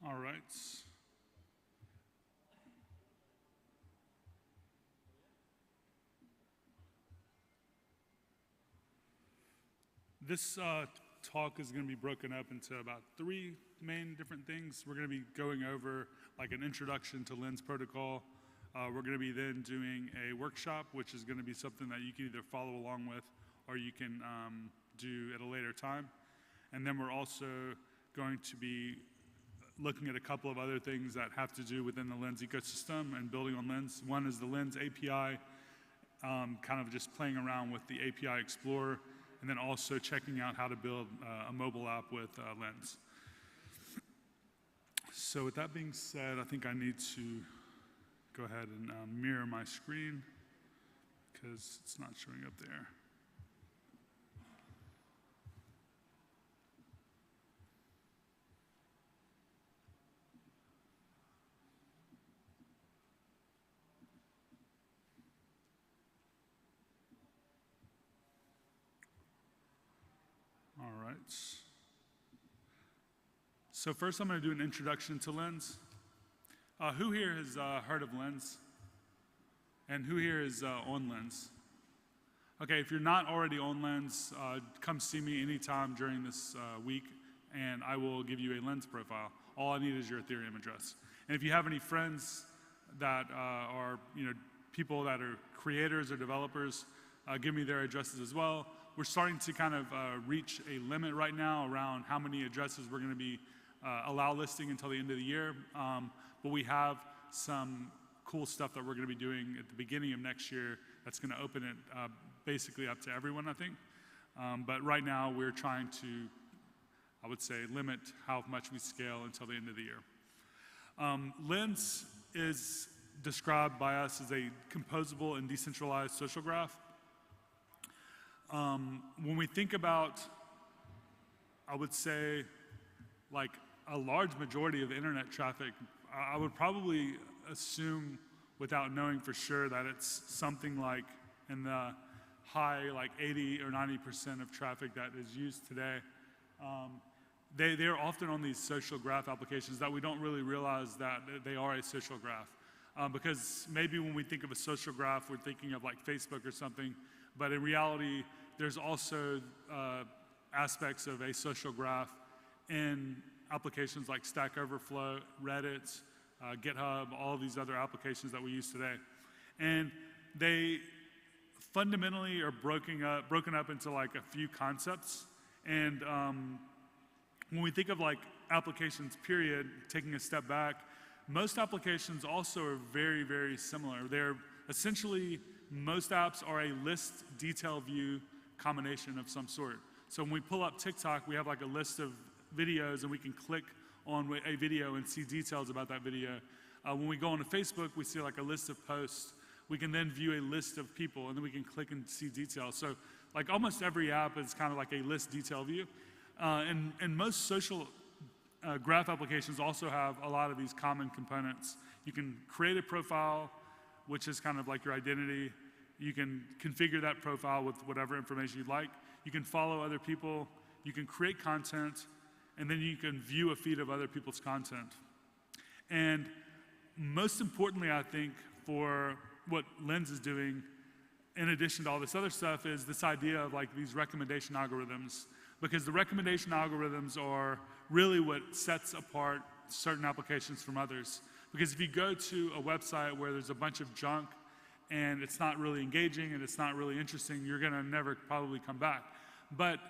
All right. This talk is going to be broken up into about 3 main different things. We're going to be going over like an introduction to Lens protocol. We're going to be then doing a workshop, which is going to be something that you can either follow along with or you can do at a later time. And then we're also going to be looking at a couple of other things that have to do within the Lens ecosystem and building on Lens. One is the Lens API, kind of just playing around with the API Explorer, and then also checking out how to build a mobile app with Lens. So with that being said, I think I need to go ahead and mirror my screen because it's not showing up there. All right. So first I'm going to do an introduction to Lens. Who here has heard of Lens? And who here is on Lens? Okay, if you're not already on Lens, come see me anytime during this week, and I will give you a Lens profile. All I need is your Ethereum address. And if you have any friends that are, people that are creators or developers, give me their addresses as well. We're starting to kind of reach a limit right now around how many addresses we're going to be allow listing until the end of the year. But we have some cool stuff that we're going to be doing at the beginning of next year that's going to open it basically up to everyone, I think. But right now we're trying to, I would say, limit how much we scale until the end of the year. Lens is described by us as a composable and decentralized social graph. When we think about, I would say, like a large majority of internet traffic, I would probably assume without knowing for sure that it's something like in the high, like 80 or 90% of traffic that is used today. They're often on these social graph applications that we don't really realize that they are a social graph. Because maybe when we think of a social graph, we're thinking of like Facebook or something, but in reality, there's also aspects of a social graph in applications like Stack Overflow, Reddit, GitHub, all of these other applications that we use today. And they fundamentally are broken up into like a few concepts. And when we think of like applications, period, taking a step back, most applications also are very, very similar. They're essentially, most apps are a list detail view combination of some sort. So when we pull up TikTok, we have like a list of videos and we can click on a video and see details about that video. When we go onto Facebook, we see like a list of posts. We can then view a list of people and then we can click and see details. So like almost every app is kind of like a list detail view. And most social graph applications also have a lot of these common components. You can create a profile, which is kind of like your identity. You can configure that profile with whatever information you'd like. You can follow other people. You can create content. And then you can view a feed of other people's content. And most importantly, I think, for what Lens is doing, in addition to all this other stuff, is this idea of like these recommendation algorithms. Because the recommendation algorithms are really what sets apart certain applications from others. Because if you go to a website where there's a bunch of junk and it's not really engaging and it's not really interesting, you're gonna never probably come back. But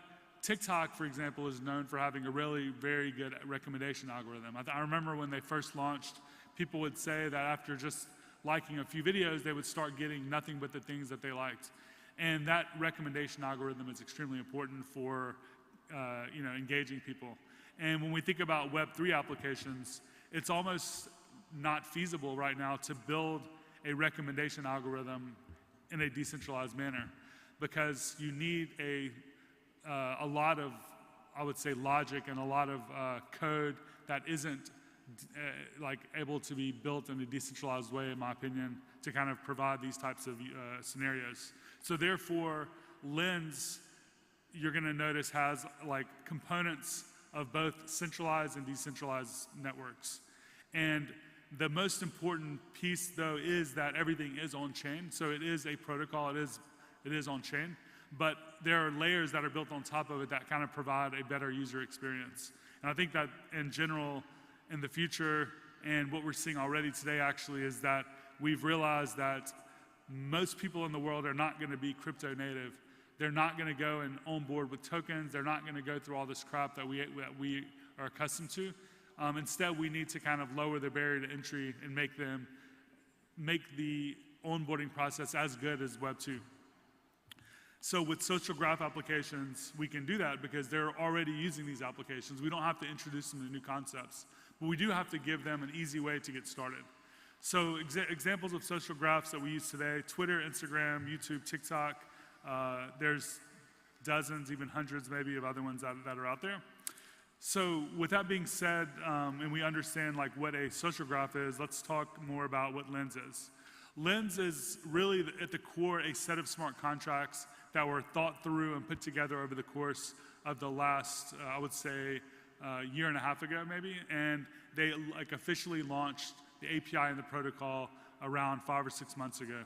TikTok, for example, is known for having a really very good recommendation algorithm. I remember when they first launched, people would say that after just liking a few videos, they would start getting nothing but the things that they liked. And that recommendation algorithm is extremely important for engaging people. And when we think about Web3 applications, it's almost not feasible right now to build a recommendation algorithm in a decentralized manner because you need a lot of, I would say, logic and a lot of code that isn't like able to be built in a decentralized way, in my opinion, to kind of provide these types of scenarios. So therefore, Lens, you're going to notice, has like components of both centralized and decentralized networks. And the most important piece, though, is that everything is on-chain. So it is a protocol, it is on-chain, but there are layers that are built on top of it that kind of provide a better user experience. And I think that in general, in the future, and what we're seeing already today actually, is that we've realized that most people in the world are not going to be crypto native. They're not going to go and on board with tokens. They're not going to go through all this crap that we are accustomed to. Instead, we need to kind of lower the barrier to entry and make the onboarding process as good as Web 2. So with social graph applications, we can do that because they're already using these applications. We don't have to introduce them to new concepts, but we do have to give them an easy way to get started. So examples of social graphs that we use today: Twitter, Instagram, YouTube, TikTok. There's dozens, even hundreds maybe, of other ones that are out there. So with that being said, and we understand like what a social graph is, let's talk more about what Lens is. Lens is really at the core a set of smart contracts that were thought through and put together over the course of the last, I would say, year and a half ago maybe, and they like officially launched the API and the protocol around 5 or 6 months ago.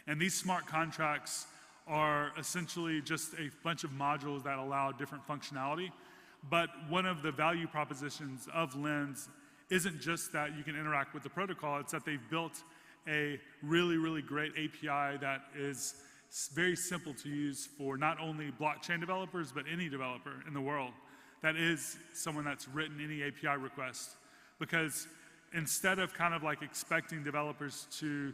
And these smart contracts are essentially just a bunch of modules that allow different functionality. But one of the value propositions of Lens isn't just that you can interact with the protocol, it's that they've built a really, really great API that is very simple to use for not only blockchain developers, but any developer in the world that is someone that's written any API request. Because instead of kind of like expecting developers to,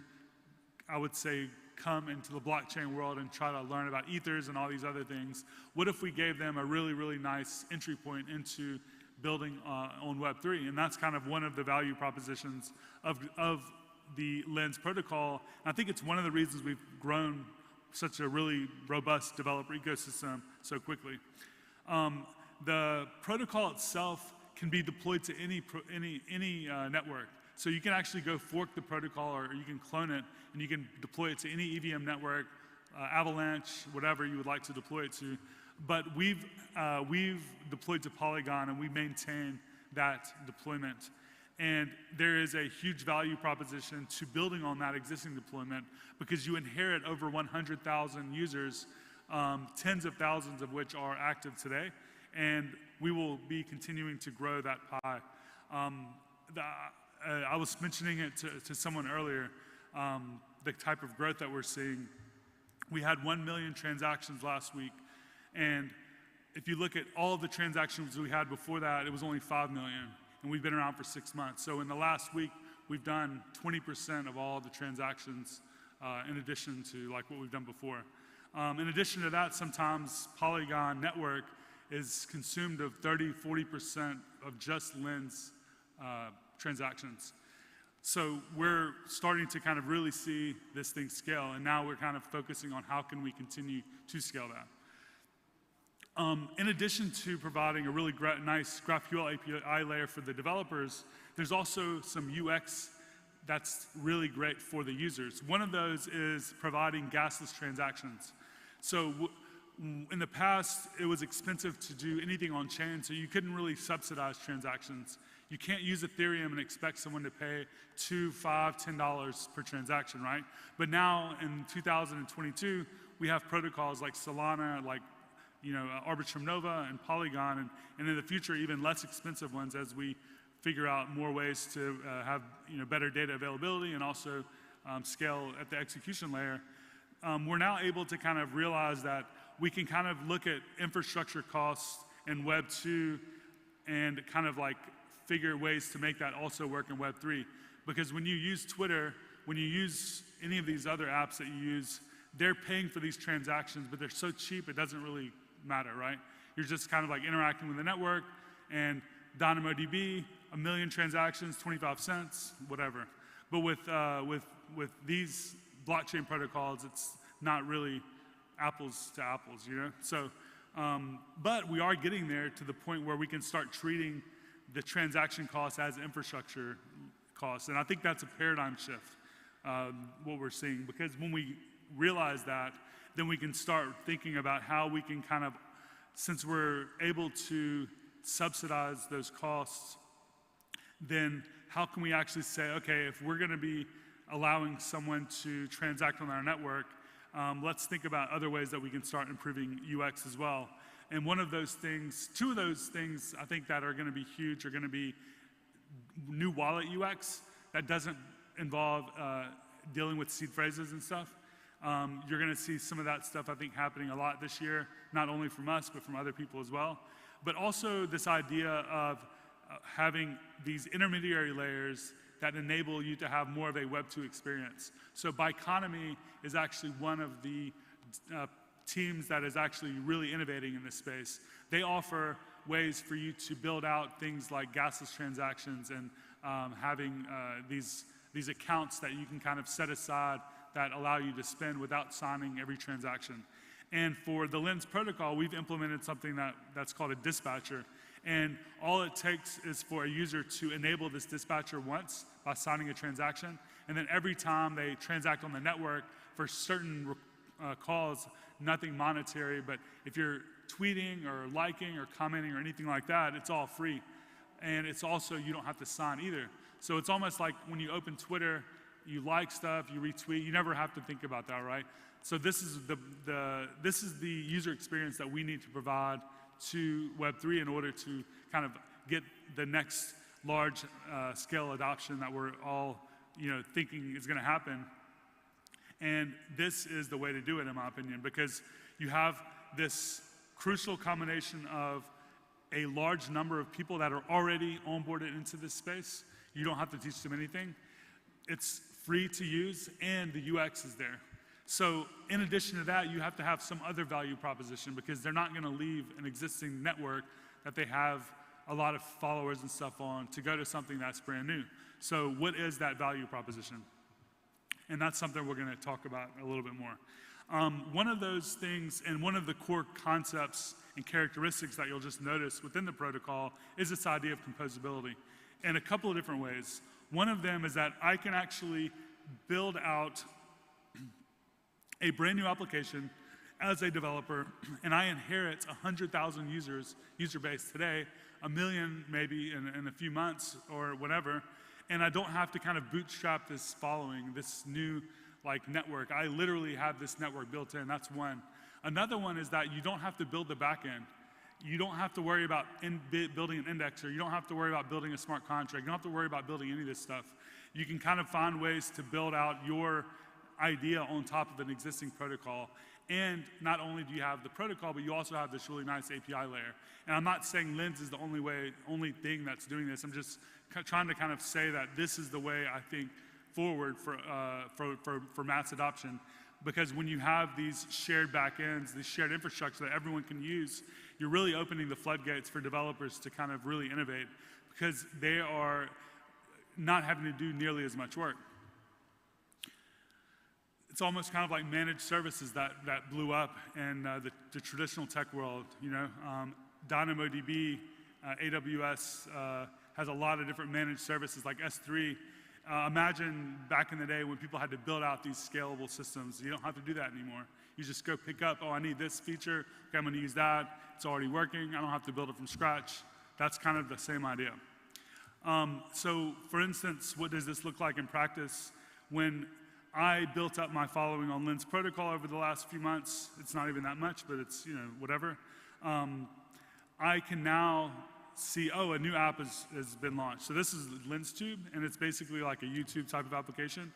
I would say, come into the blockchain world and try to learn about ethers and all these other things, what if we gave them a really, really nice entry point into building on Web3? And that's kind of one of the value propositions of the Lens protocol. And I think it's one of the reasons we've grown such a really robust developer ecosystem so quickly. The protocol itself can be deployed to any network. So you can actually go fork the protocol, or you can clone it, and you can deploy it to any EVM network, Avalanche, whatever you would like to deploy it to. But we've deployed to Polygon, and we maintain that deployment. And there is a huge value proposition to building on that existing deployment, because you inherit over 100,000 users, tens of thousands of which are active today, and we will be continuing to grow that pie. I was mentioning it to someone earlier, the type of growth that we're seeing. We had 1 million transactions last week, and if you look at all the transactions we had before that, it was only 5 million, and we've been around for 6 months. So in the last week, we've done 20% of all the transactions in addition to like what we've done before. In addition to that, sometimes Polygon network is consumed of 30–40% of just Lens transactions. So we're starting to kind of really see this thing scale, and now we're kind of focusing on how can we continue to scale that. In addition to providing a really nice GraphQL API layer for the developers, there's also some UX that's really great for the users. One of those is providing gasless transactions. So in the past, it was expensive to do anything on chain, so you couldn't really subsidize transactions. You can't use Ethereum and expect someone to pay $2, $5, $10 per transaction, right? But now in 2022, we have protocols like Solana, like Arbitrum Nova and Polygon, and in the future, even less expensive ones as we figure out more ways to have better data availability and also scale at the execution layer. We're now able to kind of realize that we can kind of look at infrastructure costs in Web 2 and kind of like figure ways to make that also work in Web 3. Because when you use Twitter, when you use any of these other apps that you use, they're paying for these transactions, but they're so cheap it doesn't really matter, right? You're just kind of like interacting with the network, and DynamoDB, 1 million transactions, 25 cents, whatever. But with these blockchain protocols, it's not really apples to apples, So, but we are getting there to the point where we can start treating the transaction costs as infrastructure costs, and I think that's a paradigm shift, what we're seeing, because when we realize that, then we can start thinking about how we can kind of, since we're able to subsidize those costs, then how can we actually say, okay, if we're going to be allowing someone to transact on our network, let's think about other ways that we can start improving UX as well. And one of those things, two of those things I think that are going to be huge are going to be new wallet UX that doesn't involve dealing with seed phrases and stuff. You're going to see some of that stuff, I think, happening a lot this year, not only from us, but from other people as well. But also this idea of having these intermediary layers that enable you to have more of a Web 2 experience. So Biconomy is actually one of the teams that is actually really innovating in this space. They offer ways for you to build out things like gasless transactions and having these accounts that you can kind of set aside that allow you to spend without signing every transaction. And for the Lens protocol, we've implemented something that's called a dispatcher. And all it takes is for a user to enable this dispatcher once by signing a transaction. And then every time they transact on the network for certain calls, nothing monetary, but if you're tweeting or liking or commenting or anything like that, it's all free. And it's also, you don't have to sign either. So it's almost like when you open Twitter, you like stuff, you retweet, you never have to think about that, right? So this is the user experience that we need to provide to Web3 in order to kind of get the next large scale adoption that we're all thinking is going to happen. And this is the way to do it, in my opinion, because you have this crucial combination of a large number of people that are already onboarded into this space. You don't have to teach them anything. It's free to use, and the UX is there. So in addition to that, you have to have some other value proposition because they're not going to leave an existing network that they have a lot of followers and stuff on to go to something that's brand new. So what is that value proposition? And that's something we're going to talk about a little bit more. One of those things and one of the core concepts and characteristics that you'll just notice within the protocol is this idea of composability in a couple of different ways. One of them is that I can actually build out a brand new application as a developer, and I inherit 100,000 user base today, 1 million maybe in a few months or whatever, and I don't have to kind of bootstrap this following, this new network. I literally have this network built in. That's one. Another one is that you don't have to build the back end. You don't have to worry about building an indexer. You don't have to worry about building a smart contract. You don't have to worry about building any of this stuff. You can kind of find ways to build out your idea on top of an existing protocol. And not only do you have the protocol, but you also have this really nice API layer. And I'm not saying Lens is the only thing that's doing this. I'm just trying to kind of say that this is the way I think forward for mass adoption. Because when you have these shared backends, these shared infrastructure that everyone can use, you're really opening the floodgates for developers to kind of really innovate because they are not having to do nearly as much work. It's almost kind of like managed services that blew up in the traditional tech world. DynamoDB, AWS has a lot of different managed services like S3. Imagine back in the day when people had to build out these scalable systems. You don't have to do that anymore. You just go pick up, oh, I need this feature. Okay, I'm going to use that. It's already working. I don't have to build it from scratch. That's kind of the same idea. So, for instance, what does this look like in practice? When I built up my following on Lens protocol over the last few months, it's not even that much, but it's, whatever. I can now see, oh, a new app has been launched. So this is LensTube, and it's basically like a YouTube type of application.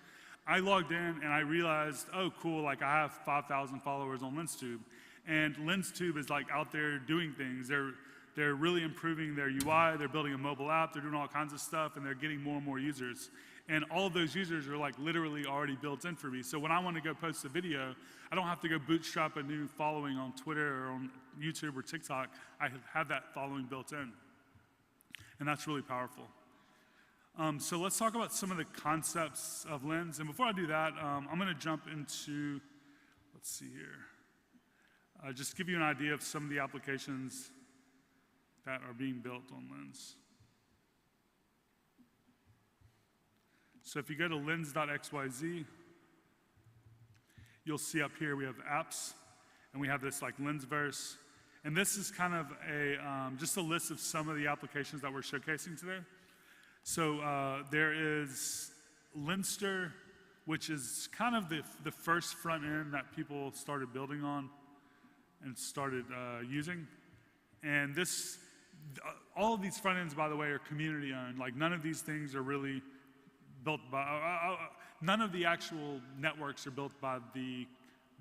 I logged in and I realized, oh, cool, I have 5,000 followers on LensTube. And LensTube is out there doing things. They're really improving their UI, they're building a mobile app, they're doing all kinds of stuff, and they're getting more and more users. And all of those users are literally already built in for me. So when I want to go post a video, I don't have to go bootstrap a new following on Twitter or on YouTube or TikTok. I have that following built in. And that's really powerful. So let's talk about some of the concepts of Lens. And before I do that, I'm going to jump into, let's see here, just give you an idea of some of the applications that are being built on Lens. So if you go to lens.xyz, you'll see up here we have apps, and we have this Lensverse. And this is kind of just a list of some of the applications that we're showcasing today. So there is Linster, which is kind of the first front end that people started building on and started using. And all of these front ends, by the way, are community owned. Like none of these things are really built by, none of the actual networks are built by the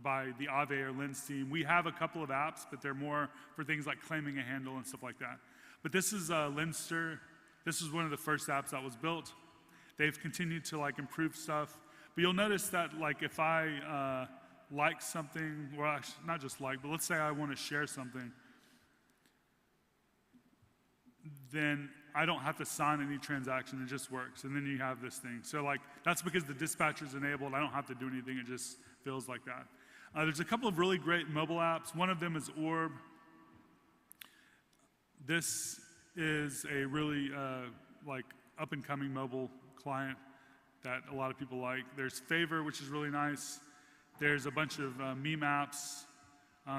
Aave or Lens team. We have a couple of apps, but they're more for things like claiming a handle and stuff like that. But this is Linster. This is one of the first apps that was built. They've continued to like improve stuff. But you'll notice that like if I like something, well, actually, not just like, but let's say I want to share something, then I don't have to sign any transaction, it just works, and then you have this thing. So like, that's because the dispatcher's enabled, I don't have to do anything, it just feels like that. There's a couple of really great mobile apps. One of them is Orb. This is a really like up-and-coming mobile client that a lot of people like. There's Favor, which is really nice. There's a bunch of meme apps.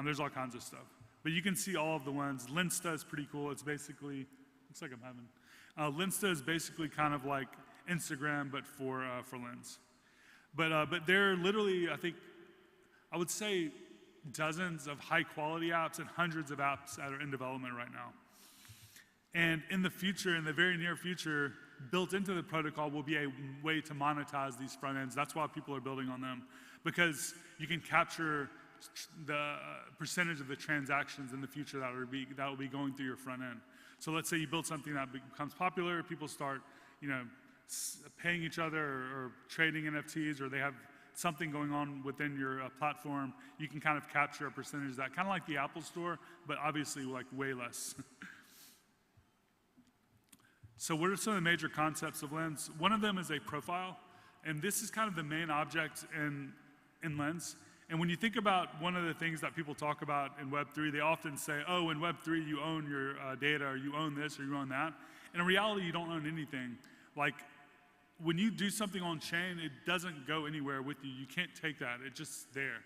There's all kinds of stuff. But you can see all of the ones. Lensta is pretty cool. It's basically, looks like I'm having. Lensta is basically kind of like Instagram, but for Lens. But there are literally, I would say dozens of high quality apps and hundreds of apps that are in development right now. And in the future, in the very near future, built into the protocol will be a way to monetize these front ends. That's why people are building on them, because you can capture the percentage of the transactions in the future that will be going through your front end. So let's say you build something that becomes popular, people start, paying each other or trading NFTs, or they have something going on within your platform. You can kind of capture a percentage of that, kind of like the Apple Store, but obviously like way less. So what are some of the major concepts of Lens? One of them is a profile, and this is kind of the main object in Lens. And when you think about one of the things that people talk about in Web3, they often say, oh, in Web3 you own your data, or you own this, or you own that. And in reality, you don't own anything. Like, when you do something on chain, it doesn't go anywhere with you. You can't take that, it's just there.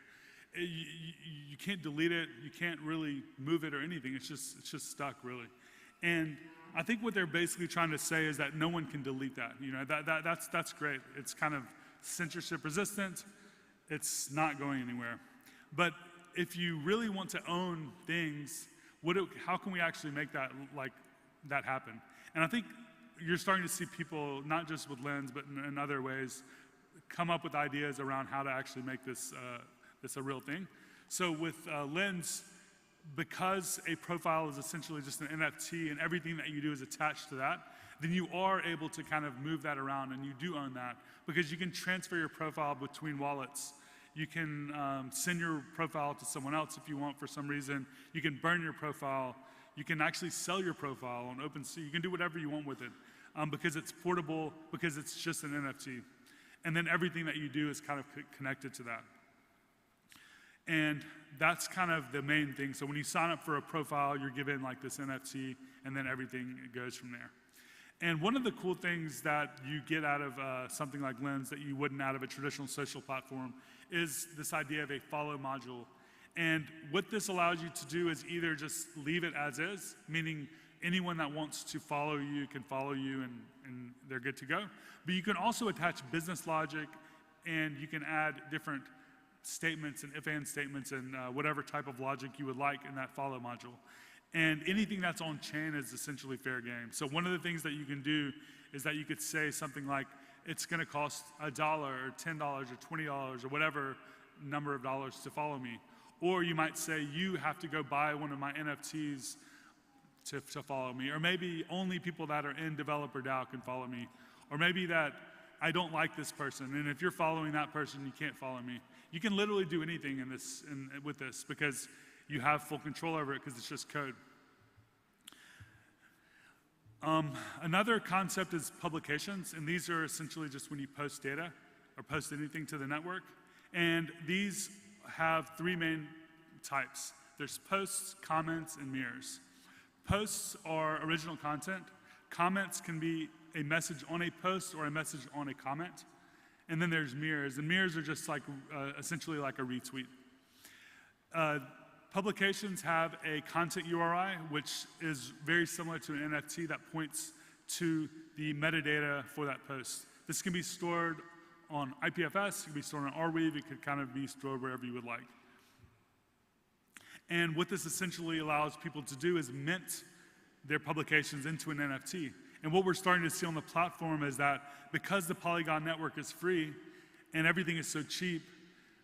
You can't delete it, you can't really move it or anything, it's just stuck, really. And I think what they're basically trying to say is that no one can delete that. That's great. It's kind of censorship resistant. It's not going anywhere. But if you really want to own things, how can we actually make that happen? And I think you're starting to see people, not just with Lens, but in other ways, come up with ideas around how to actually make this a real thing. So with Lens, because a profile is essentially just an NFT and everything that you do is attached to that, then you are able to kind of move that around, and you do own that, because you can transfer your profile between wallets. You can send your profile to someone else if you want for some reason. You can burn your profile. You can actually sell your profile on OpenSea. You can do whatever you want with it because it's portable, because it's just an NFT. And then everything that you do is kind of connected to that. And that's kind of the main thing. So when you sign up for a profile, you're given like this NFT, and then everything goes from there. And one of the cool things that you get out of something like Lens that you wouldn't out of a traditional social platform is this idea of a follow module. And what this allows you to do is either just leave it as is, meaning anyone that wants to follow you can follow you and they're good to go. But you can also attach business logic, and you can add different statements and if-and statements and whatever type of logic you would like in that follow module. And anything that's on chain is essentially fair game. So one of the things that you can do is that you could say something like, it's gonna cost $1 or $10 or $20 or whatever number of dollars to follow me. Or you might say, you have to go buy one of my NFTs to follow me. Or maybe only people that are in Developer DAO can follow me. Or maybe that I don't like this person, and if you're following that person, you can't follow me. You can literally do anything with this because you have full control over it, because it's just code. Another concept is publications, and these are essentially just when you post data or post anything to the network. And these have three main types. There's posts, comments, and mirrors. Posts are original content. Comments can be a message on a post or a message on a comment. And then there's mirrors, and mirrors are just like essentially like a retweet. Publications have a content URI, which is very similar to an NFT that points to the metadata for that post. This can be stored on IPFS, it can be stored on Arweave, it could kind of be stored wherever you would like. And what this essentially allows people to do is mint their publications into an NFT. And what we're starting to see on the platform is that because the Polygon network is free and everything is so cheap,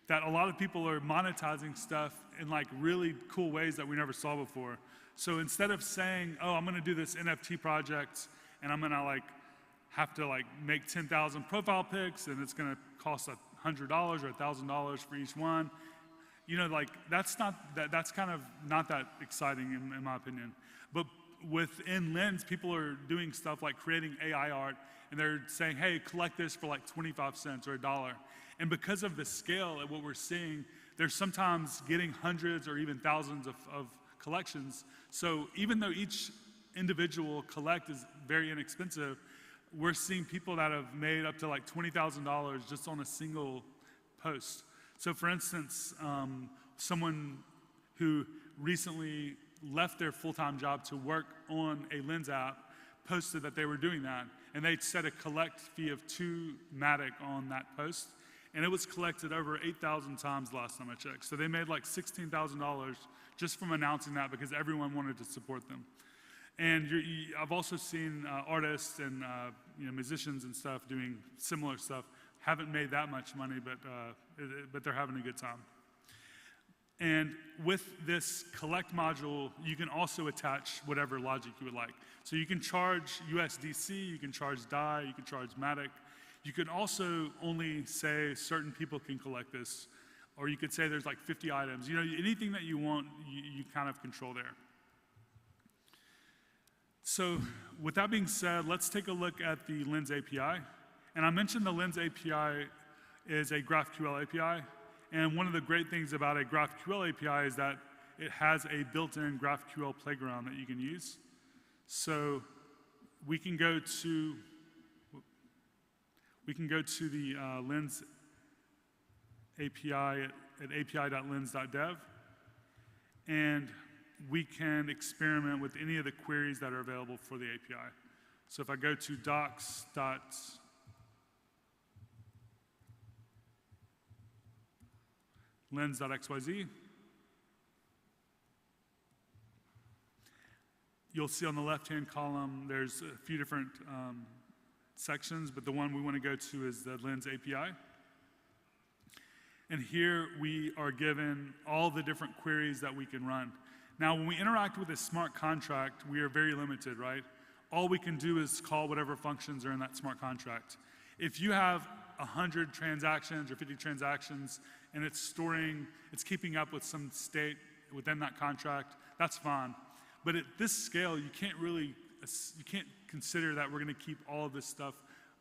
that a lot of people are monetizing stuff in like really cool ways that we never saw before. So instead of saying, oh, I'm gonna do this NFT project and I'm gonna like have to like make 10,000 profile pics and it's gonna cost $100 or $1,000 for each one, you know, like that's kind of not that exciting in my opinion. But within Lens, people are doing stuff like creating AI art, and they're saying, hey, collect this for like 25 cents or $1. And because of the scale of what we're seeing, they're sometimes getting hundreds or even thousands of collections. So even though each individual collect is very inexpensive, we're seeing people that have made up to like $20,000 just on a single post. So for instance, someone who recently left their full-time job to work on a Lens app posted that they were doing that, and they set a collect fee of 2 Matic on that post, and it was collected over 8,000 times last time I checked. So they made like $16,000 just from announcing that because everyone wanted to support them. And I've also seen artists and musicians and stuff doing similar stuff. Haven't made that much money, but they're having a good time. And with this collect module, you can also attach whatever logic you would like. So you can charge USDC, you can charge DAI, you can charge Matic. You can also only say certain people can collect this, or you could say there's like 50 items. You know, anything that you want, you kind of control there. So with that being said, let's take a look at the Lens API. And I mentioned the Lens API is a GraphQL API. And one of the great things about a GraphQL API is that it has a built-in GraphQL playground that you can use. So we can go to the Lens API at api.lens.dev, and we can experiment with any of the queries that are available for the API. So if I go to docs.lens.xyz, you'll see on the left-hand column there's a few different sections, but the one we want to go to is the Lens API. And here we are given all the different queries that we can run. Now, when we interact with a smart contract, we are very limited, right? All we can do is call whatever functions are in that smart contract. If you have 100 transactions or 50 transactions and it's keeping up with some state within that contract, that's fine. But at this scale, you can't consider that we're going to keep all of this stuff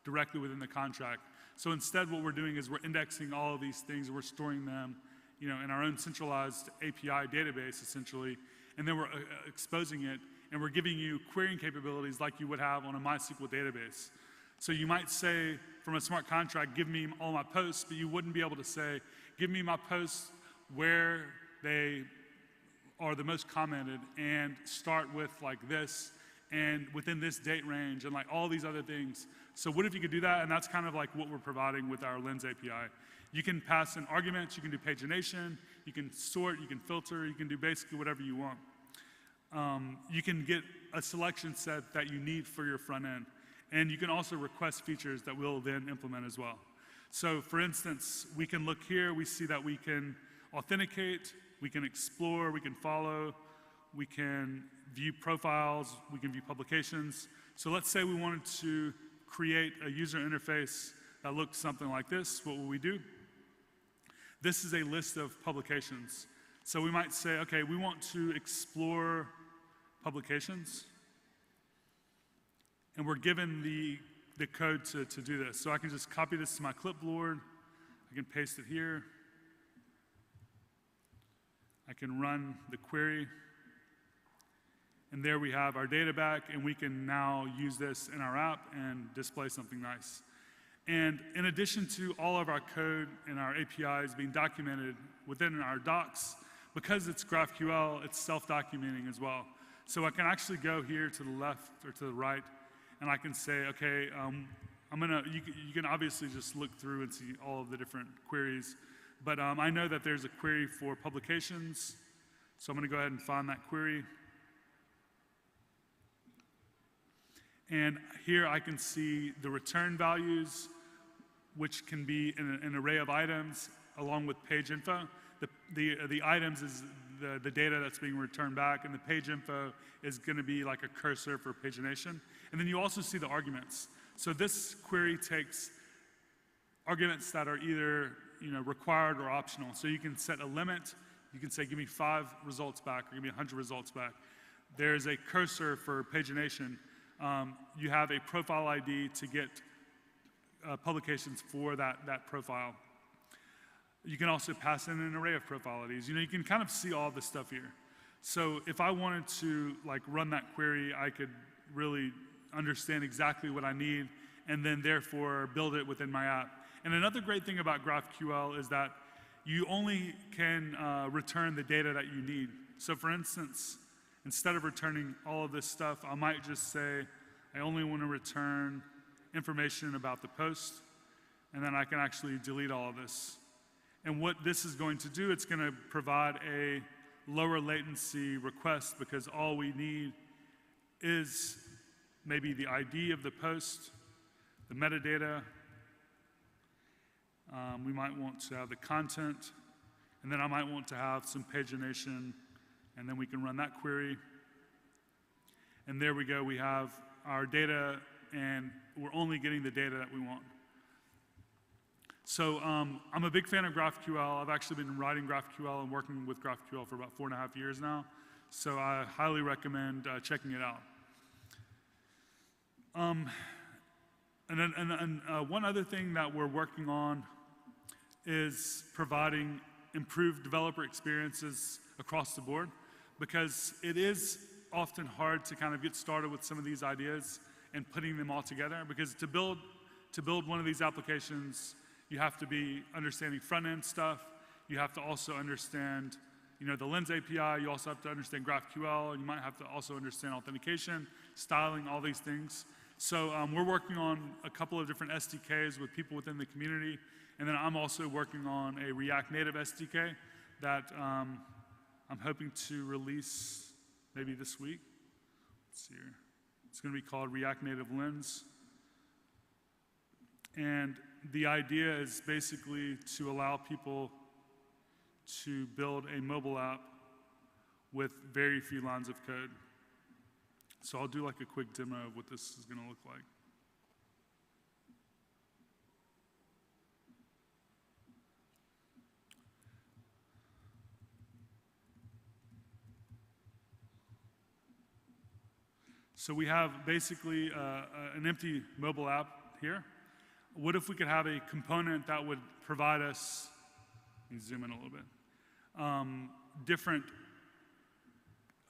directly within the contract. So instead, what we're doing is we're indexing all of these things and we're storing them, in our own centralized API database, essentially, and then we're exposing it, and we're giving you querying capabilities like you would have on a MySQL database. So you might say, from a smart contract, give me all my posts, but you wouldn't be able to say, give me my posts where they are the most commented, and start with like this, and within this date range, and like all these other things. So what if you could do that? And that's kind of like what we're providing with our Lens API. You can pass in arguments, you can do pagination, you can sort, you can filter, you can do basically whatever you want. You can get a selection set that you need for your front end. And you can also request features that we'll then implement as well. So for instance, we can look here, we see that we can authenticate, we can explore, we can follow, we can view profiles, we can view publications. So let's say we wanted to create a user interface that looked something like this. What will we do? This is a list of publications. So we might say, okay, we want to explore publications. And we're given the code to do this. So I can just copy this to my clipboard. I can paste it here. I can run the query. And there we have our data back, and we can now use this in our app and display something nice. And in addition to all of our code and our APIs being documented within our docs, because it's GraphQL, it's self-documenting as well. So I can actually go here to the left or to the right, and I can say, okay, you can obviously just look through and see all of the different queries, but I know that there's a query for publications, so I'm going to go ahead and find that query. And here I can see the return values, which can be an array of items along with page info. The items is the data that's being returned back, and the page info is going to be like a cursor for pagination. And then you also see the arguments. So this query takes arguments that are either required or optional. So you can set a limit. You can say, give me 5 results back, or give me 100 results back. There's a cursor for pagination. You have a profile ID to get publications for that profile. You can also pass in an array of profile IDs. You can kind of see all this stuff here. So if I wanted to run that query, I could really understand exactly what I need and then therefore build it within my app. And another great thing about GraphQL is that you only can return the data that you need. So for instance, instead of returning all of this stuff, I might just say, I only want to return information about the post, and then I can actually delete all of this. And what this is going to do, it's going to provide a lower latency request because all we need is maybe the ID of the post, the metadata. We might want to have the content, and then I might want to have some pagination, and then we can run that query. And there we go, we have our data, and we're only getting the data that we want. So I'm a big fan of GraphQL. I've actually been writing GraphQL and working with GraphQL for about 4.5 years now. So I highly recommend checking it out. One other thing that we're working on is providing improved developer experiences across the board, because it is often hard to kind of get started with some of these ideas and putting them all together, because to build one of these applications, you have to be understanding front-end stuff. You have to also understand the Lens API. You also have to understand GraphQL. And you might have to also understand authentication, styling, all these things. So we're working on a couple of different SDKs with people within the community. And then I'm also working on a React Native SDK that I'm hoping to release maybe this week. Let's see here. It's going to be called React Native Lens. And the idea is basically to allow people to build a mobile app with very few lines of code. So I'll do like a quick demo of what this is going to look like. So we have basically an empty mobile app here. What if we could have a component that would provide us, let me zoom in a little bit, different,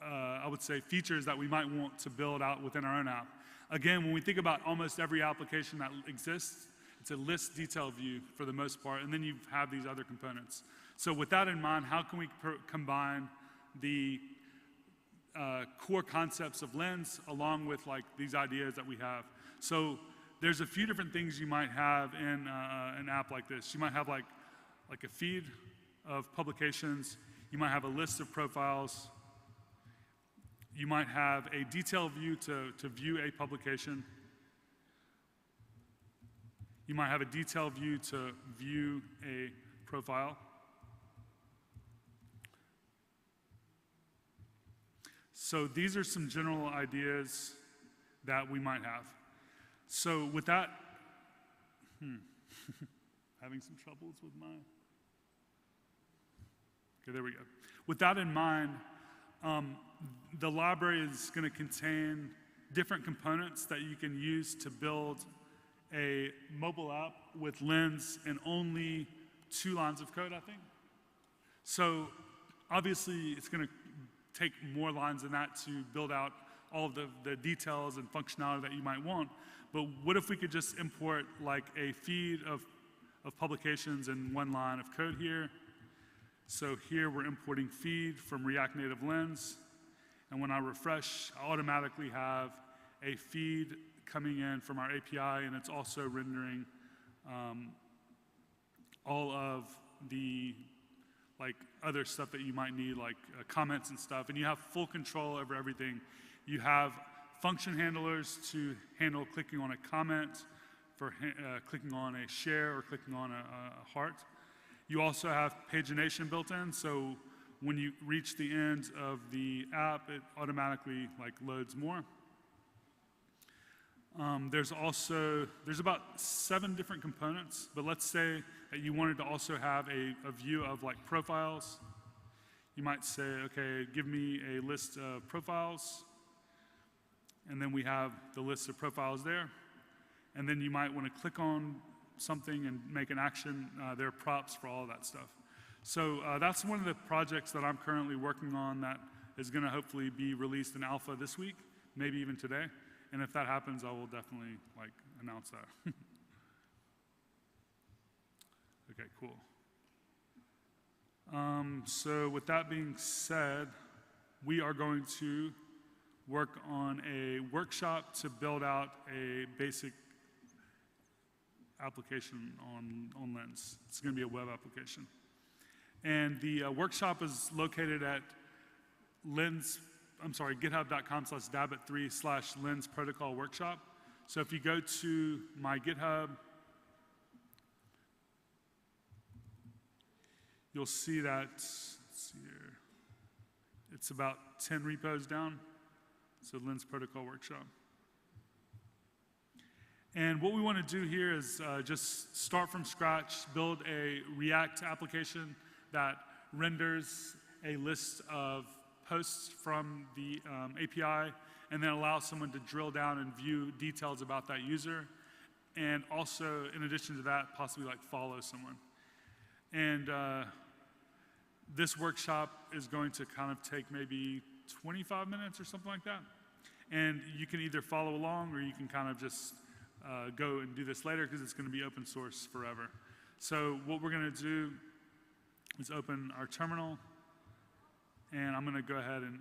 I would say, features that we might want to build out within our own app. Again, when we think about almost every application that exists, it's a list detail view for the most part, and then you have these other components. So with that in mind, how can we combine the core concepts of Lens along with these ideas that we have? So there's a few different things you might have in an app like this. You might have like a feed of publications. You might have a list of profiles. You might have a detail view to view a publication. You might have a detail view to view a profile. So these are some general ideas that we might have. So with that, having some troubles with my, okay, there we go. With that in mind, the library is going to contain different components that you can use to build a mobile app with Lens and only 2 lines of code, I think. So obviously, it's going to take more lines than that to build out all of the details and functionality that you might want. But what if we could just import like a feed of publications and 1 line of code here? So here we're importing feed from React Native Lens. And when I refresh, I automatically have a feed coming in from our API, and it's also rendering all of the other stuff that you might need, like comments and stuff. And you have full control over everything. You have function handlers to handle clicking on a comment, for clicking on a share, or clicking on a heart. You also have pagination built in, so when you reach the end of the app, it automatically loads more. There's about 7 different components, but let's say that you wanted to also have a view of profiles. You might say, okay, give me a list of profiles, and then we have the list of profiles there. And then you might want to click on something and make an action. There are props for all of that stuff. So that's one of the projects that I'm currently working on that is going to hopefully be released in alpha this week, maybe even today. And if that happens, I will definitely announce that. Okay, cool. So with that being said, we are going to work on a workshop to build out a basic application on Lens. It's going to be a web application. And the workshop is located at github.com/dabbit3/Lens protocol workshop. So if you go to my GitHub, you'll see that, let's see here, it's about 10 repos down. So Lens protocol workshop. And what we want to do here is just start from scratch, build a React application that renders a list of posts from the API, and then allows someone to drill down and view details about that user. And also, in addition to that, possibly follow someone. And this workshop is going to kind of take maybe 25 minutes or something like that. And you can either follow along, or you can kind of just go and do this later, because it's going to be open source forever. So what we're going to do is open our terminal, and I'm going to go ahead and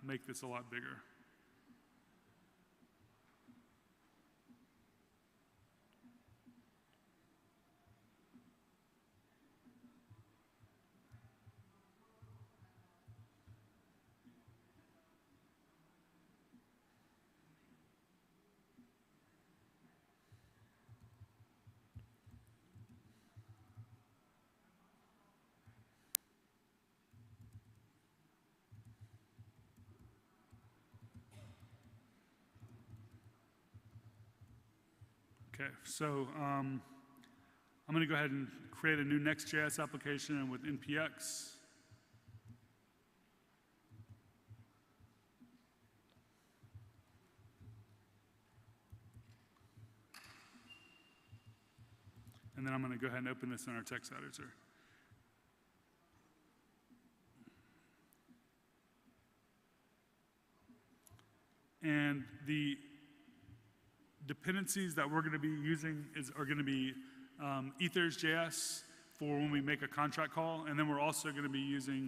make this a lot bigger. Okay, so I'm going to go ahead and create a new Next.js application with npx. And then I'm going to go ahead and open this in our text editor. And the dependencies that we're going to be using are going to be ethers.js for when we make a contract call, and then we're also going to be using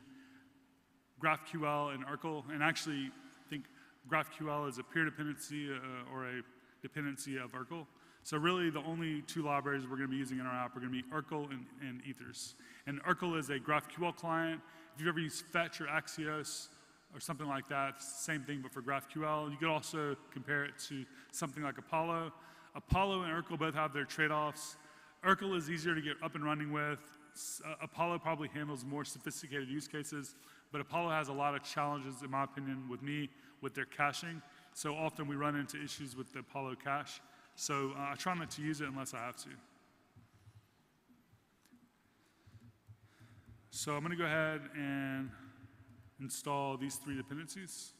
GraphQL and Urkel. And actually, I think GraphQL is a peer dependency or a dependency of Urkel. So really, the only 2 libraries we're going to be using in our app are going to be Urkel and ethers. And Urkel is a GraphQL client. If you've ever used Fetch or Axios, or something like that, same thing but for GraphQL. You could also compare it to something like Apollo. Apollo and Urkel both have their trade-offs. Urkel is easier to get up and running with. Apollo probably handles more sophisticated use cases, but Apollo has a lot of challenges, in my opinion, with their caching. So often we run into issues with the Apollo cache. So I try not to use it unless I have to. So I'm going to go ahead and install these 3 dependencies.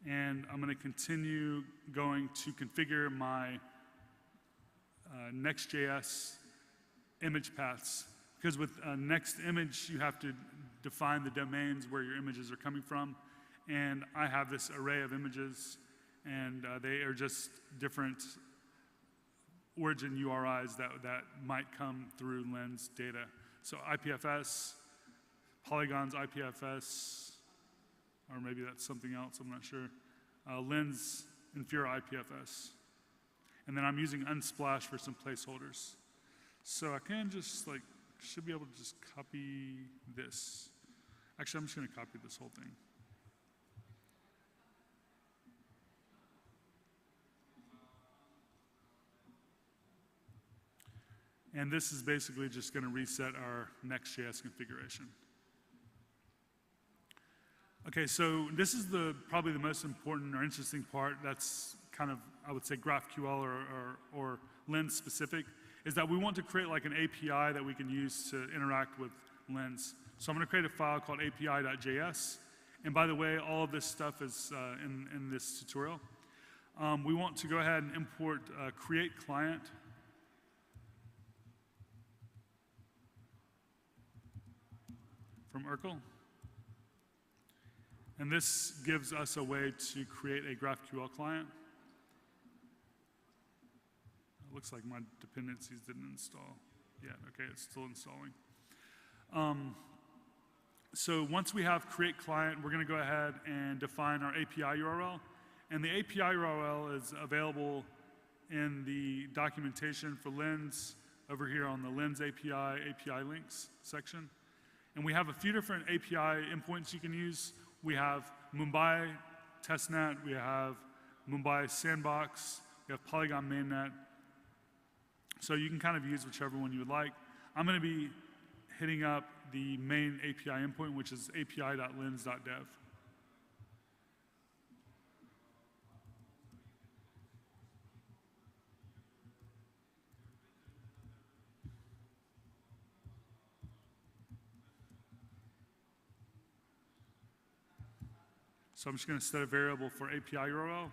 And I'm going to continue going to configure my Next.js image paths. Because with Next image, you have to define the domains where your images are coming from. And I have this array of images, and they are just different origin URIs that might come through Lens data. So IPFS, Polygon's IPFS, or maybe that's something else, I'm not sure. Lens Infura IPFS. And then I'm using Unsplash for some placeholders. So I can just should be able to just copy this. Actually, I'm just going to copy this whole thing. And this is basically just going to reset our Next.js configuration. Okay, so this is probably the most important or interesting part. That's kind of, I would say, GraphQL or Lens specific, is that we want to create like an API that we can use to interact with Lens. So I'm going to create a file called api.js. And by the way, all of this stuff is in this tutorial. We want to go ahead and import create client. From Urkel. And this gives us a way to create a GraphQL client. It looks like my dependencies didn't install yet. Okay, it's still installing. So once we have create client, we're going to go ahead and define our API URL. And the API URL is available in the documentation for Lens over here on the Lens API links section. And we have a few different API endpoints you can use. We have Mumbai testnet, we have Mumbai sandbox, we have Polygon mainnet. So you can kind of use whichever one you would like. I'm going to be hitting up the main API endpoint, which is api.lens.dev. So I'm just going to set a variable for API URL,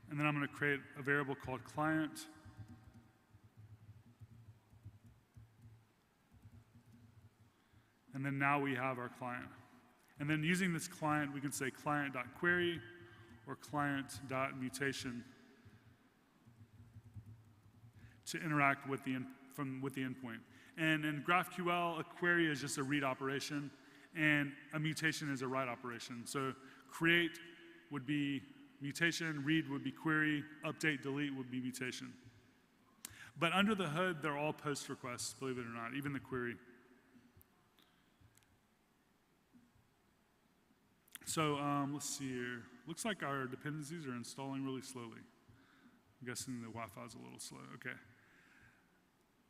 and then I'm going to create a variable called client. And then now we have our client. And then using this client, we can say client.query or client.mutation to interact with the endpoint. And in GraphQL, a query is just a read operation, and a mutation is a write operation. So create would be mutation, read would be query, update, delete would be mutation. But under the hood, they're all post requests, believe it or not, even the query. So let's see here. Looks like our dependencies are installing really slowly. I'm guessing the Wi-Fi is a little slow. Okay.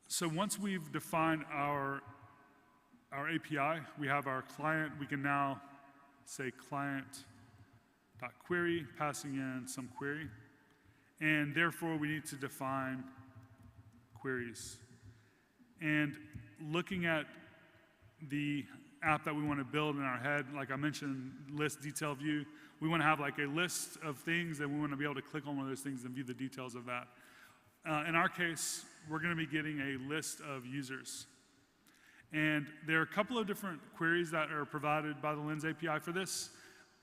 So once we've defined our API, we have our client. We can now say client.query, passing in some query. And therefore, we need to define queries. And looking at the app that we want to build in our head, like I mentioned, list detail view, we want to have like a list of things that we want to be able to click on one of those things and view the details of that. In our case, we're going to be getting a list of users. And there are a couple of different queries that are provided by the Lens API for this,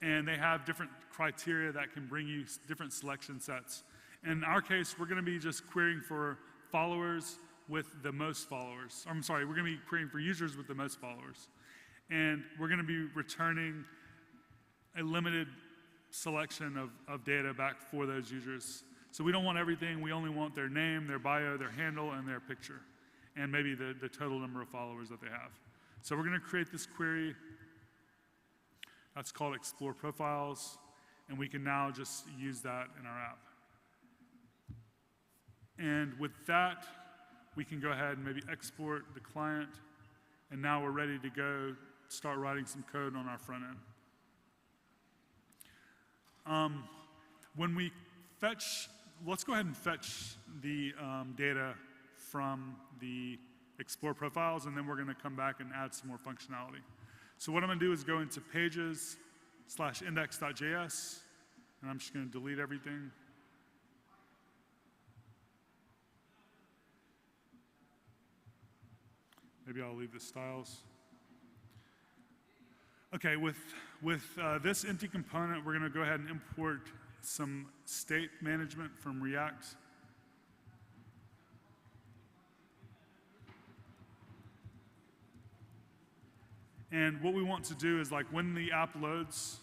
and they have different criteria that can bring you different selection sets. In our case, we're going to be just querying for followers with the most followers. I'm sorry, we're going to be querying for users with the most followers. And we're going to be returning a limited selection of data back for those users. So we don't want everything, we only want their name, their bio, their handle, and their picture, and maybe the total number of followers that they have. So we're going to create this query. That's called Explore Profiles, and we can now just use that in our app. And with that, we can go ahead and maybe export the client, and now we're ready to go start writing some code on our front end. When we fetch, let's go ahead and fetch the data from the Explore Profiles, and then we're going to come back and add some more functionality. So what I'm going to do is go into pages/index.js, and I'm just going to delete everything. Maybe I'll leave the styles. Okay, with this empty component, we're going to go ahead and import some state management from React. And what we want to do is, like, when the app loads,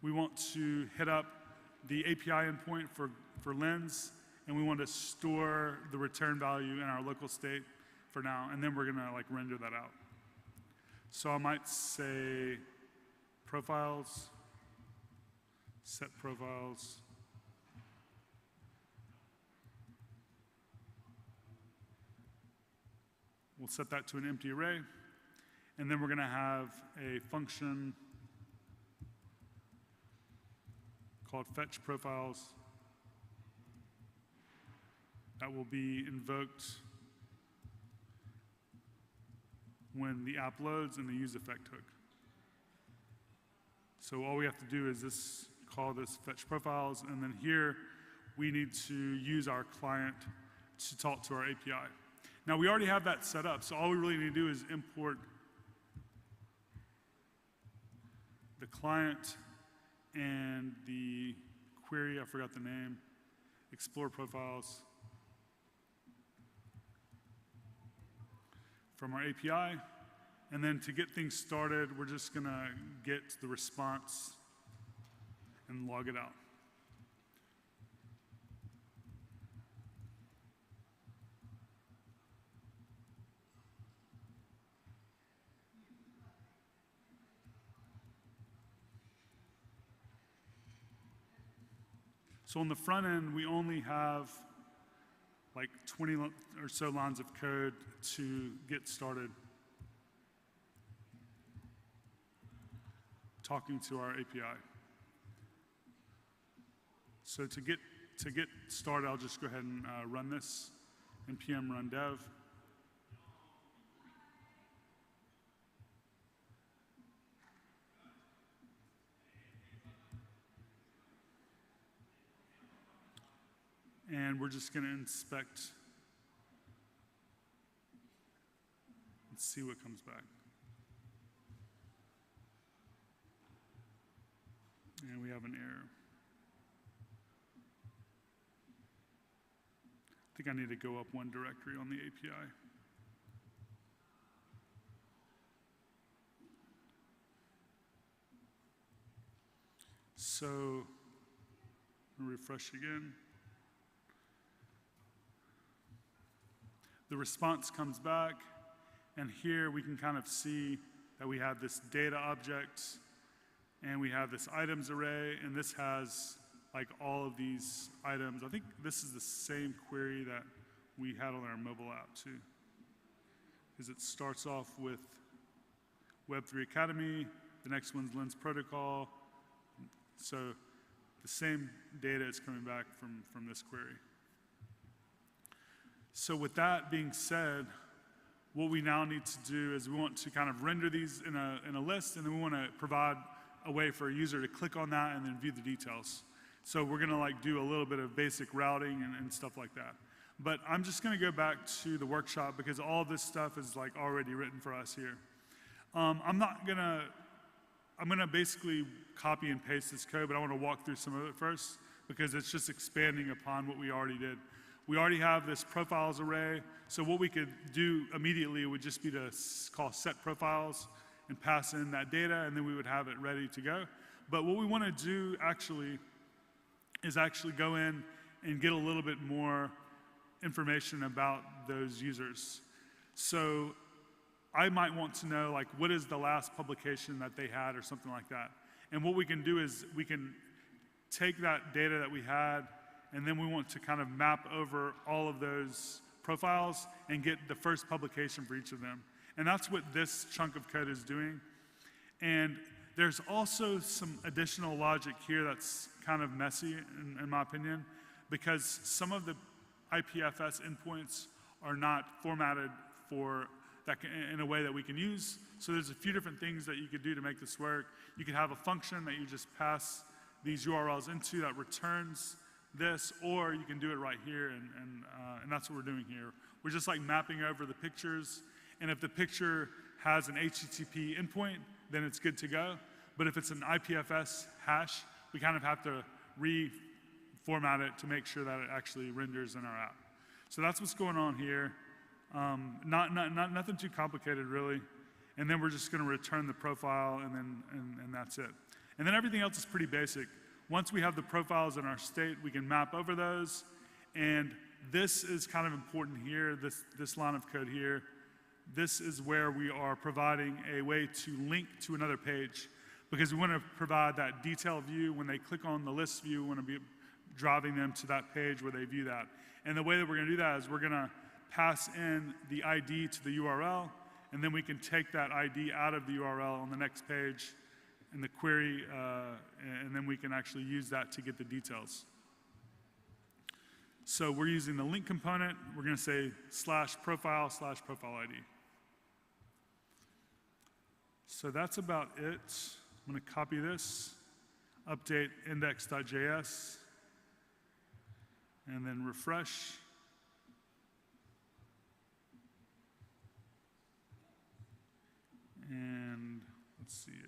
we want to hit up the API endpoint for Lens, and we want to store the return value in our local state for now, and then we're gonna like render that out. So I might say profiles, set profiles. We'll set that to an empty array, and then we're gonna have a function called fetch profiles that will be invoked when the app loads in the use effect hook. So all we have to do is call this fetch profiles, and then here we need to use our client to talk to our API. Now we already have that set up, so all we really need to do is import the client and the query, I forgot the name, explore profiles from our API. And then to get things started, we're just gonna get the response and log it out. So on the front end, we only have like 20 or so lines of code to get started talking to our API. So to get started, I'll just go ahead and run this, npm run dev. And we're just going to inspect and see what comes back. And we have an error. I think I need to go up one directory on the API. So, I'll refresh again. The response comes back, and here we can kind of see that we have this data object, and we have this items array, and this has like all of these items. I think this is the same query that we had on our mobile app too, because it starts off with Web3 Academy, the next one's Lens Protocol, so the same data is coming back from this query. So with that being said, what we now need to do is we want to kind of render these in a list, and then we want to provide a way for a user to click on that and then view the details. So we're gonna like do a little bit of basic routing and stuff like that. But I'm just gonna go back to the workshop because all this stuff is like already written for us here. I'm gonna basically copy and paste this code, but I wanna walk through some of it first because it's just expanding upon what we already did. We already have this profiles array, so what we could do immediately would just be to call set profiles and pass in that data, and then we would have it ready to go. But what we want to do actually is actually go in and get a little bit more information about those users. So I might want to know, like, what is the last publication that they had or something like that. And what we can do is we can take that data that we had, and then we want to kind of map over all of those profiles and get the first publication for each of them. And that's what this chunk of code is doing. And there's also some additional logic here that's kind of messy, in my opinion, because some of the IPFS endpoints are not formatted for that in a way that we can use. So there's a few different things that you could do to make this work. You could have a function that you just pass these URLs into that returns this, or you can do it right here, and that's what we're doing here. We're just like mapping over the pictures, and if the picture has an HTTP endpoint, then it's good to go. But if it's an IPFS hash, we kind of have to reformat it to make sure that it actually renders in our app. So that's what's going on here. Nothing too complicated, really. And then we're just going to return the profile, and that's it. And then everything else is pretty basic. Once we have the profiles in our state, we can map over those. And this is kind of important here, this line of code here. This is where we are providing a way to link to another page, because we want to provide that detail view. When they click on the list view, we want to be driving them to that page where they view that. And the way that we're going to do that is we're going to pass in the ID to the URL, and then we can take that ID out of the URL on the next page in the query, and then we can actually use that to get the details. So we're using the link component. We're going to say /profile /profile ID. So that's about it. I'm going to copy this, update index.js, and then refresh. And let's see here.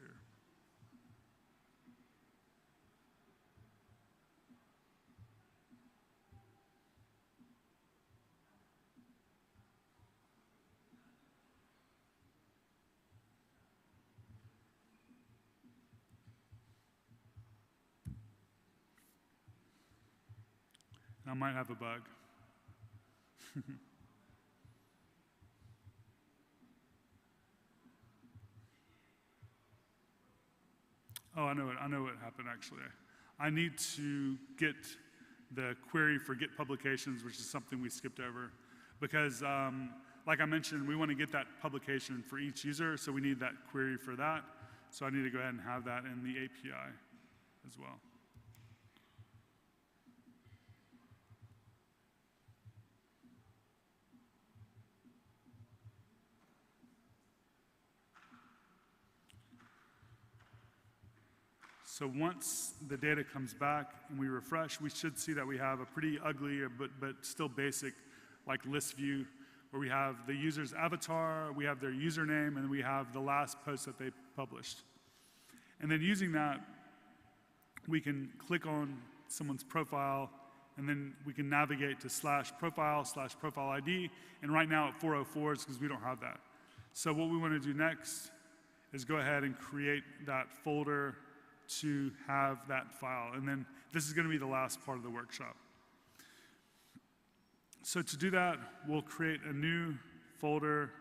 I might have a bug. Oh, I know what happened actually. I need to get the query for get publications, which is something we skipped over, because like I mentioned, we want to get that publication for each user, so we need that query for that. So I need to go ahead and have that in the API as well. So once the data comes back and we refresh, we should see that we have a pretty ugly but still basic like list view, where we have the user's avatar, we have their username, and we have the last post that they published. And then using that, we can click on someone's profile, and then we can navigate to /profile /profile ID. And right now at 404 is because we don't have that. So what we want to do next is go ahead and create that folder to have that file. And then this is going to be the last part of the workshop. So to do that, we'll create a new folder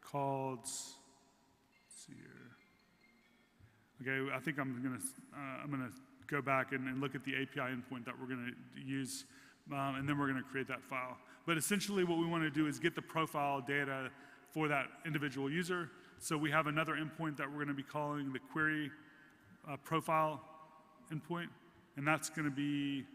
called, let's see here. Okay, I think I'm gonna go back and look at the API endpoint that we're gonna use, and then we're gonna create that file. But essentially what we wanna do is get the profile data for that individual user. So we have another endpoint that we're gonna be calling the query profile endpoint, and that's going to be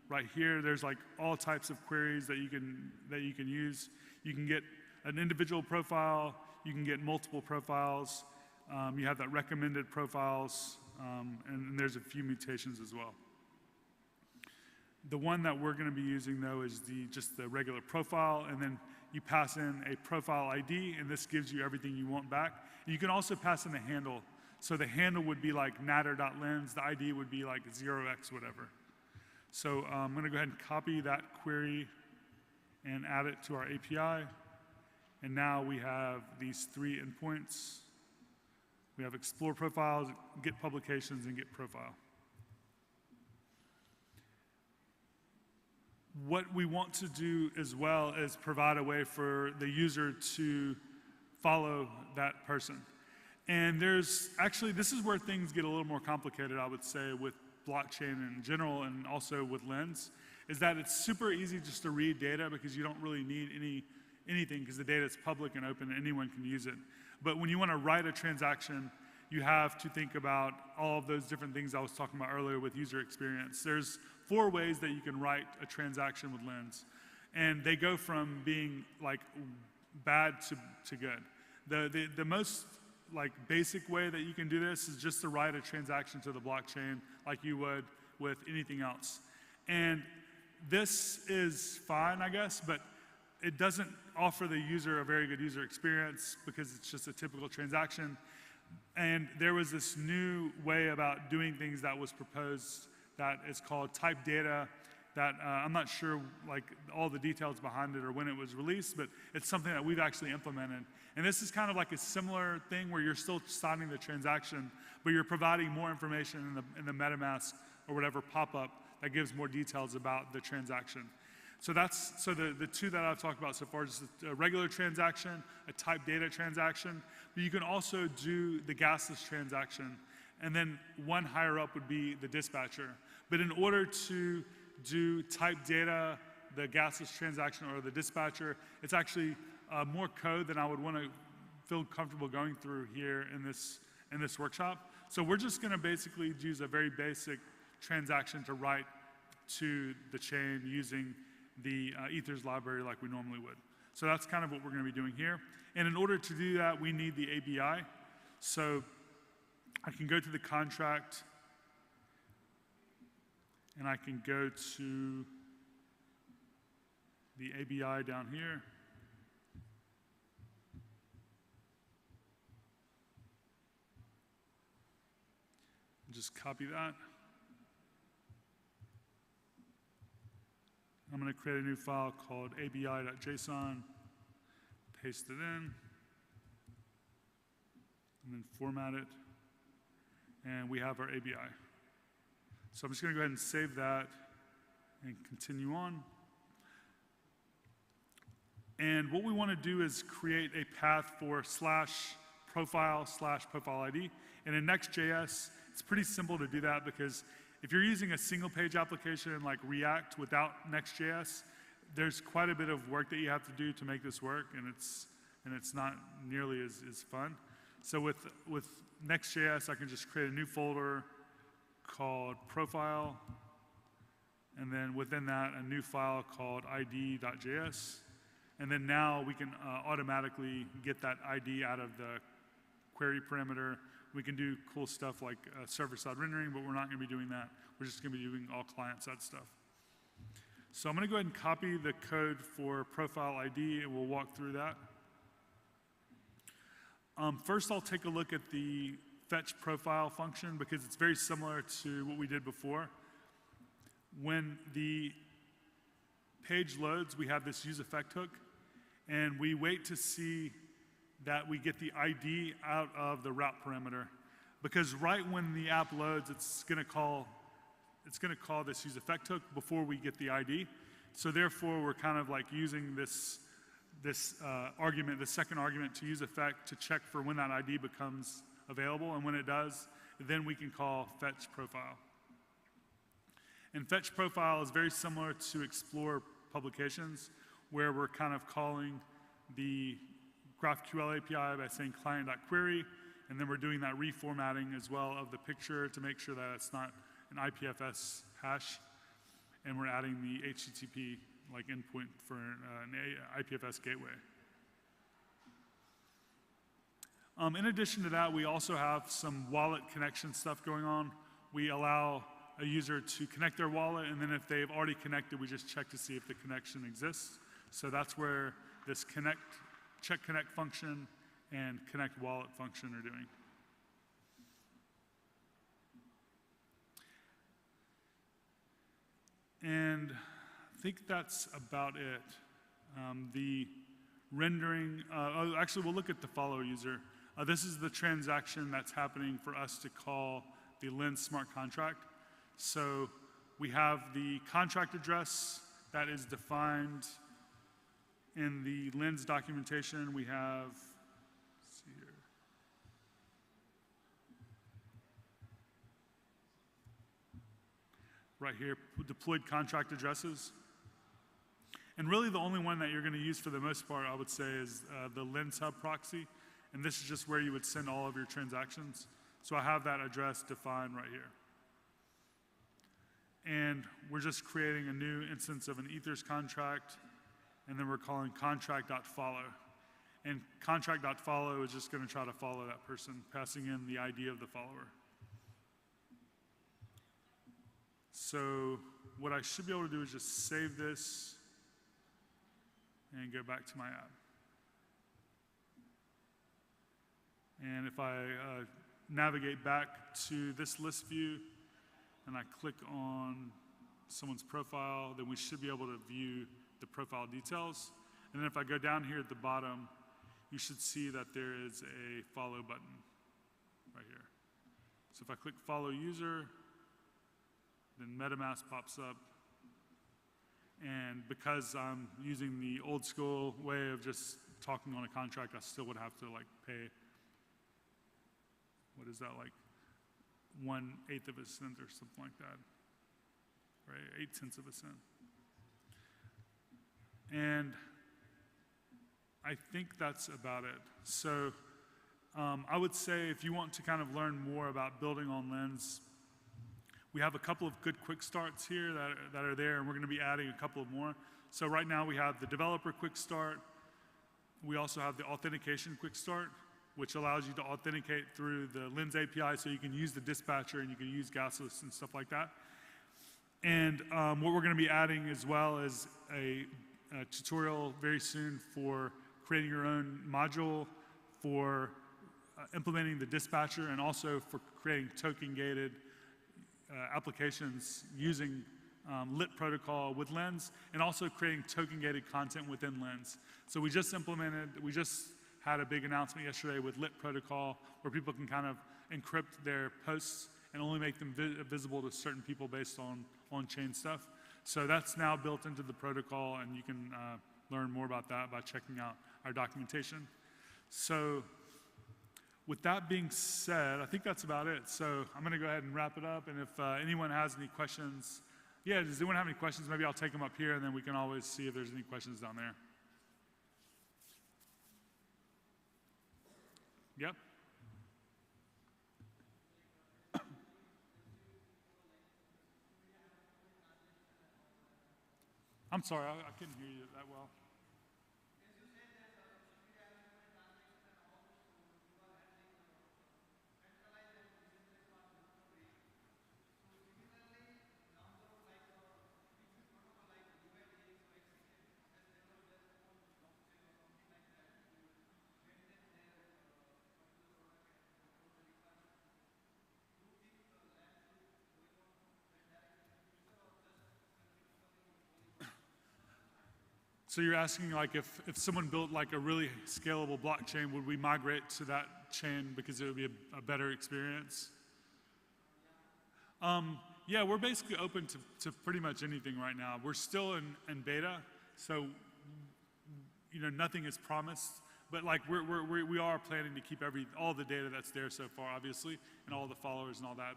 right here. There's like all types of queries that you can use. You can get an individual profile. You can get multiple profiles. You have that recommended profiles, and there's a few mutations as well. The one that we're going to be using though is just the regular profile, and then you pass in a profile ID, and this gives you everything you want back. And you can also pass in a handle. So the handle would be like natter.lens, the ID would be like 0x whatever. So I'm going to go ahead and copy that query and add it to our API. And now we have these three endpoints. We have explore profiles, get publications, and get profile. What we want to do as well is provide a way for the user to follow that person. And there's actually, this is where things get a little more complicated, I would say, with blockchain in general and also with Lens, is that it's super easy just to read data because you don't really need anything because the data is public and open and anyone can use it. But when you want to write a transaction, you have to think about all of those different things I was talking about earlier with user experience. There's 4 ways that you can write a transaction with Lens. And they go from being like bad to good. The most like basic way that you can do this is just to write a transaction to the blockchain like you would with anything else. And this is fine, I guess, but it doesn't offer the user a very good user experience because it's just a typical transaction. And there was this new way about doing things that was proposed that is called type data, that I'm not sure like all the details behind it or when it was released, but it's something that we've actually implemented. And this is kind of like a similar thing where you're still signing the transaction, but you're providing more information in the MetaMask or whatever pop-up that gives more details about the transaction. So the two that I've talked about so far is a regular transaction, a type data transaction, but you can also do the gasless transaction. And then one higher up would be the dispatcher. But in order to do type data, the gasless transaction, or the dispatcher, it's actually more code than I would want to feel comfortable going through here in this workshop. So we're just going to basically use a very basic transaction to write to the chain using the Ethers library like we normally would. So that's kind of what we're going to be doing here. And in order to do that, we need the ABI. So I can go to the contract, and I can go to the ABI down here. Just copy that. I'm going to create a new file called abi.json, paste it in, and then format it. And we have our ABI. So I'm just going to go ahead and save that and continue on. And what we want to do is create a path for /profile/profile ID. And in Next.js, it's pretty simple to do that because if you're using a single page application like React without Next.js, there's quite a bit of work that you have to do to make this work, and it's not nearly as fun. So with Next.js, I can just create a new folder called profile, and then within that, a new file called id.js. And then now we can automatically get that ID out of the query parameter. We can do cool stuff like server-side rendering, but we're not going to be doing that. We're just going to be doing all client-side stuff. So I'm going to go ahead and copy the code for profile ID, and we'll walk through that. First, I'll take a look at the fetch profile function because it's very similar to what we did before. When the page loads, we have this use effect hook, and we wait to see that we get the ID out of the route parameter. Because right when the app loads, it's going to call this use effect hook before we get the ID. So therefore, we're kind of like using this argument, the second argument to use effect to check for when that ID becomes available, and when it does, then we can call fetch profile. And fetch profile is very similar to explore publications, where we're kind of calling the GraphQL API by saying client.query, and then we're doing that reformatting as well of the picture to make sure that it's not an IPFS hash, and we're adding the HTTP like endpoint for an IPFS gateway. In addition to that, we also have some wallet connection stuff going on. We allow a user to connect their wallet, and then if they've already connected, we just check to see if the connection exists. So that's where this check connect function and connect wallet function are doing. And I think that's about it. The rendering, actually we'll look at the follow user. This is the transaction that's happening for us to call the Lens smart contract. So we have the contract address that is defined in the Lens documentation. We have, let's see here. Right here, deployed contract addresses. And really the only one that you're going to use for the most part, I would say, is the Lens Hub proxy. And this is just where you would send all of your transactions. So I have that address defined right here. And we're just creating a new instance of an Ethers contract, and then we're calling contract.follow. And contract.follow is just going to try to follow that person, passing in the ID of the follower. So what I should be able to do is just save this and go back to my app. And if I navigate back to this list view and I click on someone's profile, then we should be able to view the profile details. And then if I go down here at the bottom, you should see that there is a follow button right here. So if I click follow user, then MetaMask pops up. And because I'm using the old school way of just talking on a contract, I still would have to like pay, what is that, like 1/8 of a cent or something like that, right? 8 cents of a cent. And I think that's about it. So I would say if you want to kind of learn more about building on Lens, we have a couple of good quick starts here that are there, and we're going to be adding a couple of more. So right now we have the developer quick start. We also have the authentication quick start, which allows you to authenticate through the Lens API, so you can use the dispatcher and you can use gasless and stuff like that. And what we're going to be adding as well is a tutorial very soon for creating your own module, for implementing the dispatcher, and also for creating token-gated applications using lit protocol with Lens, and also creating token-gated content within Lens. So we just had a big announcement yesterday with lit protocol, where people can kind of encrypt their posts and only make them visible to certain people based on on-chain stuff. So that's now built into the protocol, and you can learn more about that by checking out our documentation. So with that being said, I think that's about it. So I'm going to go ahead and wrap it up, and if anyone has any questions, yeah, does anyone have any questions? Maybe I'll take them up here, and then we can always see if there's any questions down there. Yep. I'm sorry, I couldn't hear you that well. So you're asking, like, if someone built like a really scalable blockchain, would we migrate to that chain because it would be a better experience? Yeah, we're basically open to pretty much anything right now. We're still in beta, so nothing is promised. But like we are planning to keep all the data that's there so far, obviously, and all the followers and all that.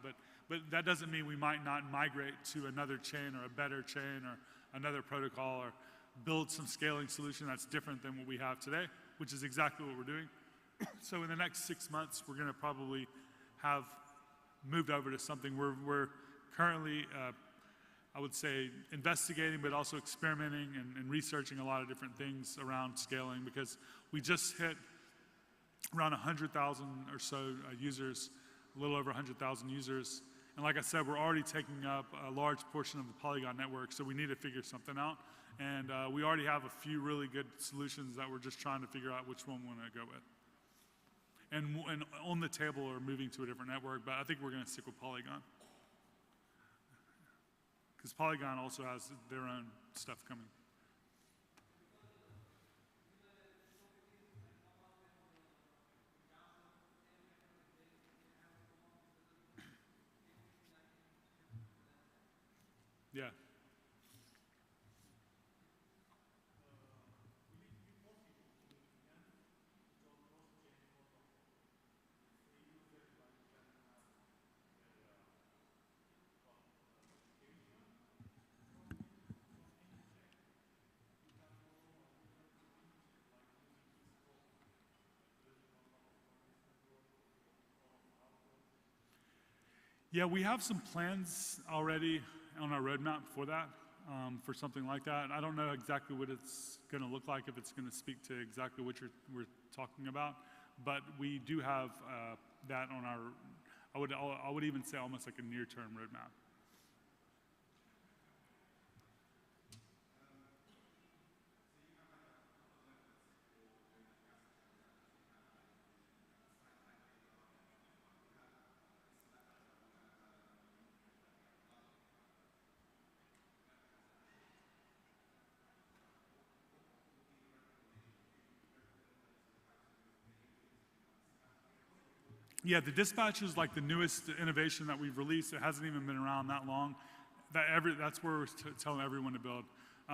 But that doesn't mean we might not migrate to another chain or a better chain or another protocol, or build some scaling solution that's different than what we have today, which is exactly what we're doing. So in the next 6 months, we're going to probably have moved over to something we're currently, I would say, investigating, but also experimenting and researching a lot of different things around scaling, because we just hit around 100,000 or so users, a little over 100,000 users. And like I said, we're already taking up a large portion of the Polygon network, so we need to figure something out. And we already have a few really good solutions that we're just trying to figure out which one we want to go with. And on the table are moving to a different network, but I think we're going to stick with Polygon, because Polygon also has their own stuff coming. Yeah. Yeah, we have some plans already on our roadmap for that, for something like that. I don't know exactly what it's going to look like, if it's going to speak to exactly what we're talking about, but we do have that on our, I would even say almost like a near-term roadmap. Yeah, the dispatch is like the newest innovation that we've released. It hasn't even been around that long. That's where we're telling everyone to build,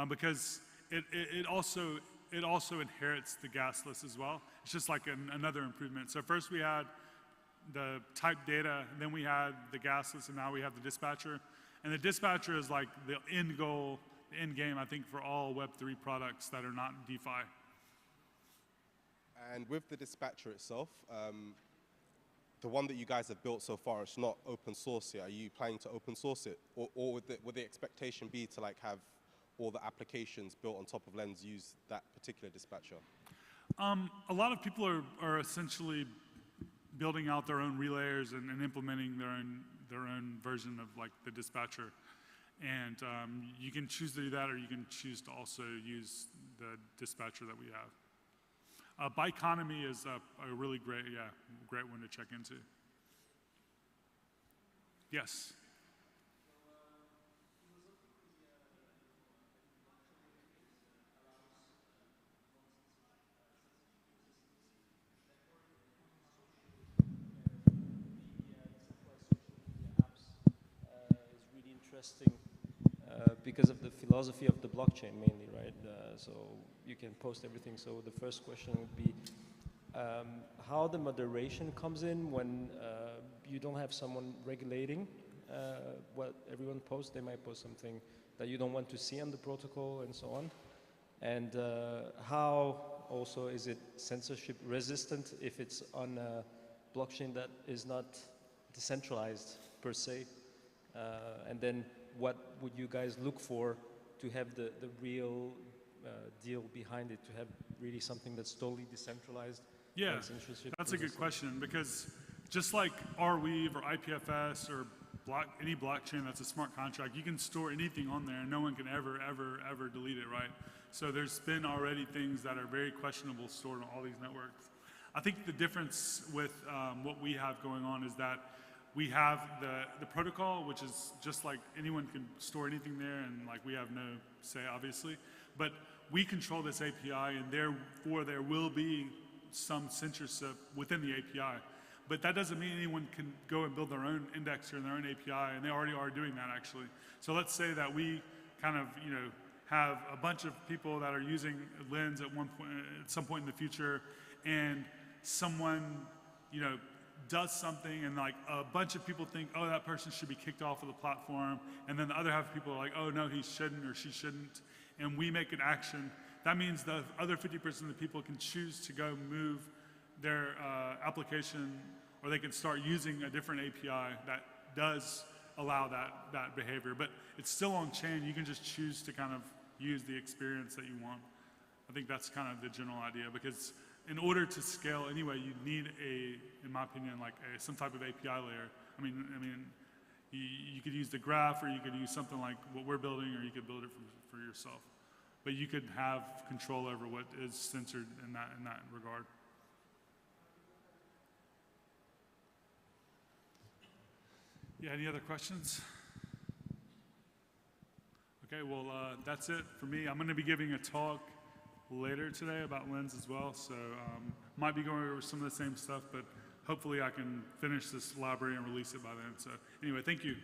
because it also inherits the gas list as well. It's just like another improvement. So first we had the type data, and then we had the gas list, and now we have the dispatcher. And the dispatcher is like the end goal, the end game, I think, for all Web3 products that are not DeFi. And with the dispatcher itself, the one that you guys have built so far, it's not open source yet. Are you planning to open source it? Or would the expectation be to like have all the applications built on top of Lens use that particular dispatcher? A lot of people are essentially building out their own relayers and implementing their own version of like the dispatcher. And you can choose to do that, or you can choose to also use the dispatcher that we have. Bioeconomy is a really great one to check into. Yes. Is really interesting because of the philosophy of the blockchain mainly, right? So you can post everything. So the first question would be how the moderation comes in when you don't have someone regulating what everyone posts. They might post something that you don't want to see on the protocol and so on. And how also is it censorship resistant if it's on a blockchain that is not decentralized per se? And then what would you guys look for to have the real deal behind it, to have really something that's totally decentralized? Yeah, that's a good question, because just like Arweave or IPFS or any blockchain that's a smart contract, you can store anything on there and no one can ever delete it, right? So there's been already things that are very questionable stored on all these networks. I think the difference with what we have going on is that we have the protocol, which is just like anyone can store anything there, and like we have no say, obviously. But we control this API, and therefore there will be some censorship within the API. But that doesn't mean anyone can go and build their own indexer and their own API, and they already are doing that, actually. So let's say that we kind of, have a bunch of people that are using Lens at some point in the future, and someone, does something, and like a bunch of people think, oh, that person should be kicked off of the platform, and then the other half of people are like, oh, no, he shouldn't or she shouldn't, and we make an action. That means the other 50% of the people can choose to go move their application, or they can start using a different API that does allow that behavior. But it's still on chain. You can just choose to kind of use the experience that you want. I think that's kind of the general idea, because in order to scale anyway, you need in my opinion, like some type of API layer. I mean, you could use the graph, or you could use something like what we're building, or you could build it for yourself. But you could have control over what is censored in that regard. Yeah, any other questions? Okay, well, that's it for me. I'm going to be giving a talk later today about Lens as well, so might be going over some of the same stuff, but hopefully I can finish this library and release it by then. So anyway, thank you.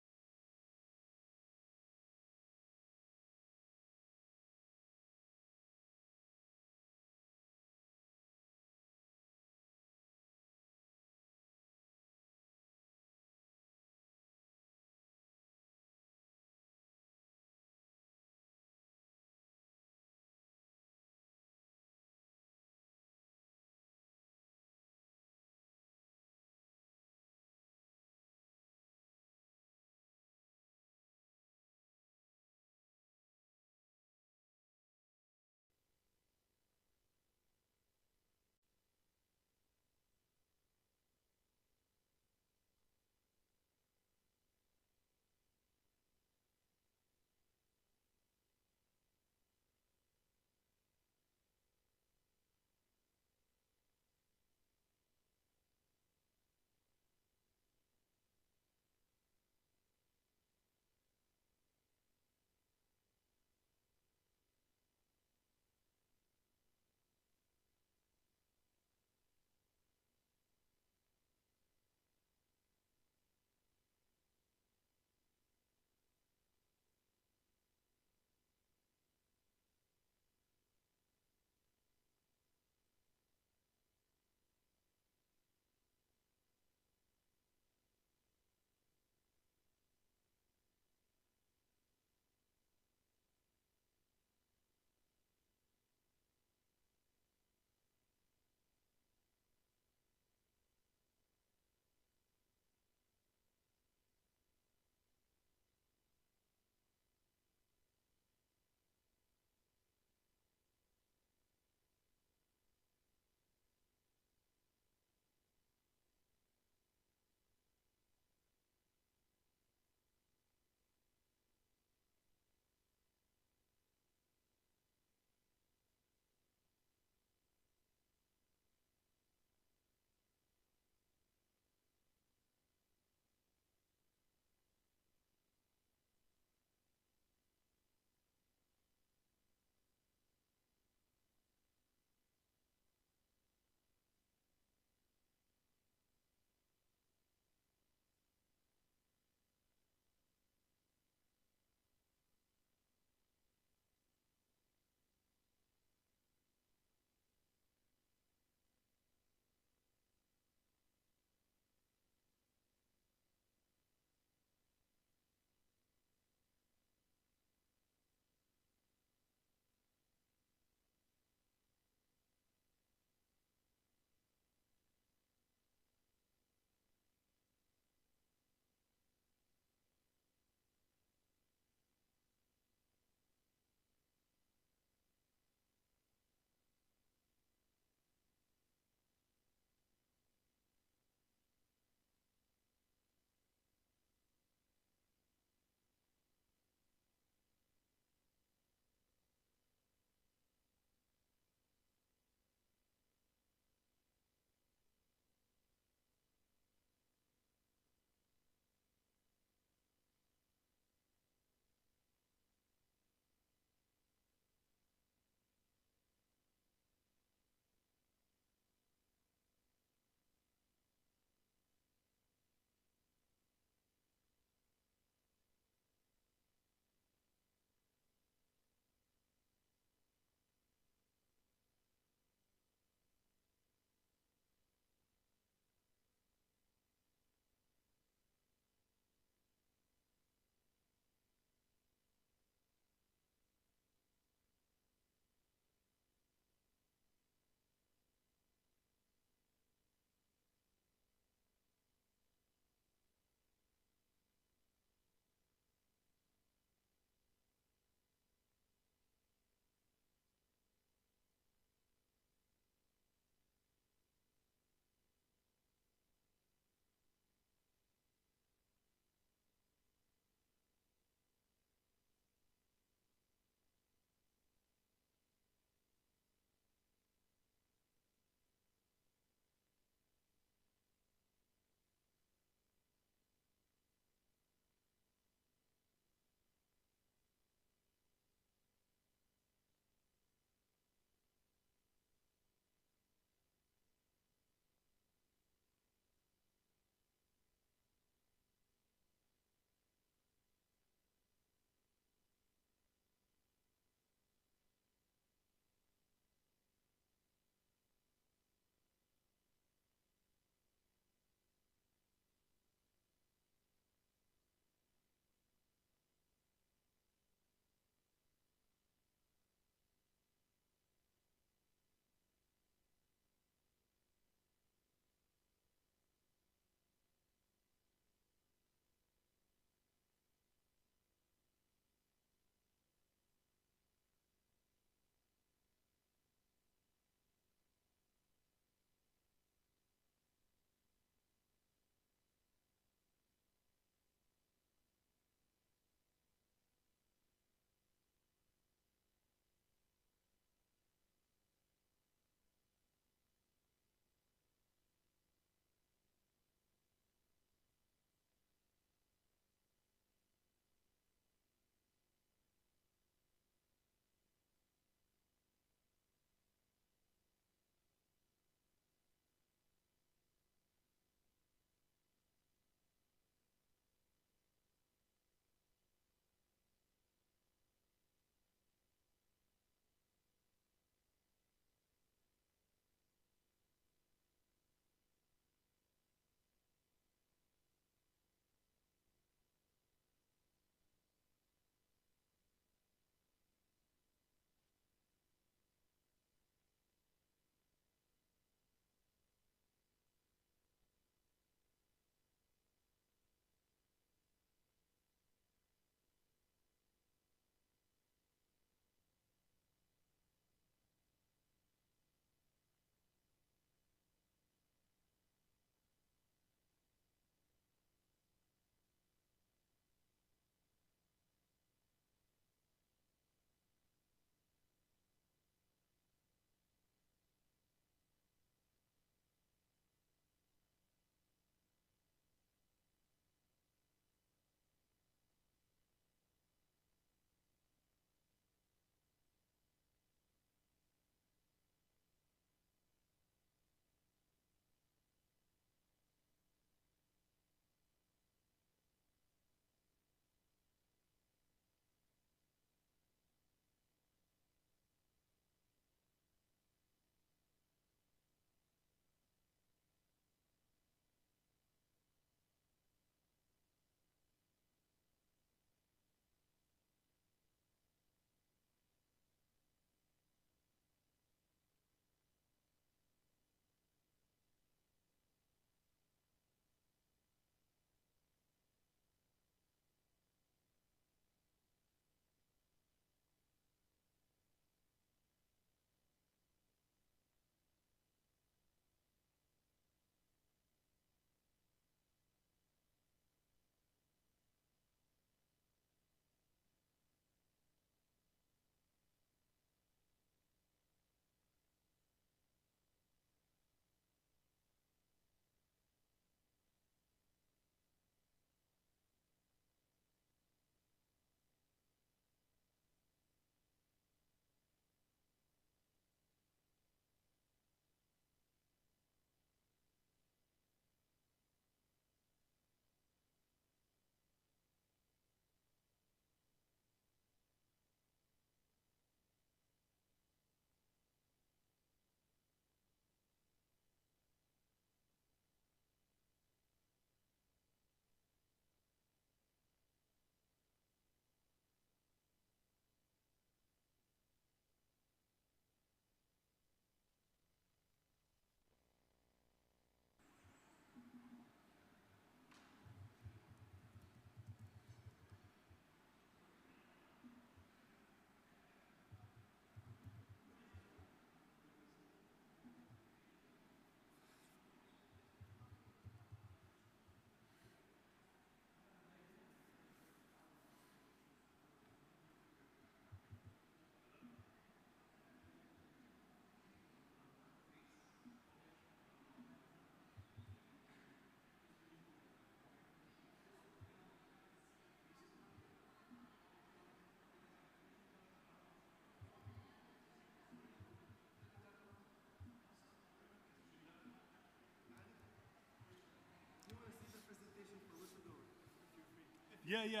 Yeah, yeah.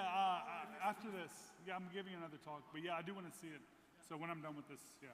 After this, yeah, I'm giving another talk, but yeah, I do want to see it. So when I'm done with this, yeah.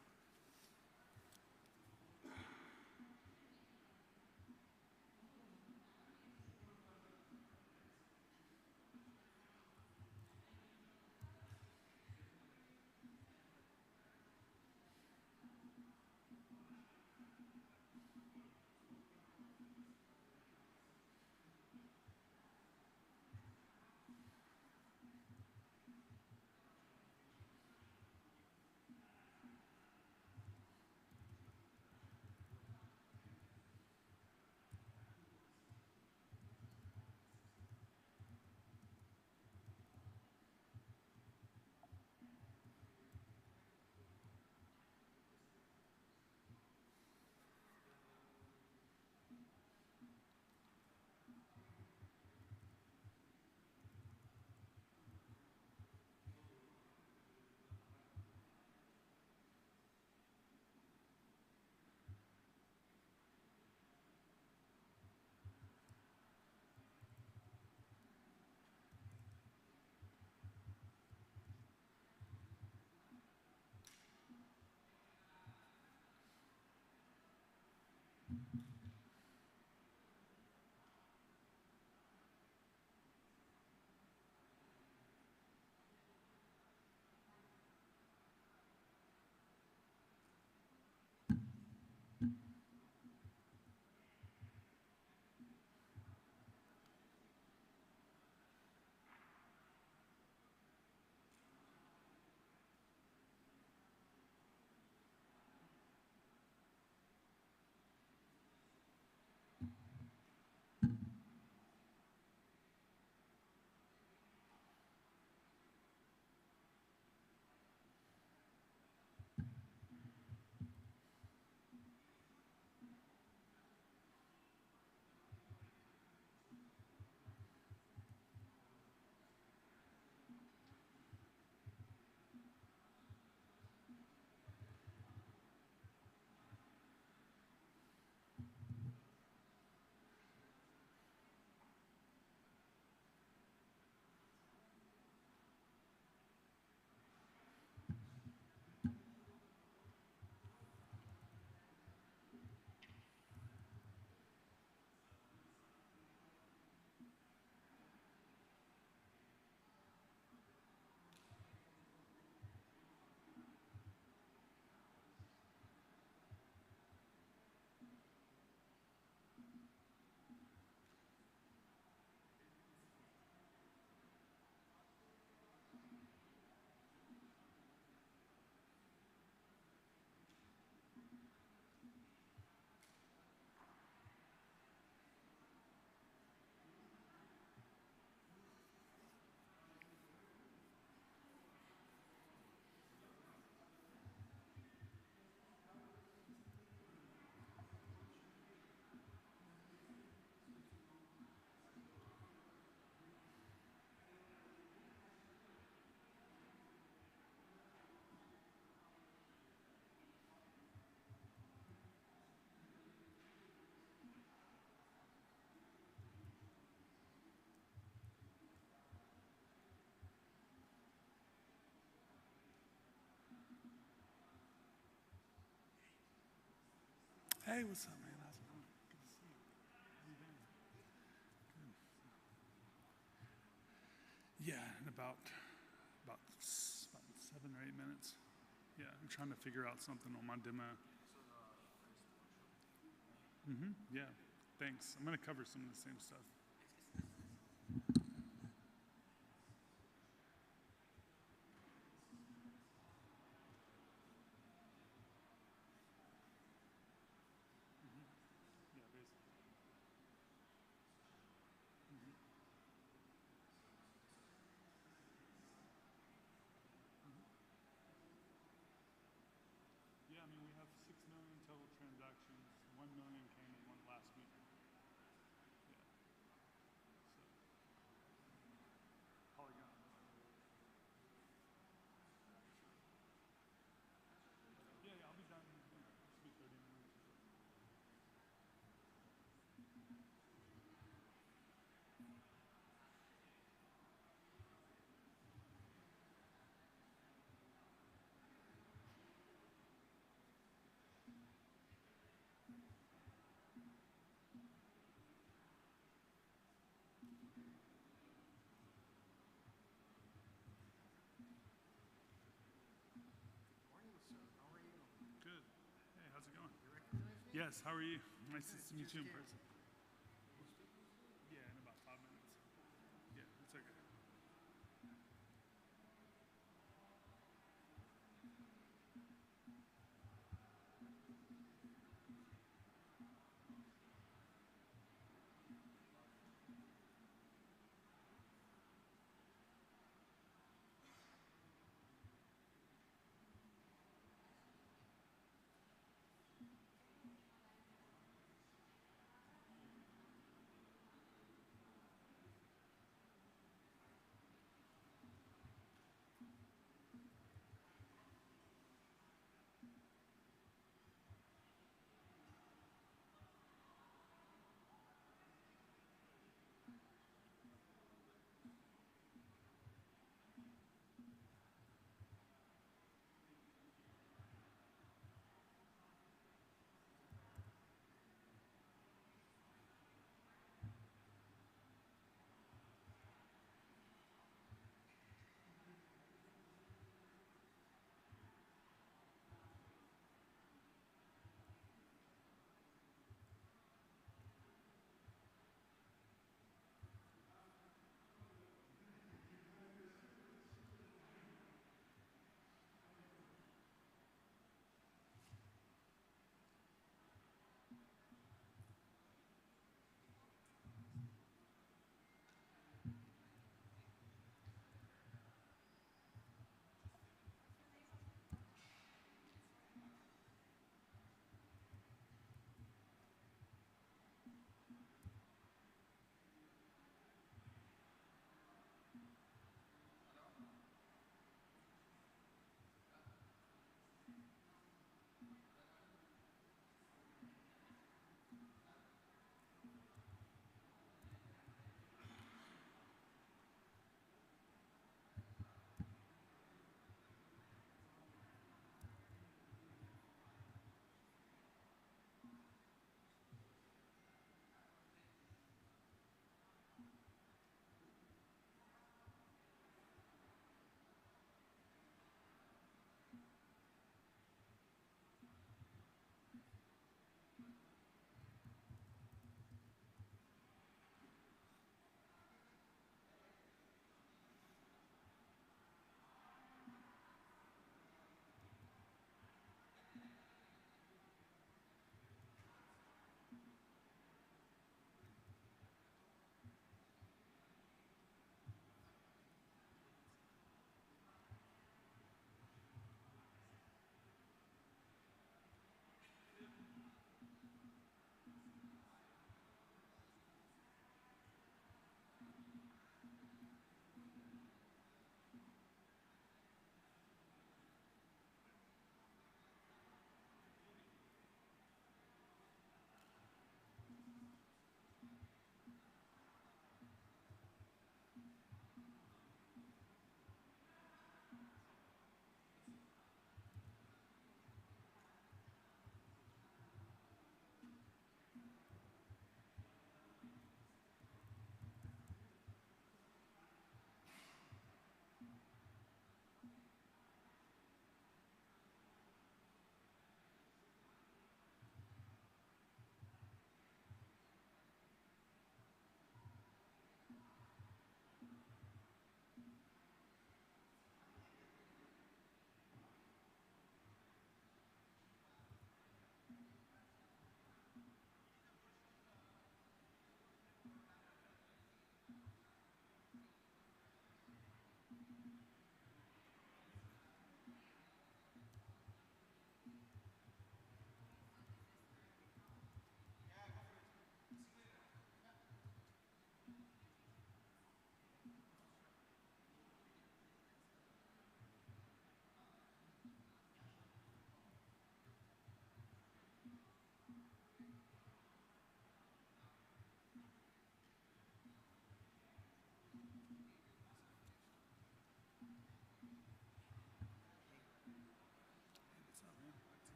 Hey, what's up, man? How's it going? Good to see you. How you doing? Good. Yeah, in about 7 or 8 minutes. Yeah, I'm trying to figure out something on my demo. Yeah, thanks. I'm gonna cover some of the same stuff. Yeah, basically. Yeah, I mean, we have 6 million total transactions. 1 million came in one last week. Yeah. Yes, how are you? Nice to meet you in person. Yeah, in about 5 minutes. Yeah, it's okay.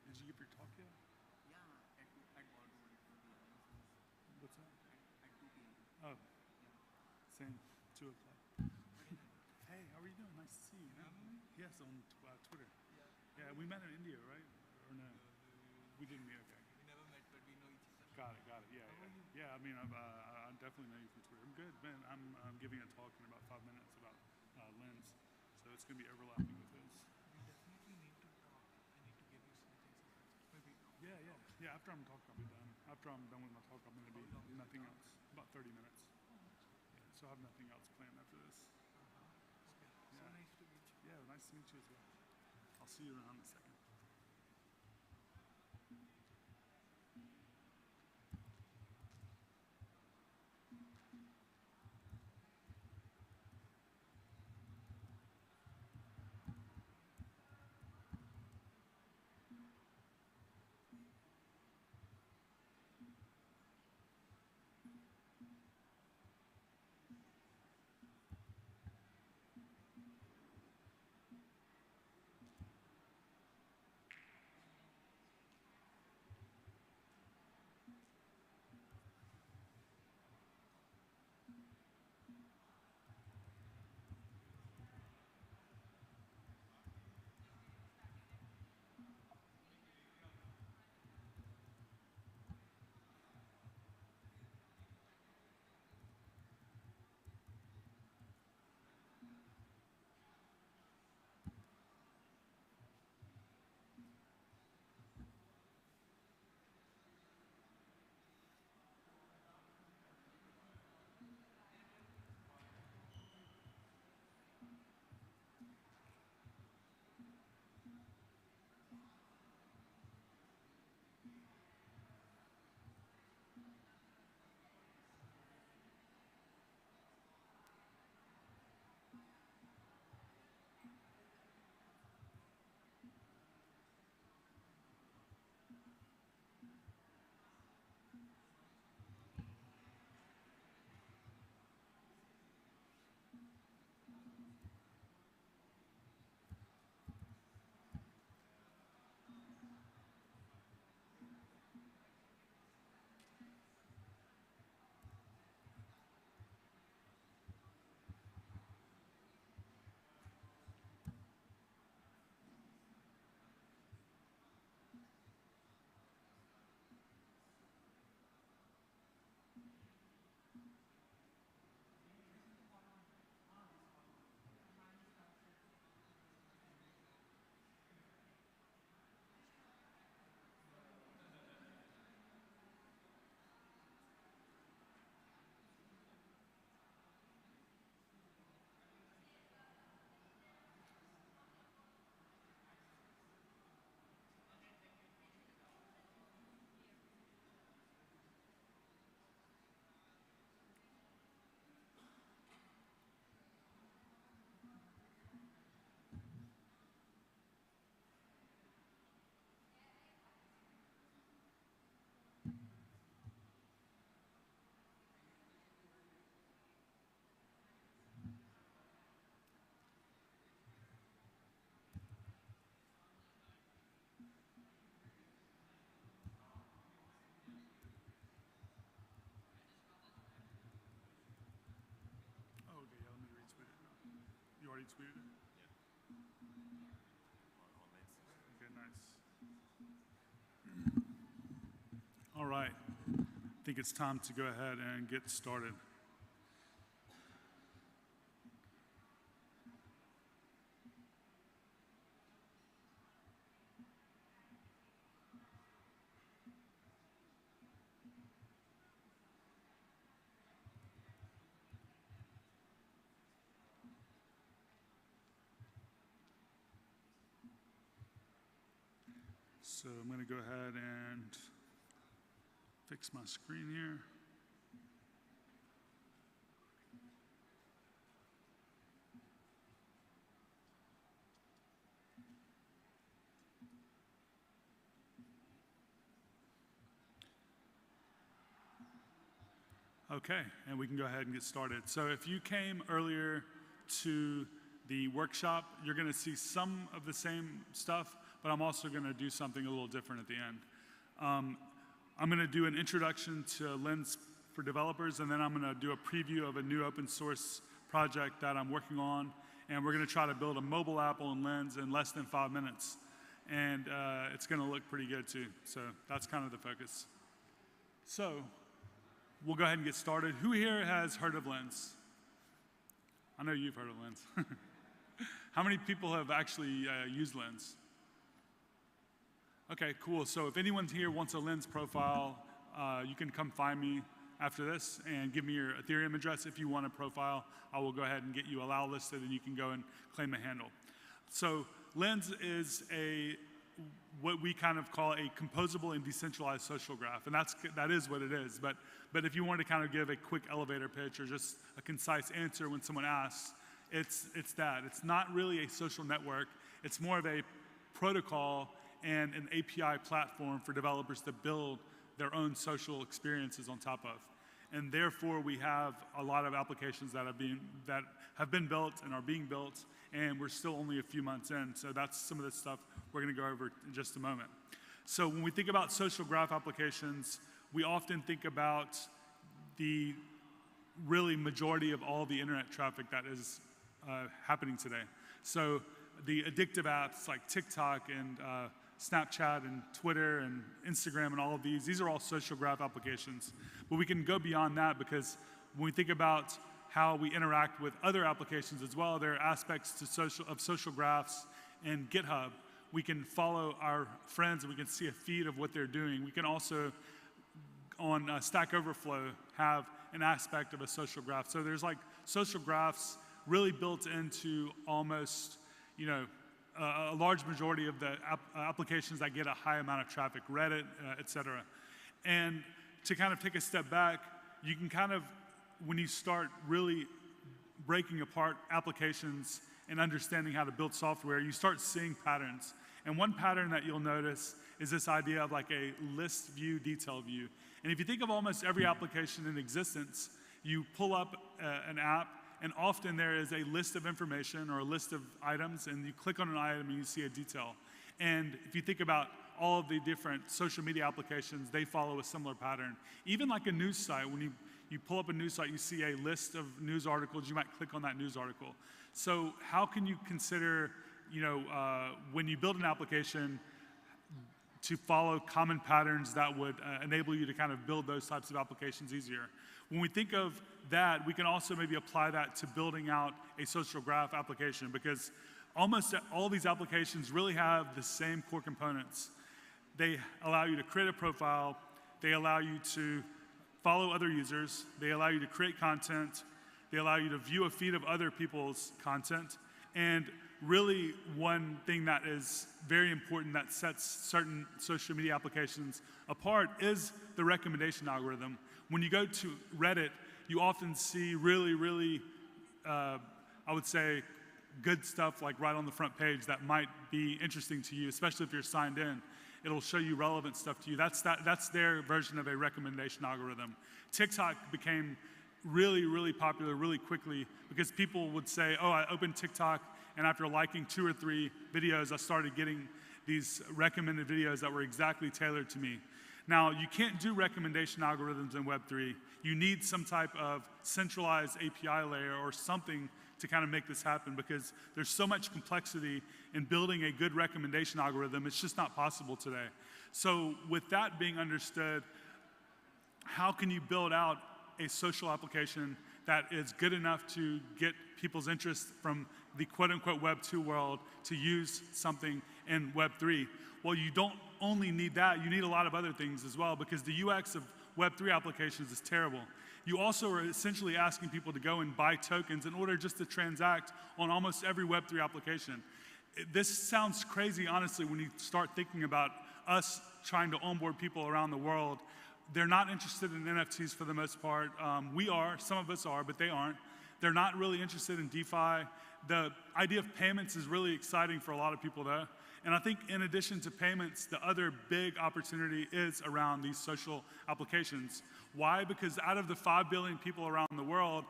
Did you give your talk yet? What's that? Oh, same, 2 o'clock. Hey, how are you doing? Nice to see you. Yes, on Twitter. Yeah, we met in India, right? Or no? We didn't meet, okay. Yeah, I mean, I definitely know you from Twitter. I'm good, man. I'm giving a talk in about 5 minutes about Lens, so it's going to be overlapping with his. We definitely need to talk. I need to give you some things. Maybe. Yeah, yeah, yeah. After I'm talking, I'll be done. After I'm done with my talk, I'm going to be nothing else. About 30 minutes. Yeah, so I have nothing else planned after this. Okay. Yeah. So nice to meet you. Yeah, nice to meet you as well. I'll see you around in a second. Oh, okay, yeah, let me retweet it. You already tweeted it? Okay, nice. All right. I think it's time to go ahead and get started. So I'm going to go ahead and fix my screen here. Okay, and we can go ahead and get started. So if you came earlier to the workshop, you're going to see some of the same stuff, but I'm also going to do something a little different at the end. I'm going to do an introduction to Lens for developers, and then I'm going to do a preview of a new open source project that I'm working on, and we're going to try to build a mobile app on Lens in less than 5 minutes. And it's going to look pretty good too, so that's kind of the focus. So we'll go ahead and get started. Who here has heard of Lens? I know you've heard of Lens. How many people have actually used Lens? Okay, cool. So if anyone here wants a Lens profile, you can come find me after this and give me your Ethereum address. If you want a profile, I will go ahead and get you allow listed and you can go and claim a handle. So Lens is what we kind of call a composable and decentralized social graph, and that is what it is. But if you want to kind of give a quick elevator pitch or just a concise answer when someone asks, it's that. It's not really a social network. It's more of a protocol and an API platform for developers to build their own social experiences on top of. And therefore, we have a lot of applications that have been built and are being built, and we're still only a few months in. So that's some of the stuff we're going to go over in just a moment. So when we think about social graph applications, we often think about the really majority of all the internet traffic that is happening today. So the addictive apps like TikTok and Snapchat and Twitter and Instagram and all of these are all social graph applications. But we can go beyond that, because when we think about how we interact with other applications as well, there are aspects of social graphs and GitHub. We can follow our friends and we can see a feed of what they're doing. We can also, on Stack Overflow, have an aspect of a social graph. So there's like social graphs really built into almost, a large majority of the applications that get a high amount of traffic, Reddit, et cetera. And to kind of take a step back, you can kind of, when you start really breaking apart applications and understanding how to build software, you start seeing patterns. And one pattern that you'll notice is this idea of like a list view, detail view. And if you think of almost every application in existence, you pull up an app, and often there is a list of information or a list of items, and you click on an item and you see a detail. And if you think about all of the different social media applications, they follow a similar pattern. Even like a news site, when you pull up a news site, you see a list of news articles, you might click on that news article. So how can you consider, when you build an application, to follow common patterns that would enable you to kind of build those types of applications easier? When we think of that, we can also maybe apply that to building out a social graph application, because almost all these applications really have the same core components. They allow you to create a profile, they allow you to follow other users, they allow you to create content, they allow you to view a feed of other people's content, and really one thing that is very important that sets certain social media applications apart is the recommendation algorithm. When you go to Reddit, you often see really, I would say, good stuff like right on the front page that might be interesting to you, especially if you're signed in. It'll show you relevant stuff to you. That's their version of a recommendation algorithm. TikTok became really popular really quickly because people would say, oh, I opened TikTok, and after liking 2 or 3 videos, I started getting these recommended videos that were exactly tailored to me. Now, you can't do recommendation algorithms in Web3. You need some type of centralized API layer or something to kind of make this happen, because there's so much complexity in building a good recommendation algorithm. It's just not possible today. So with that being understood, how can you build out a social application that is good enough to get people's interest from the quote-unquote Web 2 world to use something in Web 3? Well, you don't only need that, you need a lot of other things as well, because the UX of Web 3 applications is terrible. You also are essentially asking people to go and buy tokens in order just to transact on almost every Web 3 application. This sounds crazy, honestly, when you start thinking about us trying to onboard people around the world. They're not interested in NFTs for the most part. We are, some of us are, but they aren't. They're not really interested in DeFi. The idea of payments is really exciting for a lot of people though. And I think in addition to payments, the other big opportunity is around these social applications. Why? Because out of the 5 billion people around the world,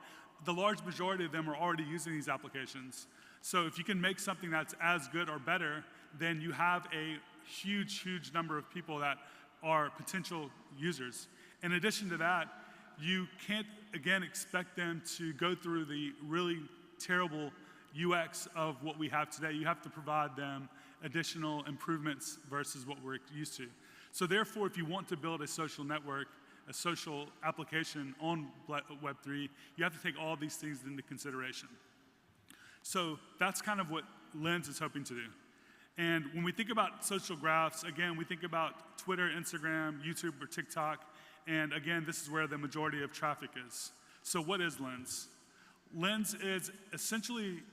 the large majority of them are already using these applications. So if you can make something that's as good or better, then you have a huge number of people that are potential users. In addition to that, you can't, again, expect them to go through the really terrible UX of what we have today. You have to provide them additional improvements versus what we're used to. So therefore, if you want to build a social network a social application on Web3, you have to take all these things into consideration. So that's kind of what Lens is hoping to do. And when we think about social graphs, again, we think about Twitter, Instagram, YouTube, or TikTok. And again, this is where the majority of traffic is. So what is Lens? Lens is essentially,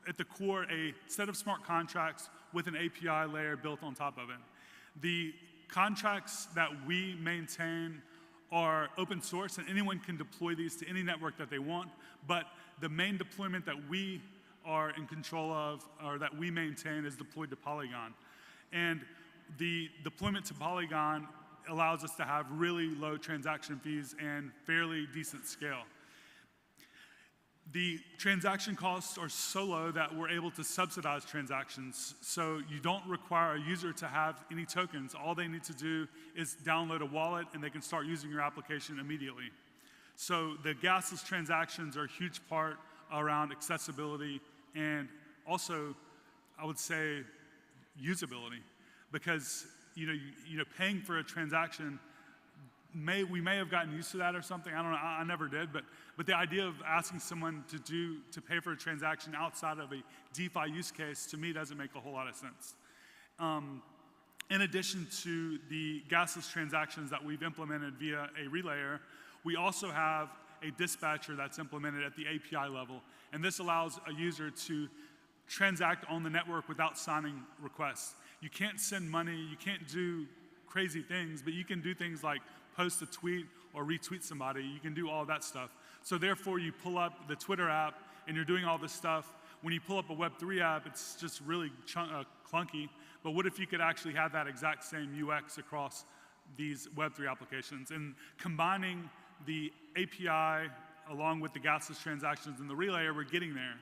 at the core, a set of smart contracts with an API layer built on top of it. The contracts that we maintain are open source, and anyone can deploy these to any network that they want. But the main deployment that we are in control of, or that we maintain, is deployed to Polygon. And the deployment to Polygon allows us to have really low transaction fees and fairly decent scale. The transaction costs are so low that we're able to subsidize transactions. So you don't require a user to have any tokens. All they need to do is download a wallet and they can start using your application immediately. So the gasless transactions are a huge part around accessibility and also, I would say, usability. Because paying for a transaction, we may have gotten used to that or something. I don't know. I never did. But the idea of asking someone to pay for a transaction outside of a DeFi use case, to me, doesn't make a whole lot of sense. In addition to the gasless transactions that we've implemented via a relayer, we also have a dispatcher that's implemented at the API level. And this allows a user to transact on the network without signing requests. You can't send money, you can't do crazy things, but you can do things like post a tweet or retweet somebody. You can do all that stuff. So therefore, you pull up the Twitter app and you're doing all this stuff. When you pull up a Web3 app, it's just really clunky. But what if you could actually have that exact same UX across these Web3 applications? And combining the API along with the gasless transactions and the relayer, we're getting there.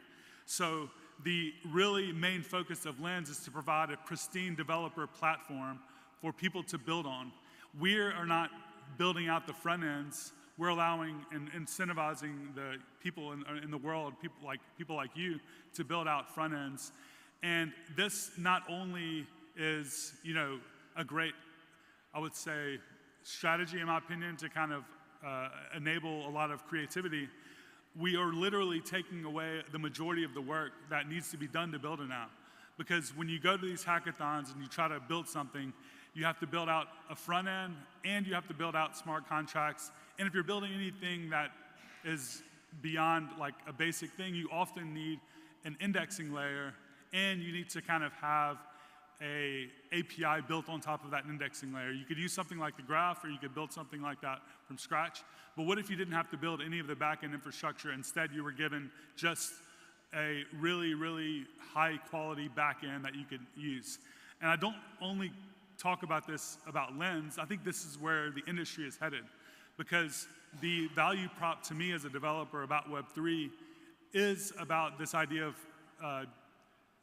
So the really main focus of Lens is to provide a pristine developer platform for people to build on. We are not building out the front ends. We're allowing and incentivizing the people in the world, people like you, to build out front ends. And this not only is, a great, I would say, strategy, in my opinion, to kind of enable a lot of creativity. We are literally taking away the majority of the work that needs to be done to build an app. Because when you go to these hackathons and you try to build something, you have to build out a front end and you have to build out smart contracts. And if you're building anything that is beyond like a basic thing, you often need an indexing layer and you need to kind of have a API built on top of that indexing layer. You could use something like the graph or you could build something like that from scratch. But what if you didn't have to build any of the backend infrastructure? Instead, you were given just a really, really high quality backend that you could use. And I don't only talk about this about Lens, I think this is where the industry is headed. Because the value prop to me as a developer about Web3 is about this idea of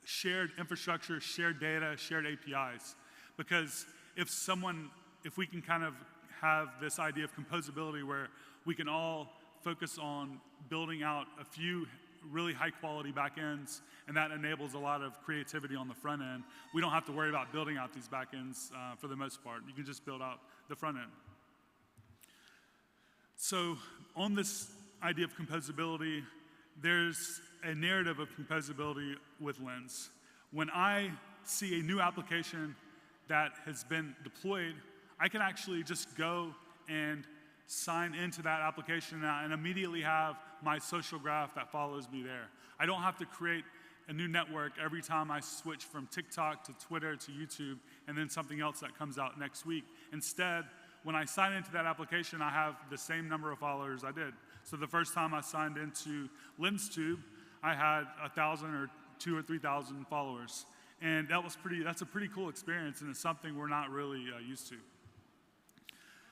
shared infrastructure, shared data, shared APIs. Because if we can kind of have this idea of composability where we can all focus on building out a few really high quality backends, and that enables a lot of creativity on the front end. We don't have to worry about building out these backends for the most part. You can just build out the front end. So on this idea of composability, there's a narrative of composability with Lens. When I see a new application that has been deployed, I can actually just go and sign into that application and immediately have my social graph that follows me there. I don't have to create a new network every time I switch from TikTok to Twitter to YouTube and then something else that comes out next week. Instead, when I sign into that application, I have the same number of followers I did. So the first time I signed into LensTube, I had 1,000 or 2,000 or 3,000 followers. And that's a pretty cool experience, and it's something we're not really used to.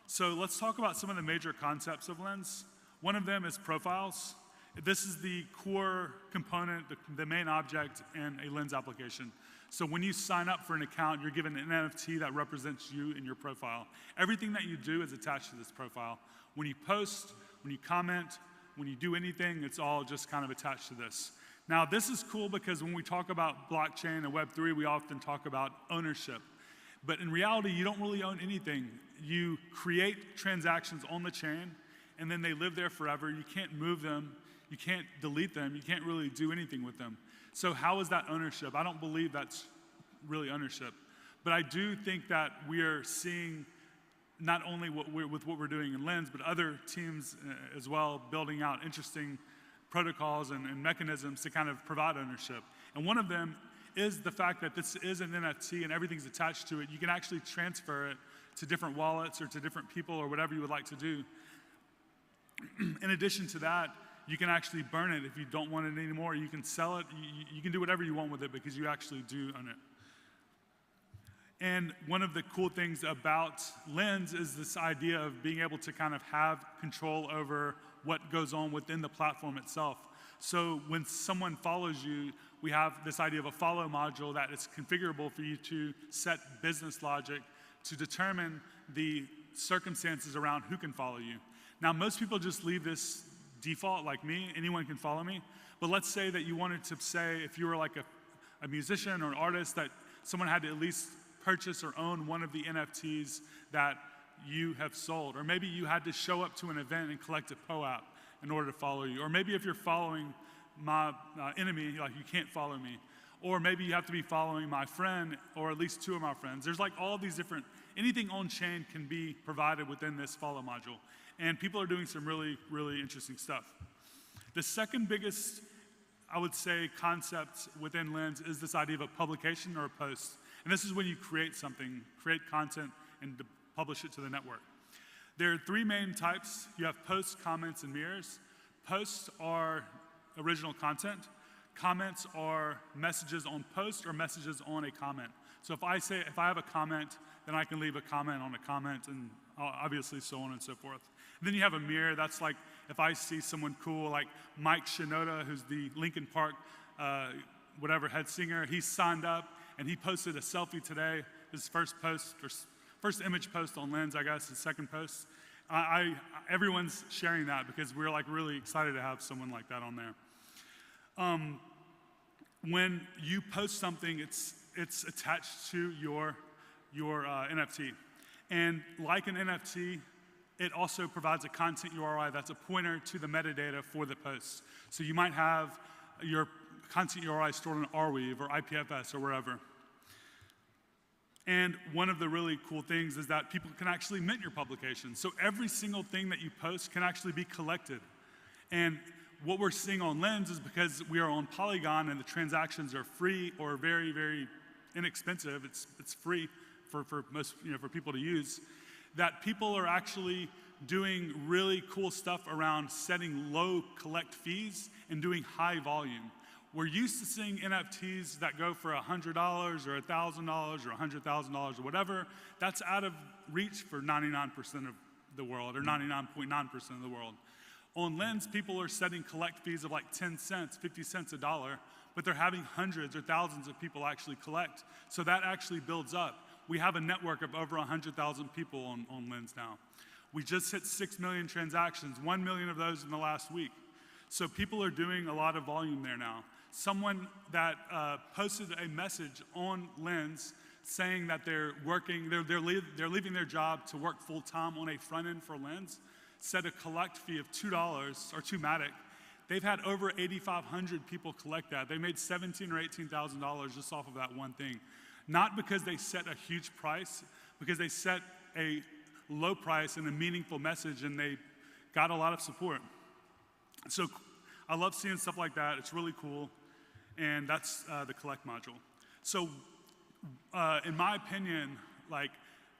So let's talk about some of the major concepts of Lens. One of them is profiles. This is the core component, the main object in a Lens application. So when you sign up for an account, you're given an NFT that represents you in your profile. Everything that you do is attached to this profile. When you post, when you comment, when you do anything, it's all just kind of attached to this. Now, this is cool because when we talk about blockchain and Web3, we often talk about ownership. But in reality, you don't really own anything. You create transactions on the chain, and then they live there forever. You can't move them. You can't delete them. You can't really do anything with them. So how is that ownership? I don't believe that's really ownership. But I do think that we are seeing not only with what we're doing in Lens, but other teams as well, building out interesting protocols and mechanisms to kind of provide ownership. And one of them is the fact that this is an NFT and everything's attached to it. You can actually transfer it to different wallets or to different people or whatever you would like to do. In addition to that, you can actually burn it if you don't want it anymore. You can sell it. You can do whatever you want with it because you actually do own it. And one of the cool things about Lens is this idea of being able to kind of have control over what goes on within the platform itself. So when someone follows you, we have this idea of a follow module that is configurable for you to set business logic to determine the circumstances around who can follow you. Now, most people just leave this default, like me, anyone can follow me. But let's say that you wanted to say, if you were like a musician or an artist, that someone had to at least purchase or own one of the NFTs that you have sold. Or maybe you had to show up to an event and collect a POAP in order to follow you. Or maybe if you're following my enemy, like you can't follow me. Or maybe you have to be following my friend or at least two of my friends. There's like all these different, anything on chain can be provided within this follow module. And people are doing some really, really interesting stuff. The second biggest, I would say, concept within Lens is this idea of a publication or a post. And this is when you create something, create content, and publish it to the network. There are three main types. You have posts, comments, and mirrors. Posts are original content. Comments are messages on post or messages on a comment. So if I have a comment, then I can leave a comment on a comment, and obviously so on and so forth. And then you have a mirror. That's like if I see someone cool, like Mike Shinoda, who's the Linkin Park, head singer. He signed up, and he posted a selfie today. His first post, or first image post on Lens, I guess, his second post. Everyone's sharing that because we're like really excited to have someone like that on there. When you post something, it's attached to your NFT. And like an NFT, it also provides a content URI that's a pointer to the metadata for the post. So you might have your content URI stored in Arweave or IPFS or wherever. And one of the really cool things is that people can actually mint your publication. So every single thing that you post can actually be collected. And what we're seeing on Lens is because we are on Polygon and the transactions are free or very, very inexpensive, it's free for most, for people to use, that people are actually doing really cool stuff around setting low collect fees and doing high volume. We're used to seeing NFTs that go for $100 or $1,000 or $100,000 or whatever. That's out of reach for 99% of the world or 99.9% of the world. On Lens, people are setting collect fees of like 10 cents, 50 cents, $1, but they're having hundreds or thousands of people actually collect. So that actually builds up. We have a network of over 100,000 people on Lens now. We just hit 6 million transactions, 1 million of those in the last week. So people are doing a lot of volume there now. Someone that posted a message on Lens saying that they're leaving their job to work full time on a front end for Lens, set a collect fee of $2 or $2matic. They've had over 8,500 people collect that. They made $17,000 or $18,000 just off of that one thing. Not because they set a huge price, because they set a low price and a meaningful message, and they got a lot of support. So I love seeing stuff like that. It's really cool, and that's the collect module. So in my opinion, like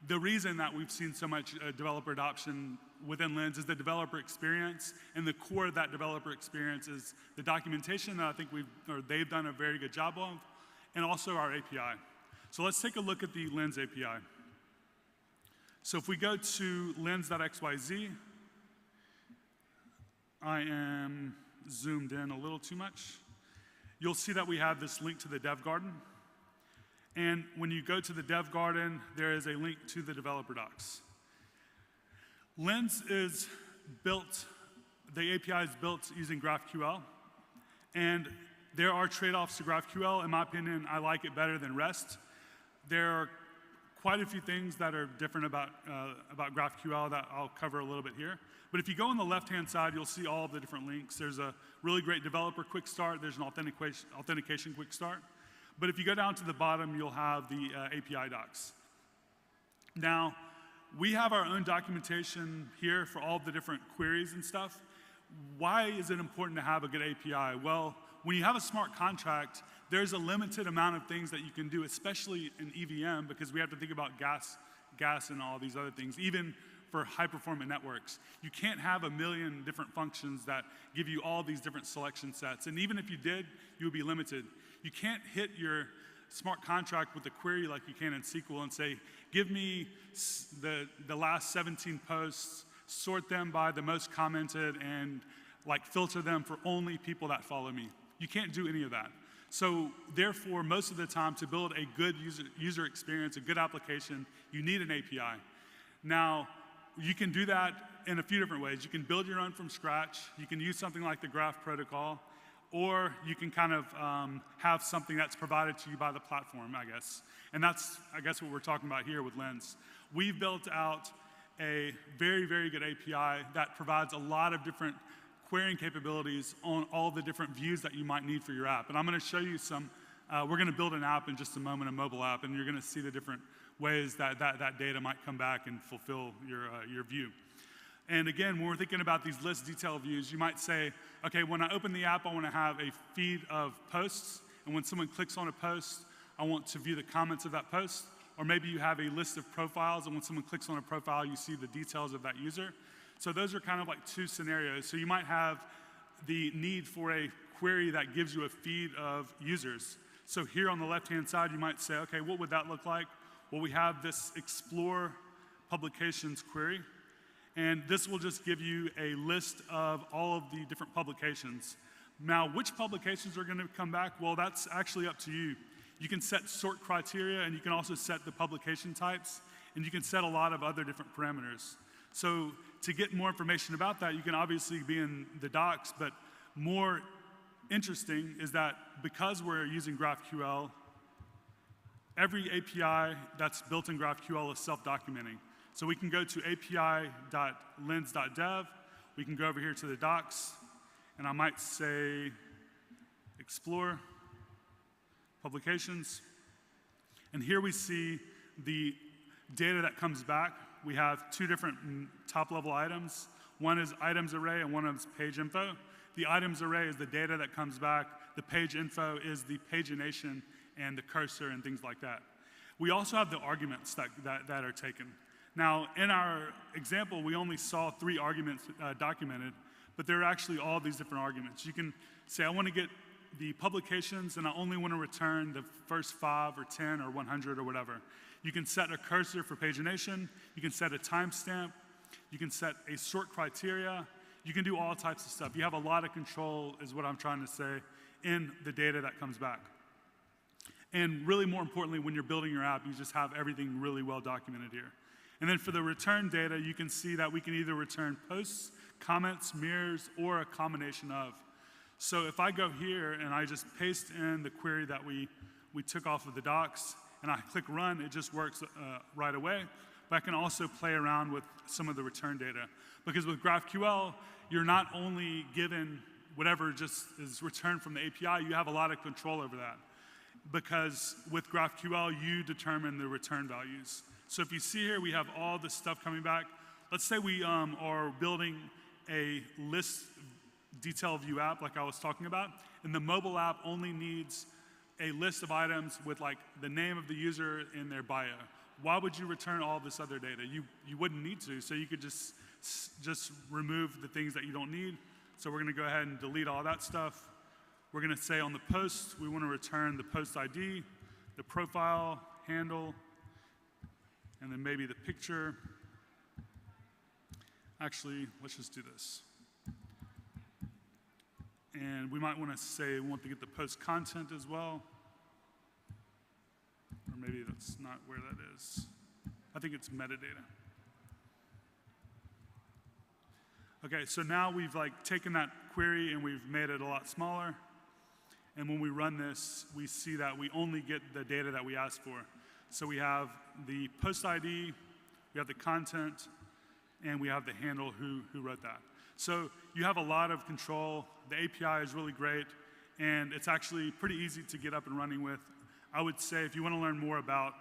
the reason that we've seen so much developer adoption within Lens is the developer experience, and the core of that developer experience is the documentation that I think they've done a very good job of, and also our API. So let's take a look at the Lens API. So if we go to lens.xyz, I am zoomed in a little too much. You'll see that we have this link to the dev garden. And when you go to the dev garden, there is a link to the developer docs. Lens is built, the API is built using GraphQL. And there are trade-offs to GraphQL. In my opinion, I like it better than REST. There are quite a few things that are different about GraphQL that I'll cover a little bit here. But if you go on the left-hand side, you'll see all of the different links. There's a really great developer quick start. There's an authentication quick start. But if you go down to the bottom, you'll have the API docs. Now, we have our own documentation here for all the different queries and stuff. Why is it important to have a good API? Well, when you have a smart contract, there's a limited amount of things that you can do, especially in EVM, because we have to think about gas and all these other things, even for high-performant networks. You can't have a million different functions that give you all these different selection sets. And even if you did, you would be limited. You can't hit your smart contract with a query like you can in SQL and say, give me the last 17 posts, sort them by the most commented, and like filter them for only people that follow me. You can't do any of that. So therefore, most of the time, to build a good user experience, a good application, you need an API. Now, you can do that in a few different ways. You can build your own from scratch. You can use something like the Graph protocol, or you can kind of have something that's provided to you by the platform, I guess. And that's, I guess, what we're talking about here with Lens. We've built out a very, very good API that provides a lot of different querying capabilities on all the different views that you might need for your app. And I'm going to show you some. We're going to build an app in just a moment, a mobile app, and you're going to see the different ways that data might come back and fulfill your view. And again, when we're thinking about these list detail views, you might say, okay, when I open the app, I want to have a feed of posts, and when someone clicks on a post, I want to view the comments of that post. Or maybe you have a list of profiles, and when someone clicks on a profile, you see the details of that user. So those are kind of like two scenarios. So you might have the need for a query that gives you a feed of users. So here on the left-hand side, you might say, okay, what would that look like? Well, we have this explore publications query, and this will just give you a list of all of the different publications. Now, which publications are going to come back? Well, that's actually up to you. You can set sort criteria, and you can also set the publication types, and you can set a lot of other different parameters. So to get more information about that, you can obviously be in the docs, but more interesting is that because we're using GraphQL, every API that's built in GraphQL is self-documenting. So we can go to api.lens.dev. We can go over here to the docs, and I might say explore publications. And here we see the data that comes back. We have two different top-level items. One is items array, and one is page info. The items array is the data that comes back. The page info is the pagination and the cursor and things like that. We also have the arguments that are taken. Now, in our example, we only saw 3 arguments documented, but there are actually all these different arguments. You can say, I want to get the publications, and I only want to return the first 5 or 10 or 100 or whatever. You can set a cursor for pagination. You can set a timestamp. You can set a sort criteria. You can do all types of stuff. You have a lot of control, is what I'm trying to say, in the data that comes back. And really more importantly, when you're building your app, you just have everything really well documented here. And then for the return data, you can see that we can either return posts, comments, mirrors, or a combination of. So if I go here and I just paste in the query that we took off of the docs, and I click run, it just works right away. But I can also play around with some of the return data. Because with GraphQL, you're not only given whatever just is returned from the API, you have a lot of control over that. Because with GraphQL, you determine the return values. So if you see here, we have all this stuff coming back. Let's say we are building a list detail view app like I was talking about, and the mobile app only needs a list of items with like the name of the user in their bio. Why would you return all this other data? You wouldn't need to, so you could just remove the things that you don't need. So we're going to go ahead and delete all that stuff. We're going to say on the post, we want to return the post ID, the profile, handle, and then maybe the picture. Actually, let's just do this. And we might want to say we want to get the post content as well. Or maybe that's not where that is. I think it's metadata. Okay, so now we've like taken that query and we've made it a lot smaller. And when we run this, we see that we only get the data that we asked for. So we have the post ID, we have the content, and we have the handle who wrote that. So you have a lot of control. The API is really great, and it's actually pretty easy to get up and running with. I would say if you want to learn more about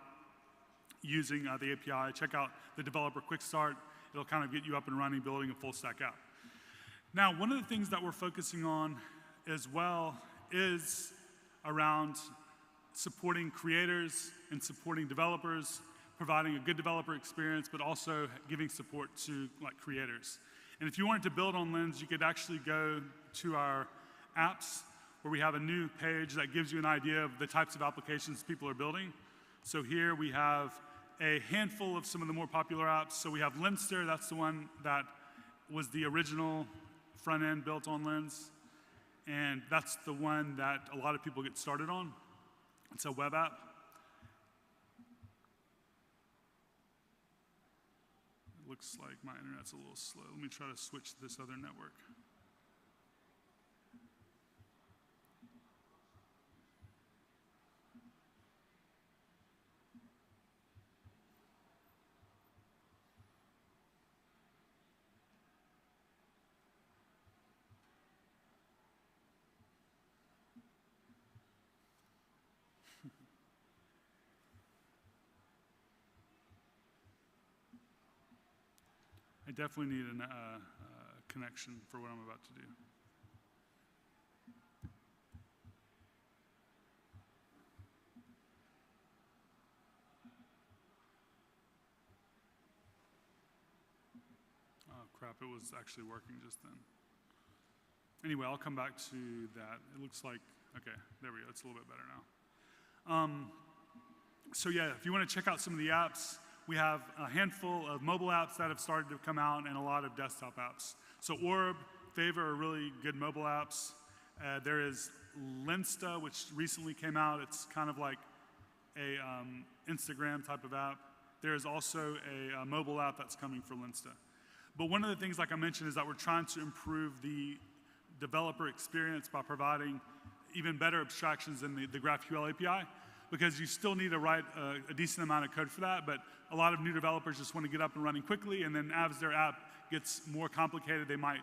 using the API, check out the Developer Quick Start. It'll kind of get you up and running, building a full stack app. Now, one of the things that we're focusing on as well is around supporting creators and supporting developers, providing a good developer experience, but also giving support to creators. And if you wanted to build on Lens, you could actually go to our apps, where we have a new page that gives you an idea of the types of applications people are building. So here we have a handful of some of the more popular apps. So we have Lenster, that's the one that was the original front end built on Lens. And that's the one that a lot of people get started on. It's a web app. It looks like my internet's a little slow. Let me try to switch to this other network. I definitely need a connection for what I'm about to do. Oh crap, it was actually working just then. Anyway, I'll come back to that. It looks like, okay, there we go, it's a little bit better now. So yeah, if you want to check out some of the apps, we have a handful of mobile apps that have started to come out and a lot of desktop apps. So Orb, Favor are really good mobile apps. There is Lensta, which recently came out. It's kind of like a Instagram type of app. There is also a mobile app that's coming for Lensta. But one of the things, like I mentioned, is that we're trying to improve the developer experience by providing even better abstractions in the GraphQL API, because you still need to write a decent amount of code for that, but a lot of new developers just want to get up and running quickly, and then as their app gets more complicated, they might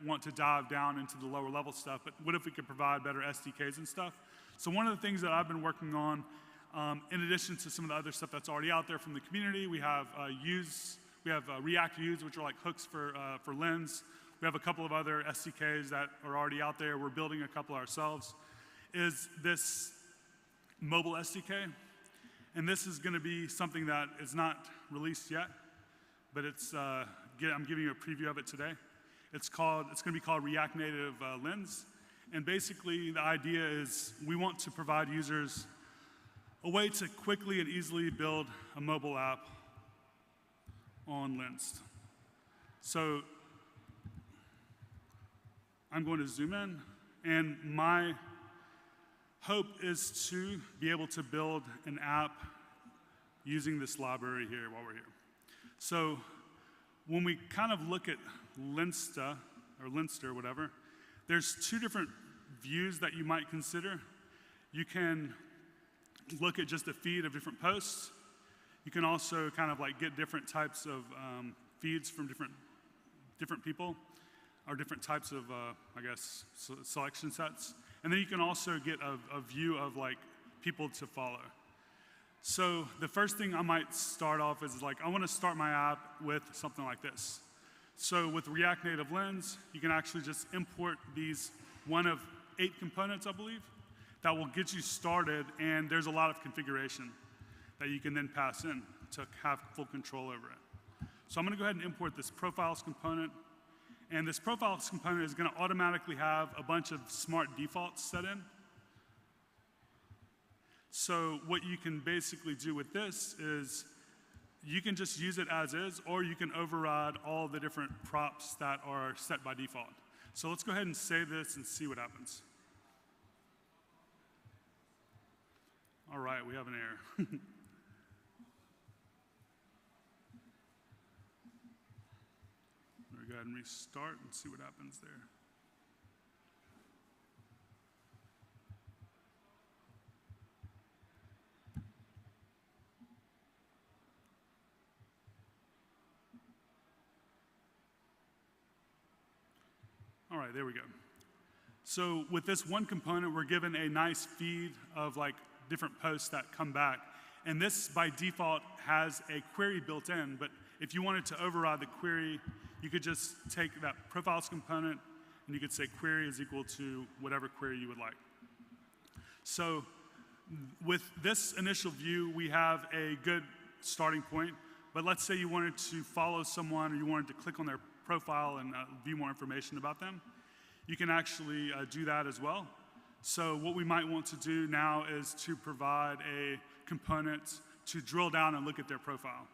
want to dive down into the lower level stuff. But what if we could provide better SDKs and stuff? So one of the things that I've been working on, in addition to some of the other stuff that's already out there from the community, we have React Use, which are like hooks for Lens. We have a couple of other SDKs that are already out there. We're building a couple ourselves. Is this mobile SDK, and this is going to be something that is not released yet, but it's I'm giving you a preview of it today. It's going to be called React Native Lens, and basically the idea is we want to provide users a way to quickly and easily build a mobile app on Lens. So I'm going to zoom in, and my hope is to be able to build an app using this library here while we're here. So when we kind of look at Lensta, or Lenster, whatever, there's two different views that you might consider. You can look at just a feed of different posts. You can also kind of get different types of feeds from different people, or different types of, selection sets. And then you can also get a view of people to follow. So the first thing I might start off is I want to start my app with something like this. So with React Native Lens, you can actually just import these one of 8 components, I believe, that will get you started, and there's a lot of configuration that you can then pass in to have full control over it. So I'm going to go ahead and import this profiles component. And this profiles component is going to automatically have a bunch of smart defaults set in. So what you can basically do with this is you can just use it as is, or you can override all the different props that are set by default. So let's go ahead and save this and see what happens. All right, we have an error. Go ahead and restart and see what happens there. there we go. So with this one component, we're given a nice feed of like different posts that come back. And this by default has a query built in, but if you wanted to override the query, you could just take that profiles component and you could say query is equal to whatever query you would like. So with this initial view, we have a good starting point, but let's say you wanted to follow someone or you wanted to click on their profile and view more information about them. You can actually do that as well. So what we might want to do now is to provide a component to drill down and look at their profile.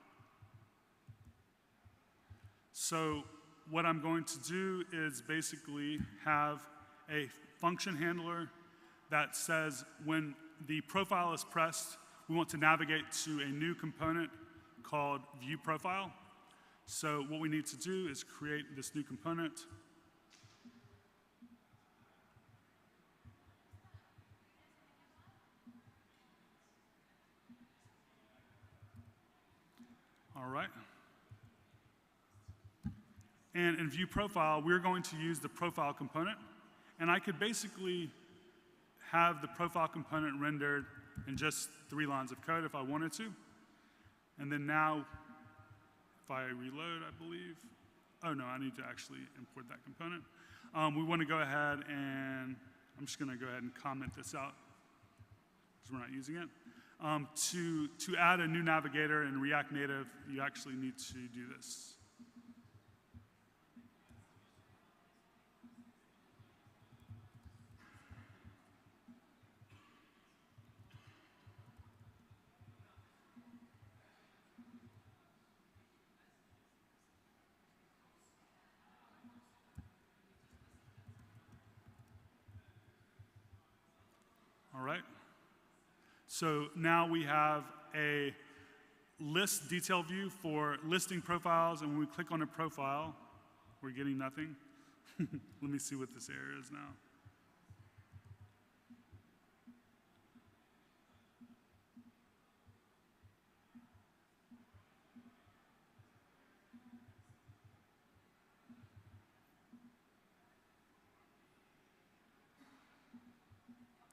So what I'm going to do is basically have a function handler that says when the profile is pressed, we want to navigate to a new component called view profile. So what we need to do is create this new component. All right. And in view profile, we're going to use the profile component. And I could basically have the profile component rendered in just 3 lines of code if I wanted to. And then now, if I reload, I believe, oh no, I need to actually import that component. We want to go ahead and, I'm just going to go ahead and comment this out because we're not using it. To add a new navigator in React Native, you actually need to do this. All right. So now we have a list detail view for listing profiles, and when we click on a profile, we're getting nothing. Let me see what this error is now.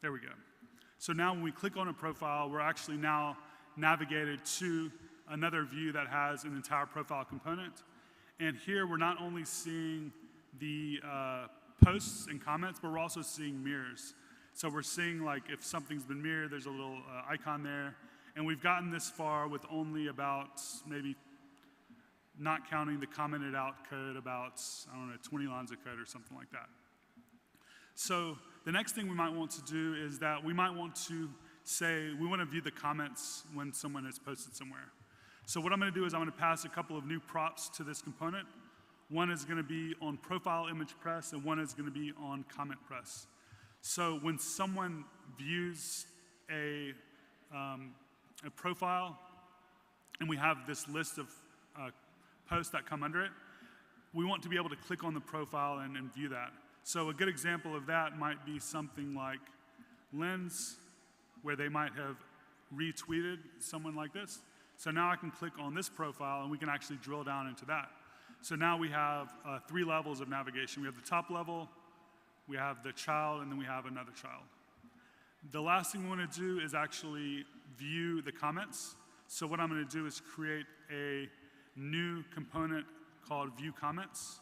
There we go. So now when we click on a profile, we're actually now navigated to another view that has an entire profile component. And here we're not only seeing the posts and comments, but we're also seeing mirrors. So we're seeing like if something's been mirrored, there's a little icon there. And we've gotten this far with only about maybe not counting the commented out code about, I don't know, 20 lines of code or something like that. So the next thing we might want to do is that we might want to say we want to view the comments when someone has posted somewhere. So what I'm going to do is I'm going to pass a couple of new props to this component. One is going to be on profile image press, and one is going to be on comment press. So when someone views a profile, and we have this list of posts that come under it, we want to be able to click on the profile and view that. So a good example of that might be something like Lens, where they might have retweeted someone like this. So now I can click on this profile and we can actually drill down into that. So now we have 3 levels of navigation. We have the top level, we have the child, and then we have another child. The last thing we want to do is actually view the comments. So what I'm going to do is create a new component called view comments.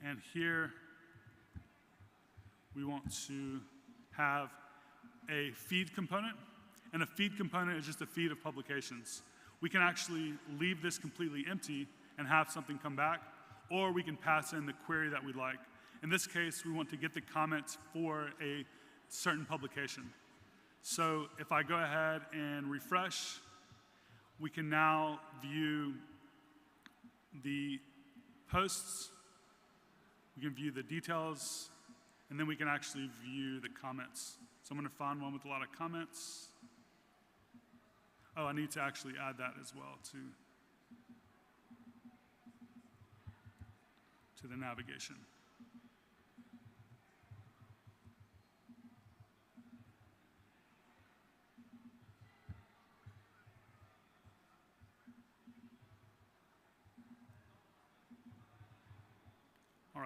And here, we want to have a feed component. And a feed component is just a feed of publications. We can actually leave this completely empty and have something come back, or we can pass in the query that we'd like. In this case, we want to get the comments for a certain publication. So if I go ahead and refresh, we can now view the posts. We can view the details, and then we can actually view the comments. So I'm going to find one with a lot of comments. Oh, I need to actually add that as well to the navigation.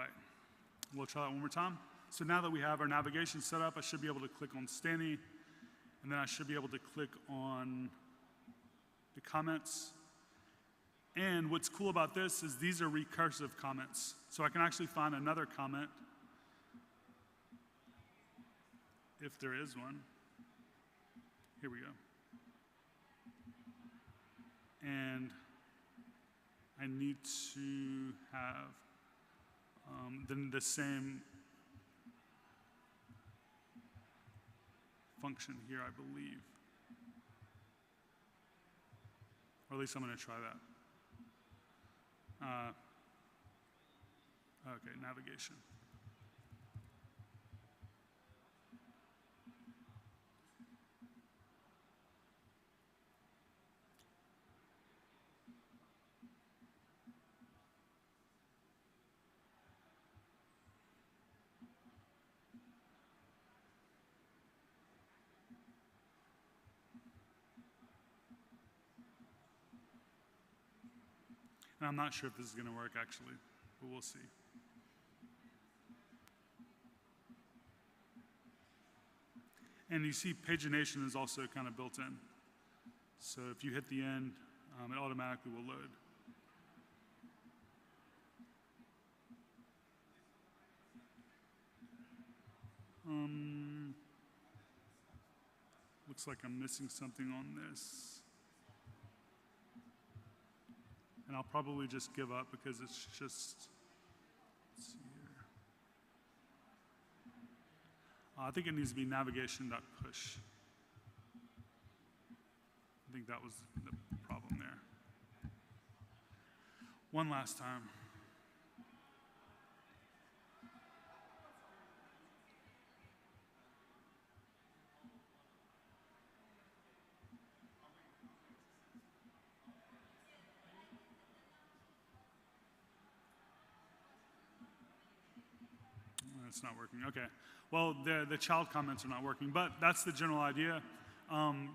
right, we'll try that one more time. So now that we have our navigation set up, I should be able to click on Stanny, and then I should be able to click on the comments. And what's cool about this is these are recursive comments. So I can actually find another comment, if there is one. Here we go. And I need to have then the same function here, I believe. Or at least I'm going to try that. Okay, navigation. And I'm not sure if this is going to work actually, but we'll see. And you see pagination is also kind of built in. So if you hit the end, it automatically will load. Looks like I'm missing something on this. And I'll probably just give up because it's just, let's see here. I think it needs to be navigation.push. I think that was the problem there. One last time. It's not working. Okay. Well, the child comments are not working, but that's the general idea.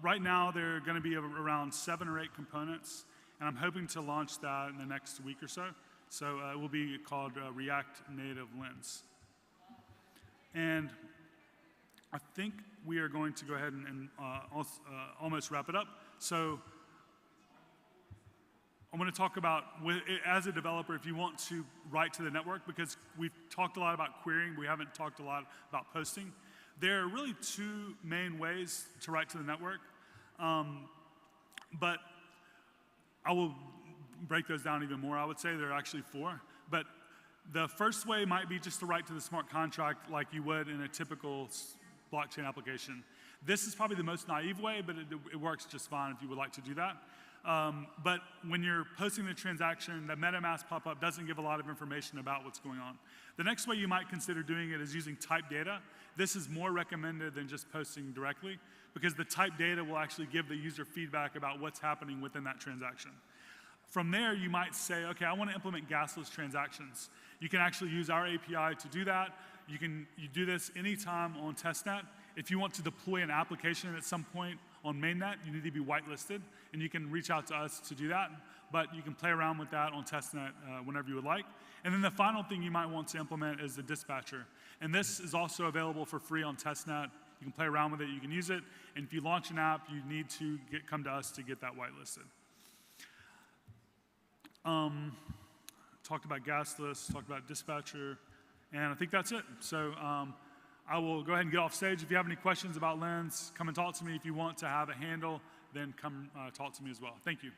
Right now, they're going to be around 7 or 8 components, and I'm hoping to launch that in the next week or so. So it will be called React Native Lens. And I think we are going to go ahead and almost wrap it up. So I'm going to talk about, as a developer, if you want to write to the network, because we've talked a lot about querying, we haven't talked a lot about posting. There are really 2 main ways to write to the network, but I will break those down even more. I would say there are actually 4. But the first way might be just to write to the smart contract like you would in a typical blockchain application. This is probably the most naive way, but it works just fine if you would like to do that. But when you're posting the transaction, the MetaMask pop-up doesn't give a lot of information about what's going on. The next way you might consider doing it is using type data. This is more recommended than just posting directly, because the type data will actually give the user feedback about what's happening within that transaction. From there, you might say, okay, I want to implement gasless transactions. You can actually use our API to do that. You do this anytime on testnet. If you want to deploy an application at some point on mainnet, you need to be whitelisted, and you can reach out to us to do that, but you can play around with that on testnet whenever you would like. And then the final thing you might want to implement is the dispatcher. And this is also available for free on testnet. You can play around with it, you can use it, and if you launch an app, you need to come to us to get that whitelisted. Talked about gasless, talked about dispatcher, and I think that's it. So I will go ahead and get off stage. If you have any questions about Lens, come and talk to me. If you want to have a handle, then come talk to me as well. Thank you.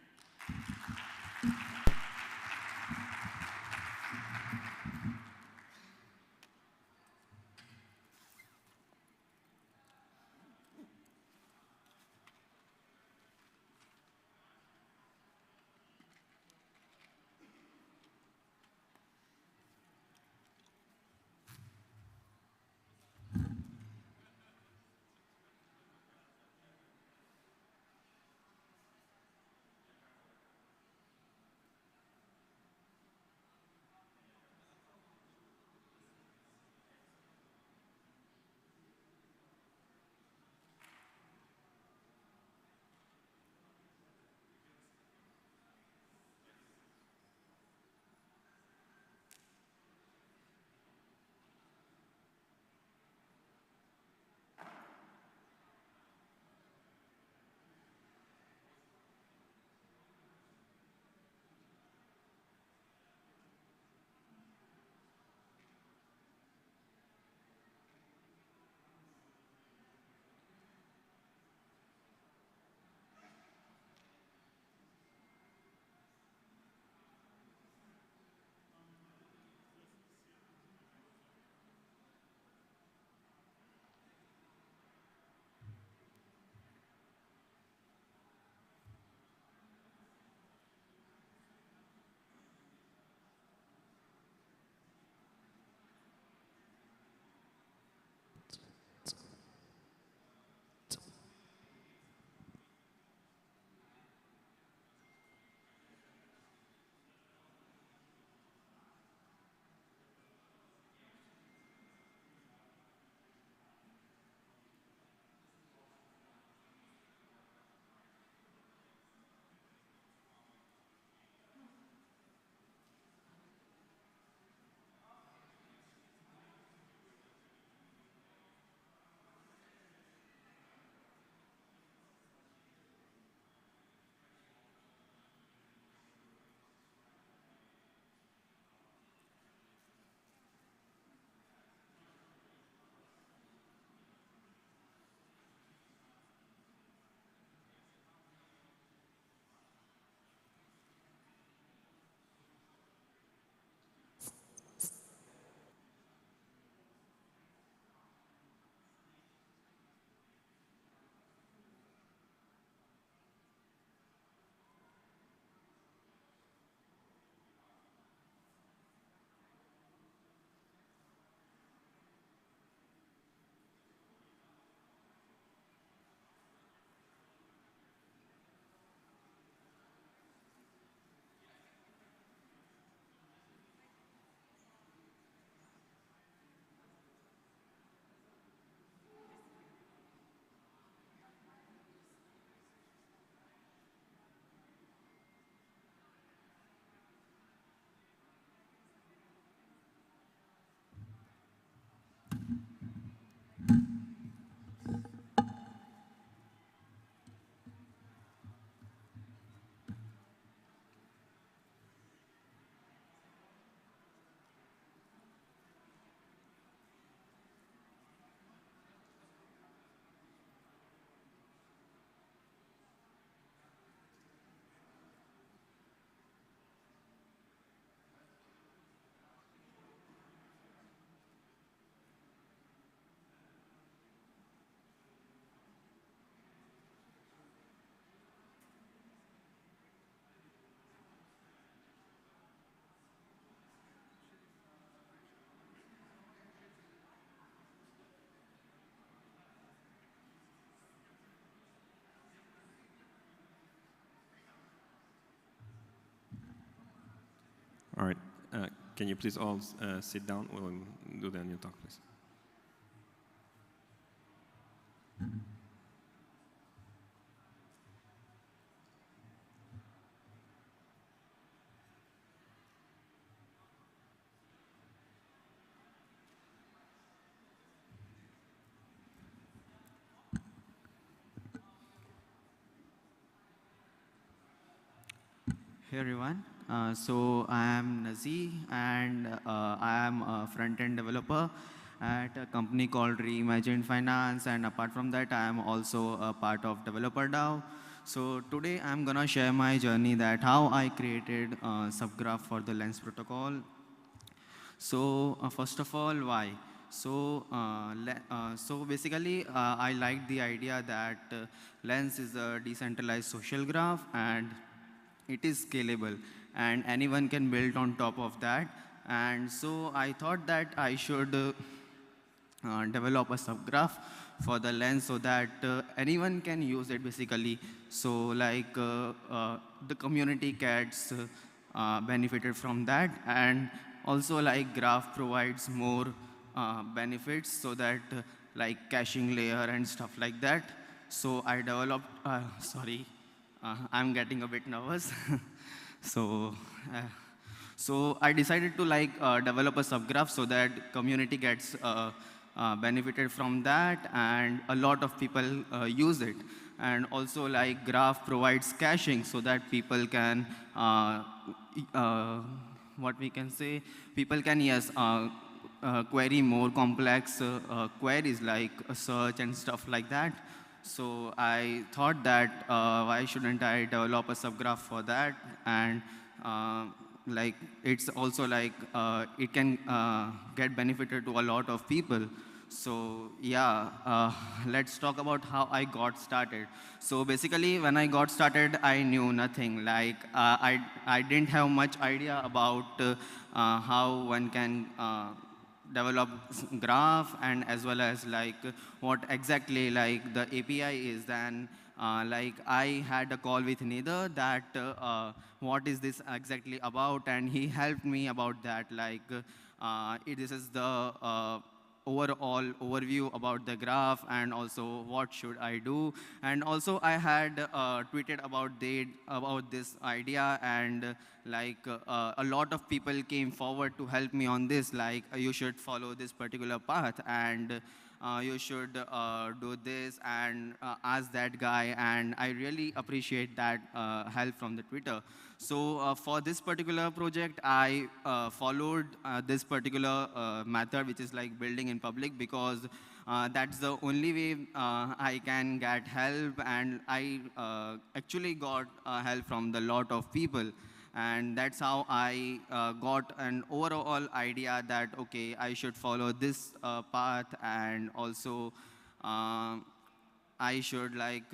All right. Can you please all sit down? We'll do the new talk, please. Hey everyone. So I am Nazi and I am a front-end developer at a company called Reimagined Finance, and apart from that I am also a part of Developer DAO. So today I'm gonna share my journey that how I created a subgraph for the Lens protocol. So first of all, why? So basically, I liked the idea that Lens is a decentralized social graph and it is scalable and anyone can build on top of that. And so I thought that I should develop a subgraph for the Lens so that anyone can use it basically. So like the community gets benefited from that, and also like graph provides more benefits so that like caching layer and stuff like that. So I developed, sorry, I'm getting a bit nervous. so, uh, so I decided to like develop a subgraph so that community gets benefited from that, and a lot of people use it. And also like graph provides caching so that people can, what we can say, people can, yes, query more complex queries like search and stuff like that. So I thought that why shouldn't I develop a subgraph for that? And like it's also like it can get benefited to a lot of people. So yeah, let's talk about how I got started. So basically, when I got started, I knew nothing. Like I didn't have much idea about how one can develop graph, and as well as like what exactly like the API is. Then like I had a call with Nether that what is this exactly about, and he helped me about that. Like this is the overall overview about the graph, and also what should I do. And also I had tweeted about this idea, and like a lot of people came forward to help me on this, like you should follow this particular path, and you should do this and ask that guy, and I really appreciate that help from the Twitter. So for this particular project, I followed this particular method, which is like building in public, because that's the only way I can get help, and I actually got help from the lot of people. And that's how I got an overall idea that, okay, I should follow this path, and also I should like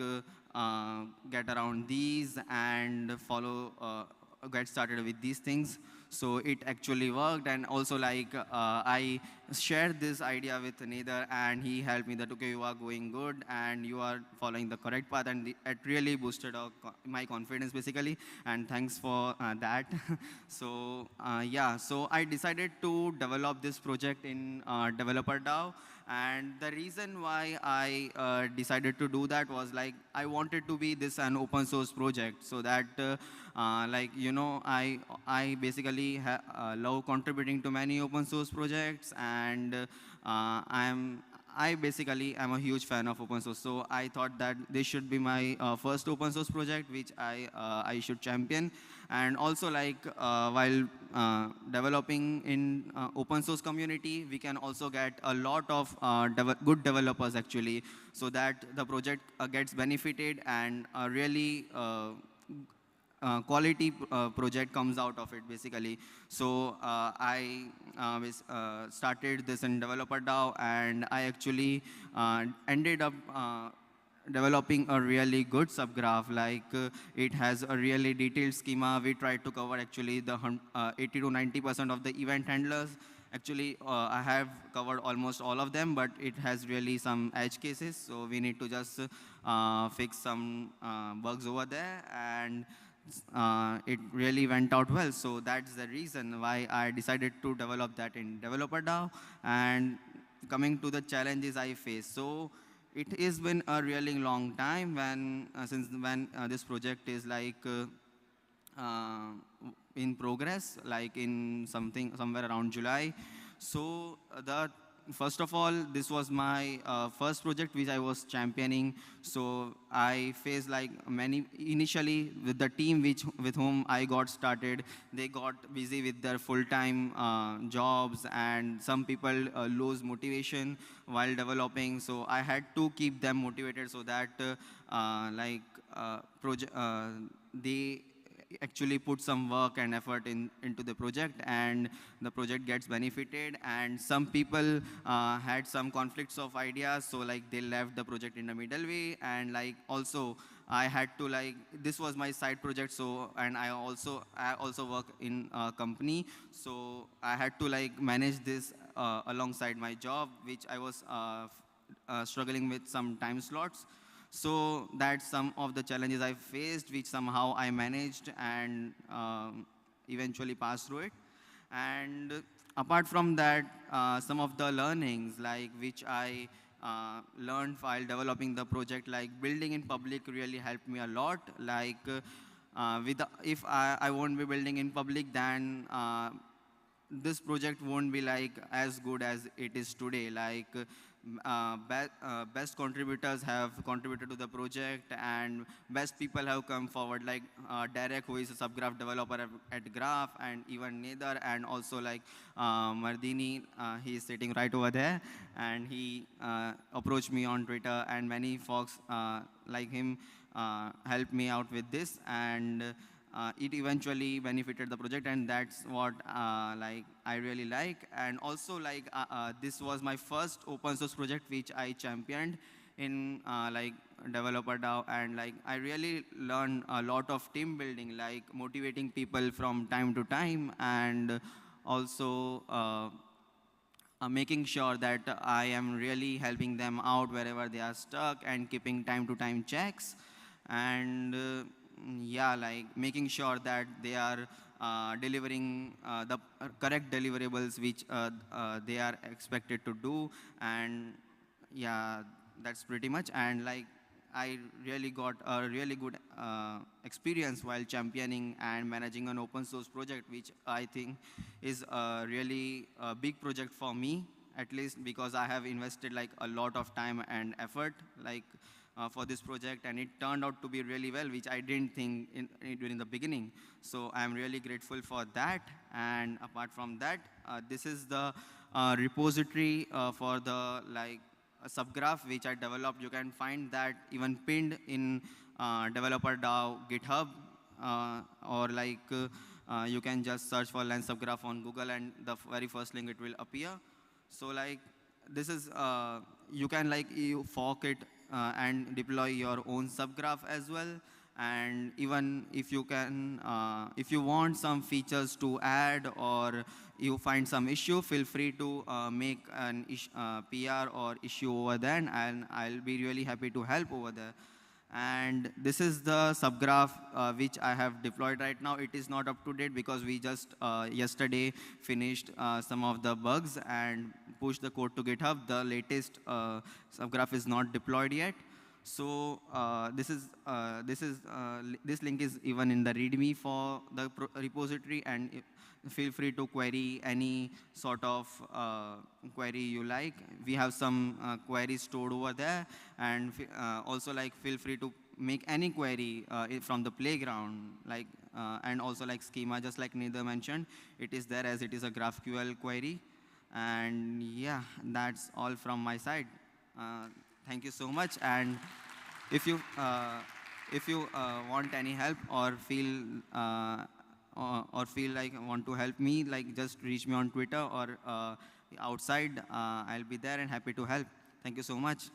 get around these and follow, get started with these things. So it actually worked, and also like I shared this idea with Nether, and he helped me that, okay, you are going good and you are following the correct path, and it really boosted my confidence basically, and thanks for that. So yeah, so I decided to develop this project in Developer DAO. And the reason why I decided to do that was like I wanted to be this an open source project, so that like, you know, I basically love contributing to many open source projects, and I basically am a huge fan of open source. So I thought that this should be my first open source project, which I should champion. And also like while developing in open source community, we can also get a lot of good developers actually, so that the project gets benefited, and really quality project comes out of it basically. So I started this in Developer DAO, and I actually ended up developing a really good subgraph. Like it has a really detailed schema. We tried to cover actually the 80 to 90% of the event handlers. Actually, I have covered almost all of them, but it has really some edge cases. So we need to just fix some bugs over there. And it really went out well. So that's the reason why I decided to develop that in Developer DAO. And coming to the challenges I face, so it has been a really long time when since when this project is like uh, in progress, like in somewhere around July. So the first of all, this was my first project which I was championing. So I faced like many initially with the team with whom I got started. They got busy with their full-time jobs, and some people lose motivation while developing. So I had to keep them motivated so that project they actually put some work and effort into the project, and the project gets benefited. And some people had some conflicts of ideas, so like they left the project in the middle way. And like also I had to like, this was my side project, so and I also work in a company, so I had to like manage this alongside my job, which I was struggling with some time slots. So that's some of the challenges I faced, which somehow I managed and eventually passed through it. And apart from that, some of the learnings like which I learned while developing the project, like building in public really helped me a lot. Like if I won't be building in public, then this project won't be like as good as it is today. Like best contributors have contributed to the project, and best people have come forward, like Derek, who is a subgraph developer at Graph, and even Nether, and also like Mardini, he is sitting right over there, and he approached me on Twitter, and many folks like him helped me out with this. And it eventually benefited the project, and that's what like I really like. And also like this was my first open source project which I championed in like Developer DAO, and like I really learned a lot of team building, like motivating people from time to time, and also making sure that I am really helping them out wherever they are stuck, and keeping time to time checks. And yeah, like making sure that they are delivering the correct deliverables which they are expected to do. And yeah, that's pretty much. And like I really got a really good experience while championing and managing an open source project, which I think is a really big project for me, at least because I have invested like a lot of time and effort, like for this project, and it turned out to be really well, which I didn't think during the beginning. So I'm really grateful for that. And apart from that, this is the repository for the like a subgraph which I developed. You can find that even pinned in Developer DAO GitHub, or like you can just search for lens subgraph on Google, and the very first link it will appear. So like this is, you can like you fork it and deploy your own subgraph as well. And even if you can, if you want some features to add, or you find some issue, feel free to make an PR or issue over there, and I'll be really happy to help over there. And this is the subgraph which I have deployed right now. It is not up to date because we just yesterday finished some of the bugs and pushed the code to GitHub. The latest subgraph is not deployed yet. So this link is even in the README for the repository, and feel free to query any sort of query you like. We have some queries stored over there, and also like feel free to make any query from the playground, like and also like schema, just like Nidha mentioned, it is there as it is a GraphQL query. And yeah, that's all from my side. Thank you so much. And if you want any help, or feel like want to help me, like just reach me on Twitter or outside. I'll be there and happy to help. Thank you so much.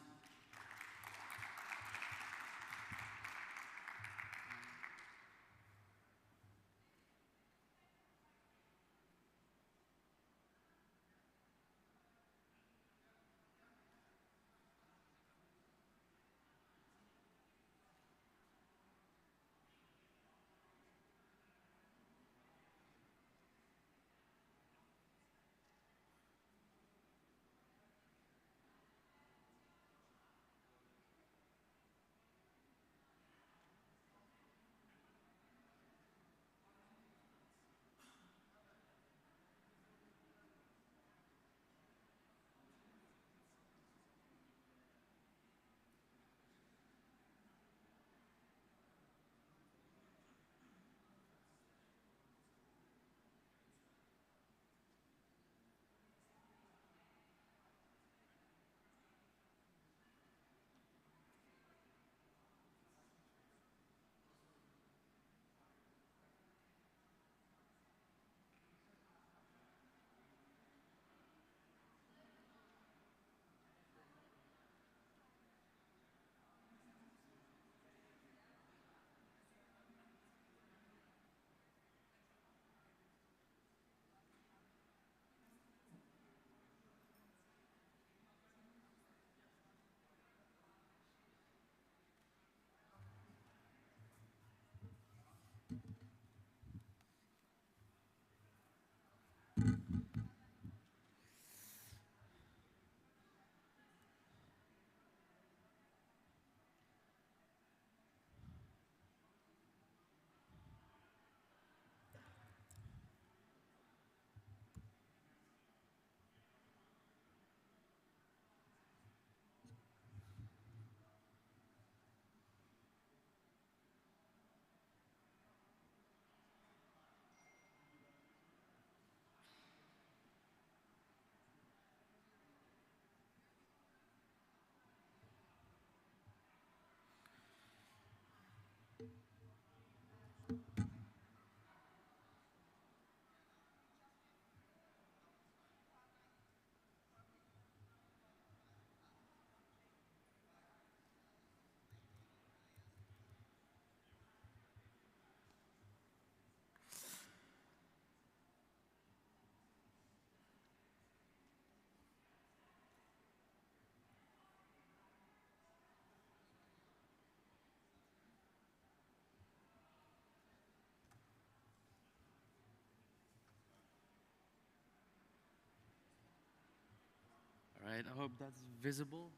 right, I hope that's visible.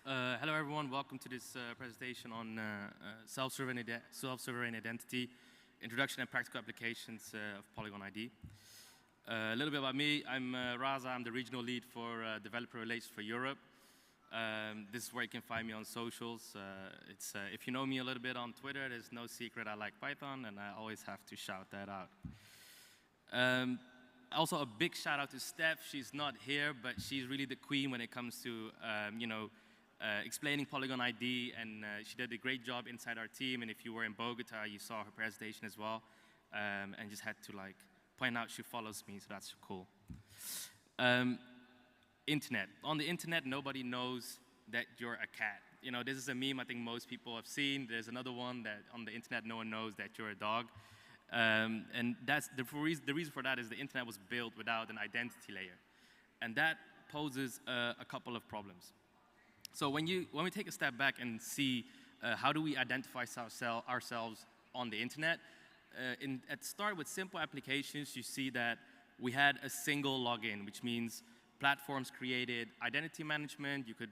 Hello everyone, welcome to this presentation on self-sovereign identity, introduction and practical applications of Polygon ID. A little bit about me, I'm Raza, I'm the regional lead for developer relations for Europe. This is where you can find me on socials. If you know me a little bit on Twitter, there's no secret I like Python, and I always have to shout that out. Also, a big shout out to Steph. She's not here, but she's really the queen when it comes to, explaining Polygon ID, and she did a great job inside our team. And if you were in Bogota, you saw her presentation as well, and just had to point out she follows me, so that's cool. Internet. On the internet, nobody knows that you're a cat. This is a meme I think most people have seen. There's another one that on the internet, no one knows that you're a dog. And that's the reason for that is the internet was built without an identity layer. And that poses a couple of problems. So when we take a step back and see how do we identify ourselves on the internet, at start with simple applications, you see that we had a single login, which means platforms created identity management. You could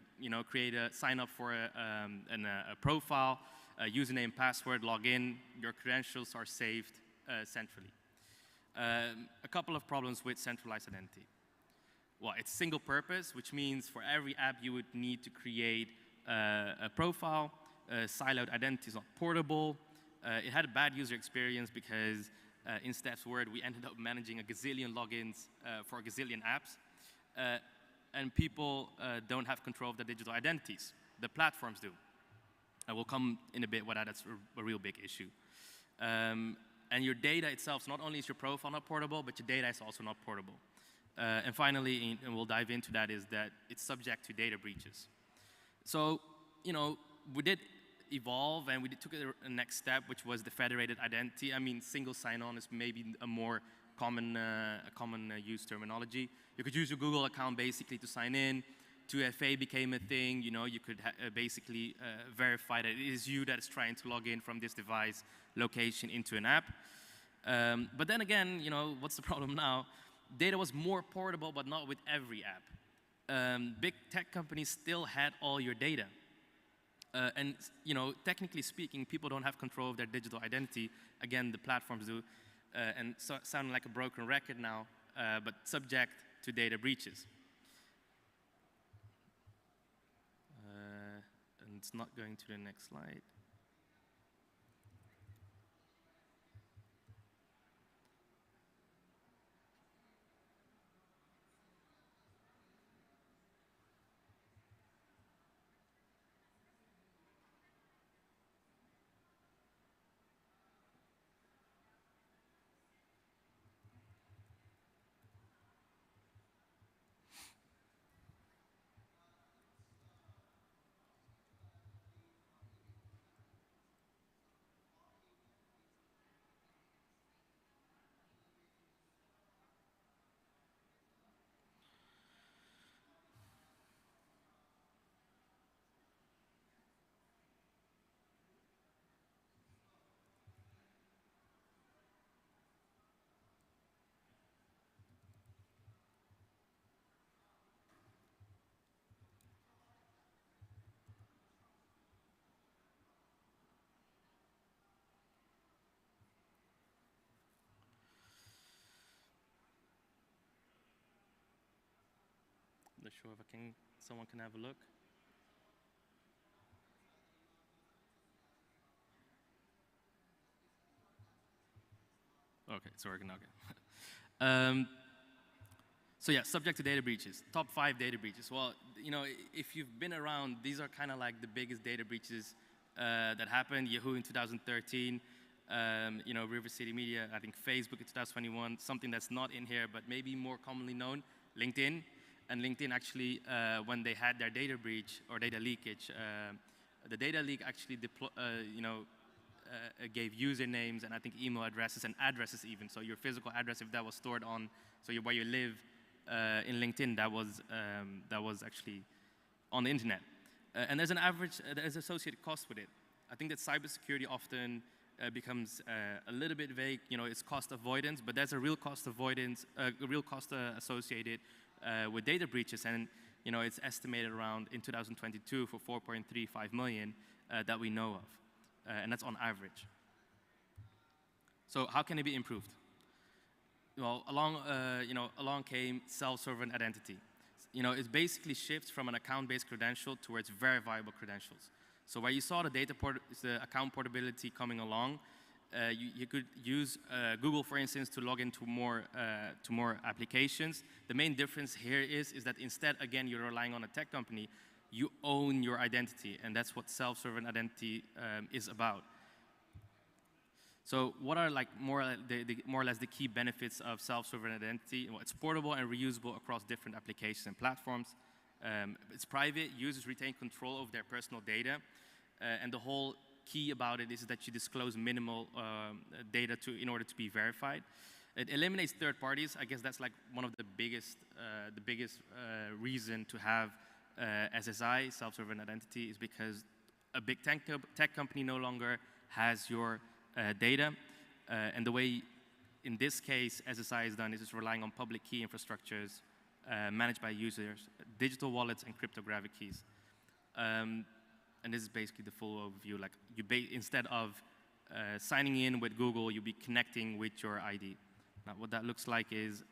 sign up for a profile, username, password, login. Your credentials are saved centrally. A couple of problems with centralized identity. Well, it's single purpose, which means for every app you would need to create a profile. Siloed identity is not portable. It had a bad user experience because in Steph's word, we ended up managing a gazillion logins for a gazillion apps. And people don't have control of their digital identities. The platforms do. I will come in a bit why that's a real big issue. And your data itself, not only is your profile not portable, but your data is also not portable. And finally, and we'll dive into that, is that it's subject to data breaches. So, we did evolve and we took a next step, which was the federated identity. I mean, single sign-on is maybe a more common use terminology. You could use your Google account basically to sign in. 2FA became a thing. You could basically verify that it is you that is trying to log in from this device location into an app. But then again, what's the problem now? Data was more portable, but not with every app. Big tech companies still had all your data. And technically speaking, people don't have control of their digital identity. Again, the platforms do. And so sounding like a broken record now, but subject to data breaches. And it's not going to the next slide. Not sure if someone can have a look. Okay, it's working, okay. So yeah, subject to data breaches. Top 5 data breaches. Well, if you've been around, these are kind of like the biggest data breaches that happened. Yahoo in 2013, River City Media, I think Facebook in 2021, something that's not in here, but maybe more commonly known, LinkedIn. And LinkedIn actually, when they had their data breach or data leakage, the data leak actually gave usernames and I think email addresses and addresses even. So your physical address, if that was stored on, where you live in LinkedIn, that was actually on the internet. And there's there's associated cost with it. I think that cybersecurity often becomes a little bit vague. It's cost avoidance, but there's a real cost avoidance, a real cost associated with data breaches, and it's estimated around in 2022 for 4.35 million that we know of, and that's on average. So how can it be improved? Well, along came self-sovereign identity. It basically shifts from an account-based credential towards verifiable credentials. So where you saw the account portability coming along, you could use Google, for instance, to log into more applications. The main difference here is that instead, again, you're relying on a tech company, you own your identity, and that's what self-sovereign identity is about. So what are more or less the key benefits of self-sovereign identity? Well, it's portable and reusable across different applications and platforms. It's private. Users retain control over their personal data. And the whole key about it is that you disclose minimal data in order to be verified. It eliminates third parties. I guess that's one of the biggest reason to have SSI, self-sovereign identity, is because a big tech company no longer has your data, and the way, in this case, SSI is done is it's relying on public key infrastructures managed by users, digital wallets, and cryptographic keys. And this is basically the full overview. Instead of signing in with Google, you'll be connecting with your ID. Now, what that looks like is,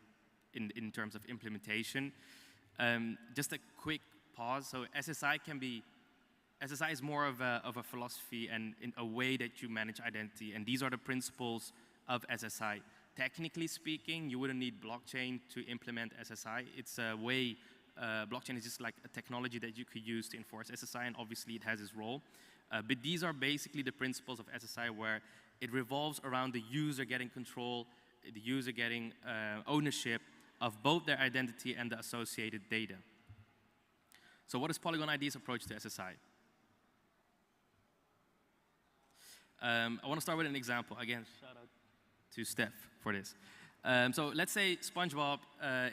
in terms of implementation, just a quick pause. So SSI is more of a philosophy and in a way that you manage identity, and these are the principles of SSI. Technically speaking, you wouldn't need blockchain to implement SSI. It's a way, blockchain is just like a technology that you could use to enforce SSI, and obviously it has its role. But these are basically the principles of SSI, where it revolves around the user getting control, the user getting ownership of both their identity and the associated data. So what is Polygon ID's approach to SSI? I want to start with an example. Again, shout out to Steph for this. So let's say SpongeBob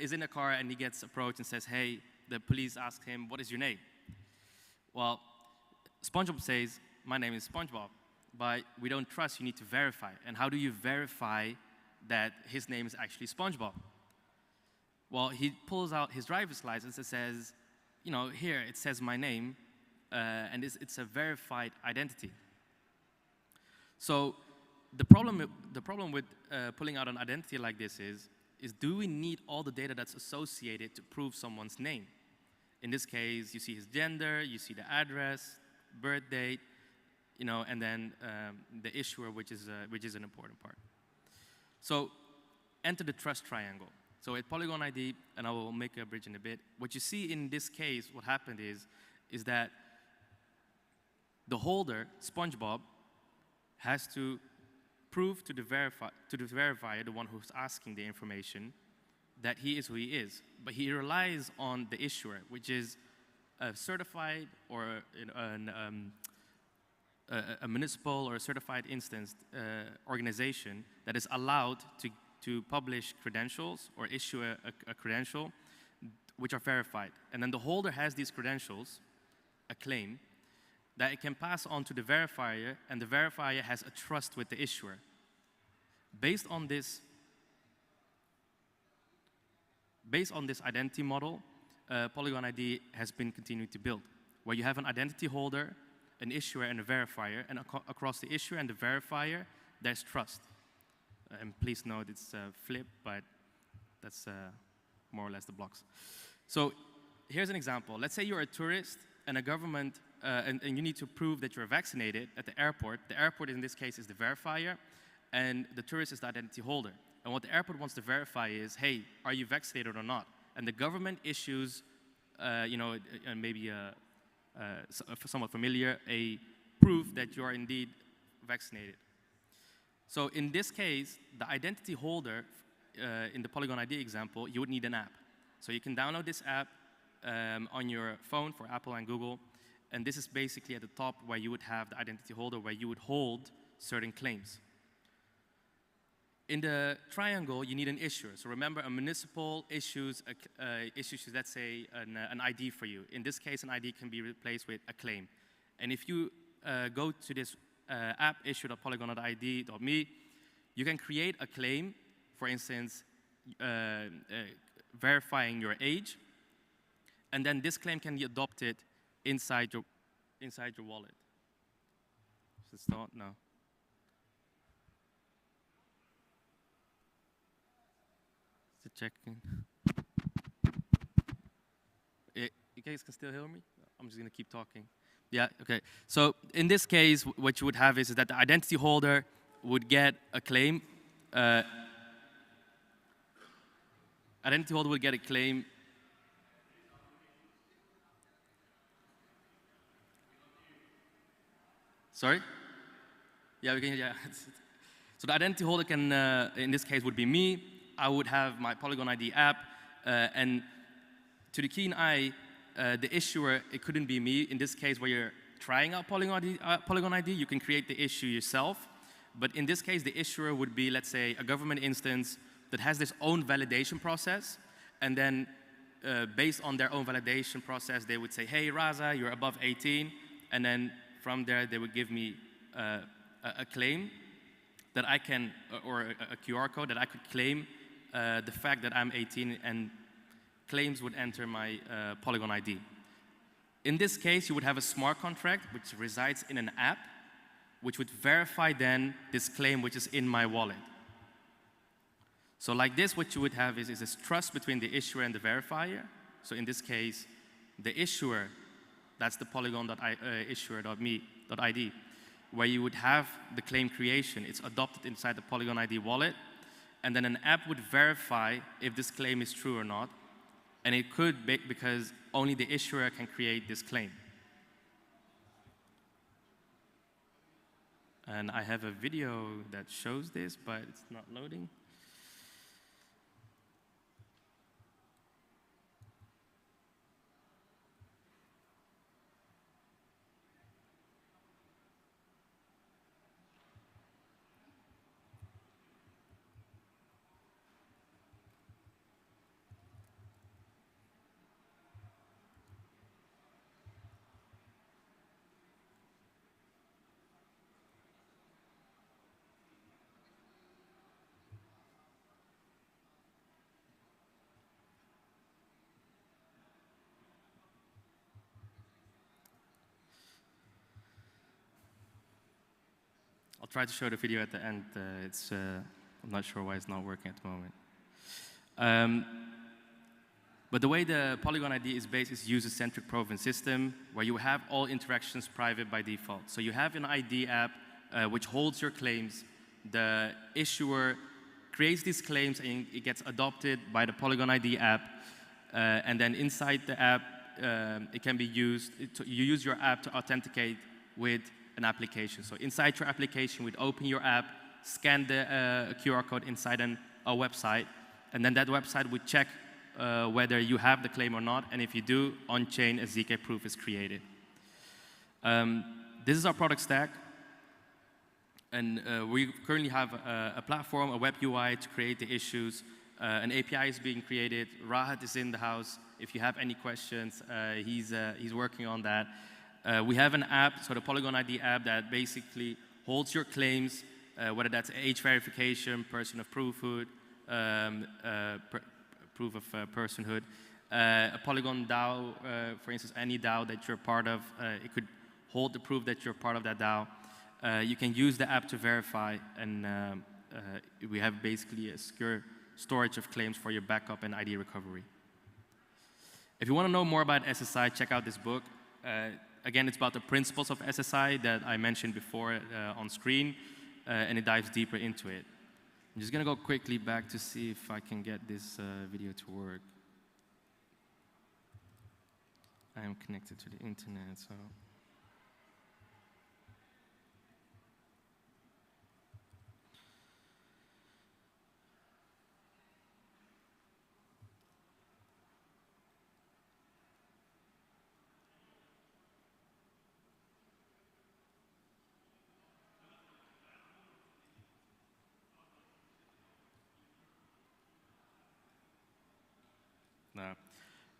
is in a car and he gets approached and says, hey, the police ask him, what is your name? Well, SpongeBob says, my name is SpongeBob, but we don't trust, you need to verify. And how do you verify that his name is actually SpongeBob? Well, he pulls out his driver's license and says, here it says my name, and it's a verified identity. So the problem with pulling out an identity like this is do we need all the data that's associated to prove someone's name? In this case, you see his gender, you see the address, birth date, and then the issuer, which is an important part. So enter the trust triangle. So at Polygon ID, and I will make a bridge in a bit, what you see in this case, what happened is that the holder, SpongeBob, has to prove to the verifier, the one who's asking the information, that he is who he is. But he relies on the issuer, which is a certified or a municipal or a certified instance organization that is allowed to publish credentials or issue a credential which are verified. And then the holder has these credentials, a claim, that it can pass on to the verifier, and the verifier has a trust with the issuer. Based on this identity model, Polygon ID has been continuing to build, where you have an identity holder, an issuer, and a verifier, and across the issuer and the verifier, there's trust. And please note it's flip, but that's more or less the blocks. So here's an example. Let's say you're a tourist and a government, and you need to prove that you're vaccinated at the airport. The airport in this case is the verifier, and the tourist is the identity holder. And what the airport wants to verify is, hey, are you vaccinated or not? And the government issues, maybe somewhat familiar, a proof that you are indeed vaccinated. So in this case, the identity holder, in the Polygon ID example, you would need an app. So you can download this app on your phone for Apple and Google, and this is basically at the top where you would have the identity holder, where you would hold certain claims. In the triangle, you need an issuer. So remember, a municipal issues, let's say, an ID for you. In this case, an ID can be replaced with a claim. And if you go to this app issue.polygon.id.me, you can create a claim. For instance, verifying your age, and then this claim can be adopted inside your wallet. Does it start? No. Is it checking? You guys can still hear me? I'm just going to keep talking. Yeah, okay. So in this case, what you would have is that the identity holder would get a claim. Identity holder would get a claim. Sorry? Yeah, we can, yeah. So the identity holder can, in this case, would be me. I would have my Polygon ID app, and to the keen eye, the issuer, it couldn't be me. In this case, where you're trying out Polygon ID, you can create the issue yourself. But in this case, the issuer would be, let's say, a government instance that has its own validation process. And then, based on their own validation process, they would say, hey, Raza, you're above 18. And then from there, they would give me a claim that I can, or a QR code that I could claim the fact that I'm 18, and claims would enter my Polygon ID. In this case, you would have a smart contract which resides in an app, which would verify then this claim which is in my wallet. So like this, what you would have is this trust between the issuer and the verifier. So in this case, the issuer, that's the Polygon.issuer.me.id, where you would have the claim creation. It's adopted inside the Polygon ID wallet, and then an app would verify if this claim is true or not. And it could be because only the issuer can create this claim. And I have a video that shows this, but it's not loading. I'll try to show the video at the end. I'm not sure why it's not working at the moment. But the way the Polygon ID is based is user-centric proof and system, where you have all interactions private by default. So you have an ID app which holds your claims. The issuer creates these claims, and it gets adopted by the Polygon ID app. And then inside the app, it can be used. You use your app to authenticate with an application. So inside your application, we'd open your app, scan the QR code inside a website, and then that website would check whether you have the claim or not, and if you do, on-chain, a ZK proof is created. This is our product stack, and we currently have a platform, a web UI to create the issues. An API is being created. Rahat is in the house. If you have any questions, he's working on that. We have an app, so the Polygon ID app, that basically holds your claims, whether that's age verification, person of proofhood, proof of personhood. A Polygon DAO, for instance, any DAO that you're part of, it could hold the proof that you're part of that DAO. You can use the app to verify, and we have basically a secure storage of claims for your backup and ID recovery. If you want to know more about SSI, check out this book. Again, it's about the principles of SSI that I mentioned before on screen, and it dives deeper into it. I'm just going to go quickly back to see if I can get this video to work. I am connected to the internet, so.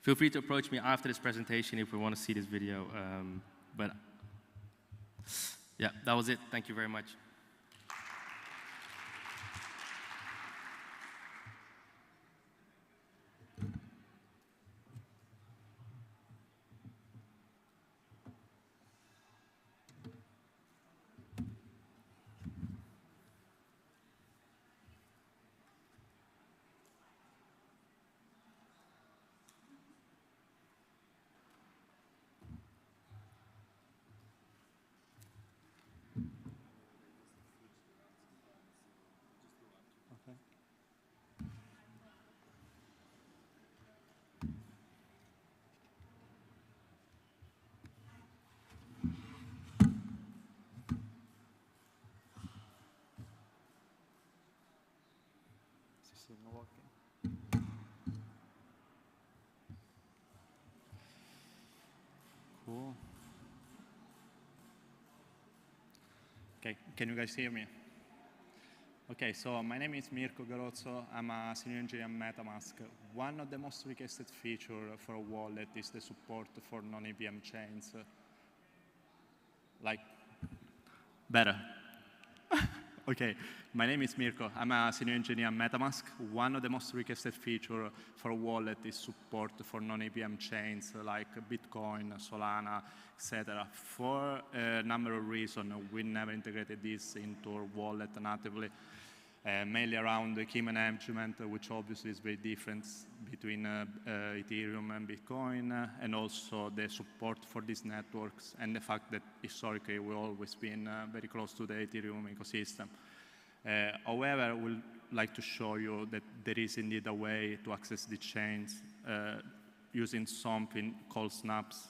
Feel free to approach me after this presentation if we want to see this video. But yeah, that was it. Thank you very much. still not working. Cool. Okay, can you guys hear me? Okay, so my name is Mirko Garozzo. I'm a senior engineer at MetaMask. One of the most requested features for a wallet is the support for non-EVM chains. Like, better. Okay, my name is Mirko. I'm a senior engineer at MetaMask. One of the most requested features for a wallet is support for non-EVM chains like Bitcoin, Solana, etc. For a number of reasons, we never integrated this into our wallet natively, mainly around the key management, which obviously is very different between Ethereum and Bitcoin, and also the support for these networks, and the fact that historically we've always been very close to the Ethereum ecosystem. However, we'd like to show you that there is indeed a way to access the chains using something called snaps.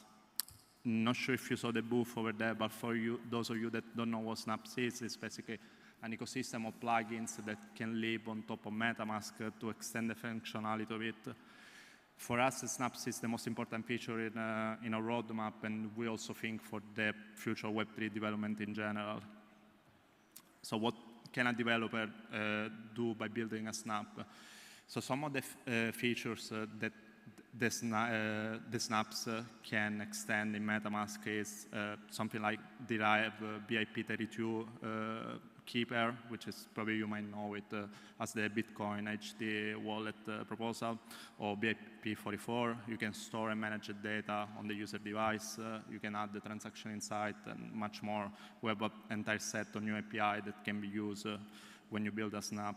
Not sure if you saw the booth over there, but for you, those of you that don't know what snaps is, it's basically an ecosystem of plugins that can live on top of MetaMask to extend the functionality of it. For us, snaps is the most important feature in our roadmap, and we also think for the future Web3 development in general. So what can a developer do by building a snap? So some of the features that the snaps can extend in MetaMask is something like derive BIP32 key pair, which is probably you might know it as the Bitcoin HD wallet proposal, or BIP44. You can store and manage the data on the user device. You can add the transaction inside and much more. We have an entire set of new API that can be used when you build a snap.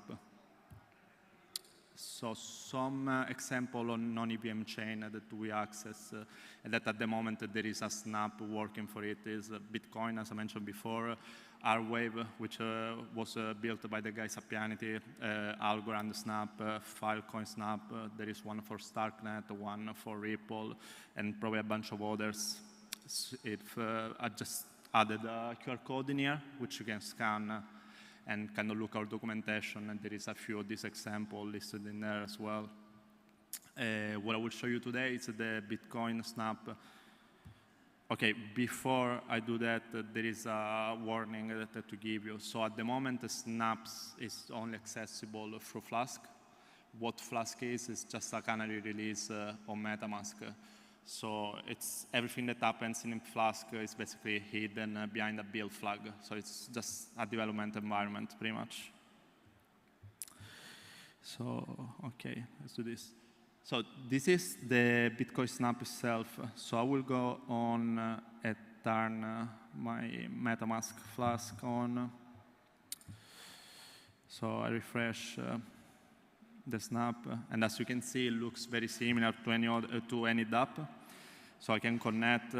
So some example on non-EVM chain that we access, and that at the moment there is a snap working for it, is Bitcoin, as I mentioned before, R-Wave, which was built by the guys at Pianity, Algorand Snap, Filecoin Snap. There is one for Starknet, one for Ripple, and probably a bunch of others. If I just added a QR code in here, which you can scan and kind of look our documentation, and there is a few of these examples listed in there as well. What I will show you today is the Bitcoin Snap. Okay, before I do that, there is a warning that to give you. So at the moment, the Snaps is only accessible through Flask. What Flask is just a canary release on MetaMask. So it's everything that happens in Flask is basically hidden behind a build flag. So it's just a development environment, pretty much. So, okay, let's do this. So this is the Bitcoin Snap itself. So I will go on and turn my MetaMask Flask on. So I refresh the snap, and as you can see, it looks very similar to any dApp. So I can connect.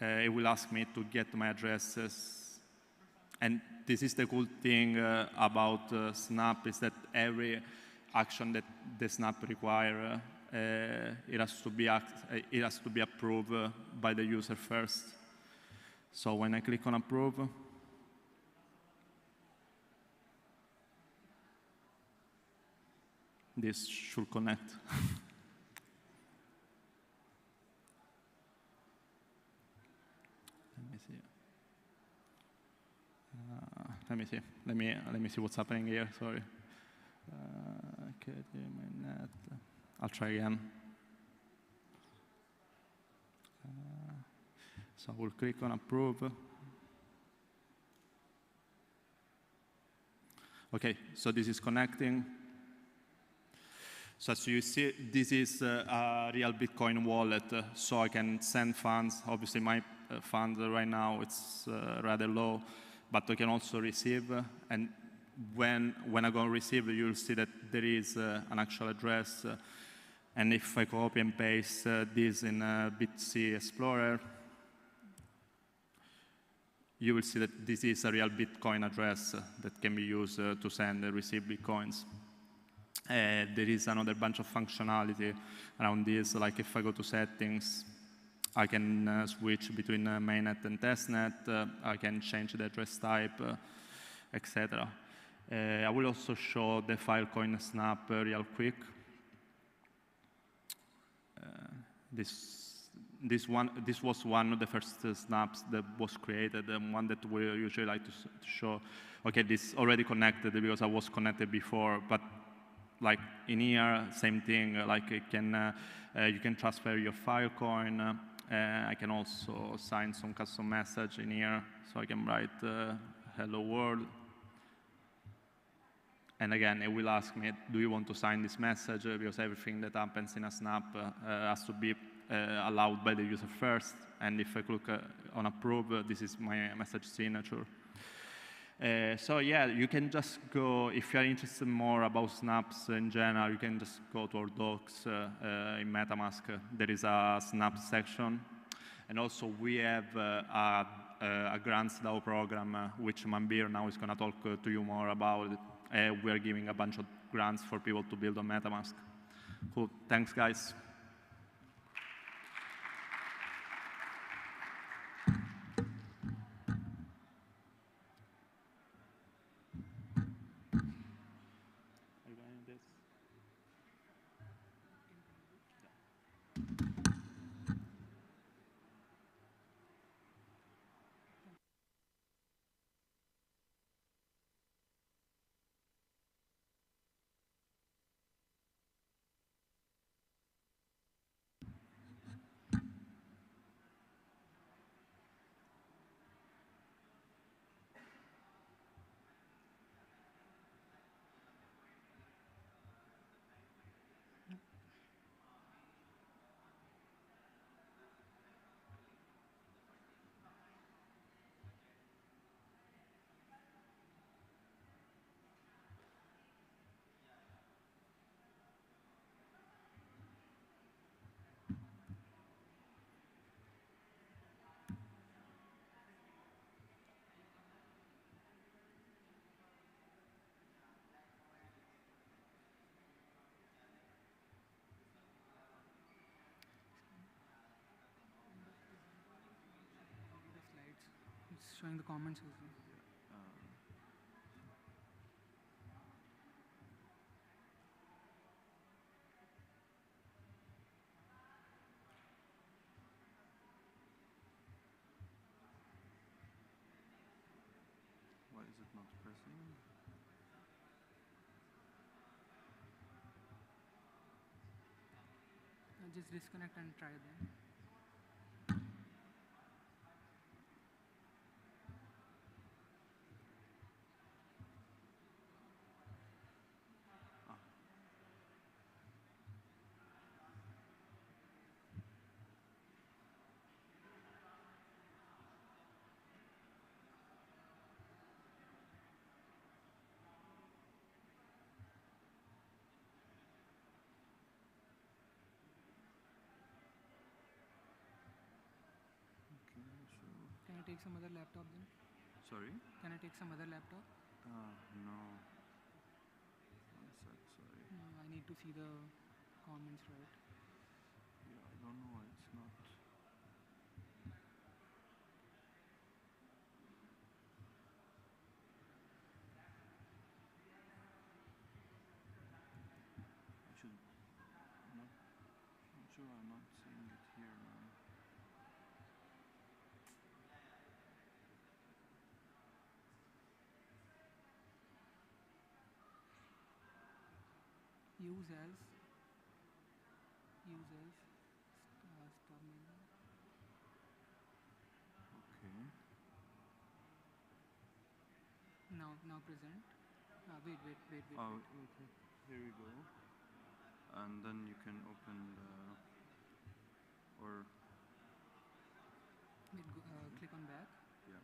It will ask me to get my addresses. And this is the cool thing about Snap, is that every action that the Snap requires, it has to be approved by the user first. So when I click on approve, this should connect. Let me see. Let me see what's happening here. Sorry. Okay, my net. I'll try again. So we'll click on approve. Okay, so this is connecting. So as you see, this is a real Bitcoin wallet. So I can send funds. Obviously, my fund right now it's rather low, but I can also receive. And when I go and receive, you'll see that there is an actual address. And if I copy and paste this in BitC Explorer, you will see that this is a real Bitcoin address that can be used to send and receive Bitcoins. There is another bunch of functionality around this, like if I go to settings, I can switch between mainnet and testnet, I can change the address type, etc. I will also show the Filecoin snap real quick. This was one of the first snaps that was created, and one that we usually like to show. Okay, this already connected because I was connected before, but like in here, same thing. Like you can transfer your Filecoin. I can also sign some custom message in here, so I can write "Hello World." And again, it will ask me, do you want to sign this message? Because everything that happens in a snap has to be allowed by the user first. And if I click on approve, this is my message signature. So yeah, you can just go, if you're interested more about snaps in general, you can just go to our docs in MetaMask. There is a snap section. And also we have a grants DAO program, which Manbir now is going to talk to you more about. We are giving a bunch of grants for people to build on MetaMask. Cool, thanks guys. The slides. It's showing the comments also. Why is it not pressing? Just disconnect and try then. Can I take some other laptop then? Sorry? Can I take some other laptop? No. One sec, sorry. No, I need to see the comments, right? Yeah, I don't know why it's not. I should not. I'm sure I'm not seeing it here now. Use as stop menu. Okay. Now present. Wait. Oh, okay. Here we go. And then you can open the, or Wait, click on back. yeah.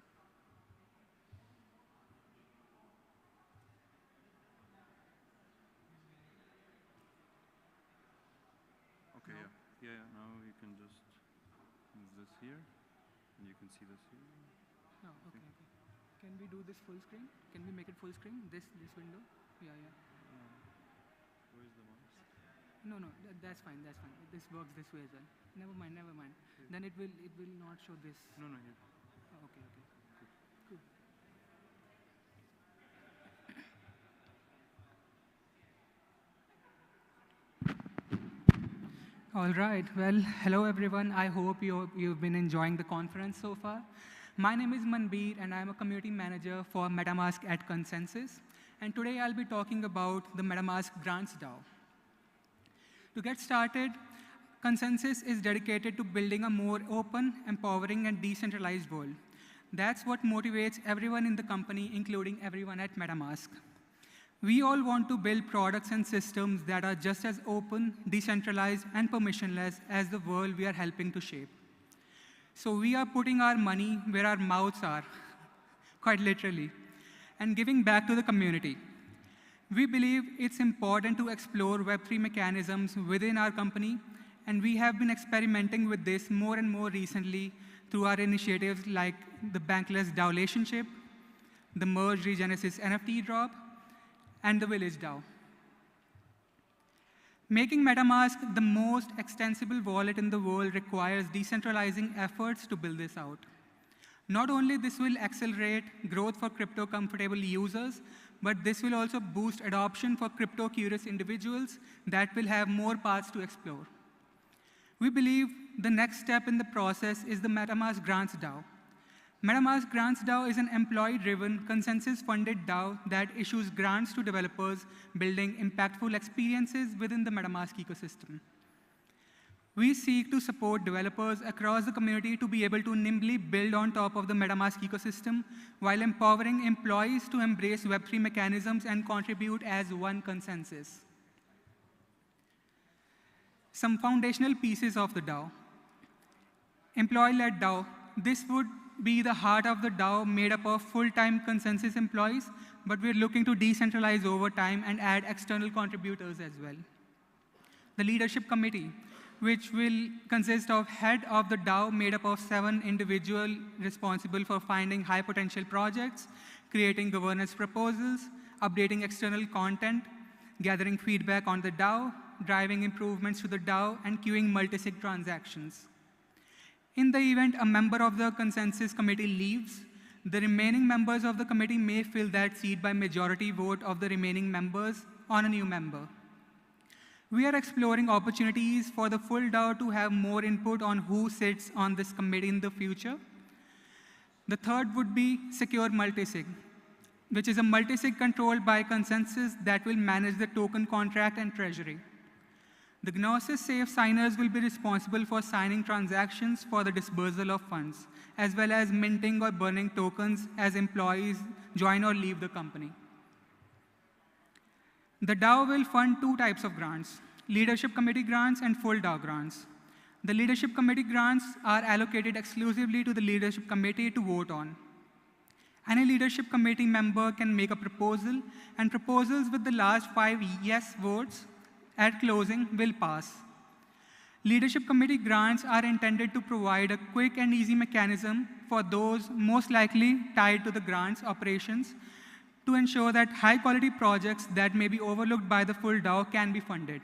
Okay, Now? yeah. Now you can just move this here, and you can see this here. Oh, okay. Can we do this full screen? Can we make it full screen? This window? Yeah. Where's the mouse? No, that's fine. This works this way as well. Never mind. Then it will not show this. No, here. Oh, okay. Cool. All right. Well, hello everyone. I hope you've been enjoying the conference so far. My name is Manbir, and I'm a community manager for MetaMask at Consensus. And today I'll be talking about the MetaMask Grants DAO. To get started, Consensus is dedicated to building a more open, empowering, and decentralized world. That's what motivates everyone in the company, including everyone at MetaMask. We all want to build products and systems that are just as open, decentralized, and permissionless as the world we are helping to shape. So we are putting our money where our mouths are, quite literally, and giving back to the community. We believe it's important to explore Web3 mechanisms within our company, and we have been experimenting with this more and more recently through our initiatives like the Bankless DAO relationship, the Merge Regenesis NFT drop, and the Village DAO. Making MetaMask the most extensible wallet in the world requires decentralizing efforts to build this out. Not only this will accelerate growth for crypto-comfortable users, but this will also boost adoption for crypto-curious individuals that will have more paths to explore. We believe the next step in the process is the MetaMask Grants DAO. MetaMask Grants DAO is an employee-driven, consensus-funded DAO that issues grants to developers building impactful experiences within the MetaMask ecosystem. We seek to support developers across the community to be able to nimbly build on top of the MetaMask ecosystem while empowering employees to embrace Web3 mechanisms and contribute as one consensus. Some foundational pieces of the DAO. Employee-led DAO. This would be the heart of the DAO made up of full-time consensus employees, but we're looking to decentralize over time and add external contributors as well. The leadership committee, which will consist of head of the DAO made up of 7 individuals responsible for finding high-potential projects, creating governance proposals, updating external content, gathering feedback on the DAO, driving improvements to the DAO, and queuing multi-sig transactions. In the event a member of the consensus committee leaves, the remaining members of the committee may fill that seat by majority vote of the remaining members on a new member. We are exploring opportunities for the full DAO to have more input on who sits on this committee in the future. The third would be secure multisig, which is a multisig controlled by consensus that will manage the token contract and treasury. The Gnosis Safe signers will be responsible for signing transactions for the disbursal of funds, as well as minting or burning tokens as employees join or leave the company. The DAO will fund 2 types of grants, leadership committee grants and full DAO grants. The leadership committee grants are allocated exclusively to the leadership committee to vote on. Any leadership committee member can make a proposal, and proposals with the last 5 yes votes at closing will pass. Leadership committee grants are intended to provide a quick and easy mechanism for those most likely tied to the grants operations to ensure that high-quality projects that may be overlooked by the full DAO can be funded.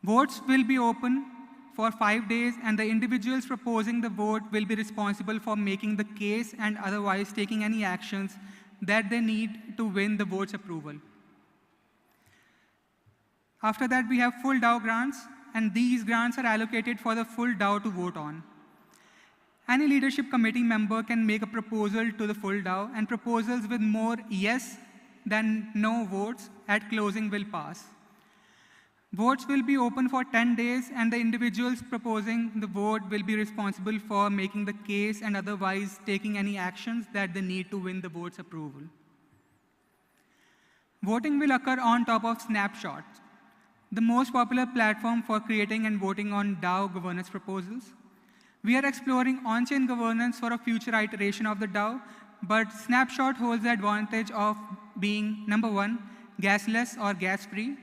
Votes will be open for 5 days, and the individuals proposing the vote will be responsible for making the case and otherwise taking any actions that they need to win the vote's approval. After that, we have full DAO grants, and these grants are allocated for the full DAO to vote on. Any leadership committee member can make a proposal to the full DAO, and proposals with more yes than no votes at closing will pass. Votes will be open for 10 days, and the individuals proposing the vote will be responsible for making the case and otherwise taking any actions that they need to win the vote's approval. Voting will occur on top of Snapshots, the most popular platform for creating and voting on DAO governance proposals. We are exploring on-chain governance for a future iteration of the DAO, but Snapshot holds the advantage of being, number 1, gasless or gas-free,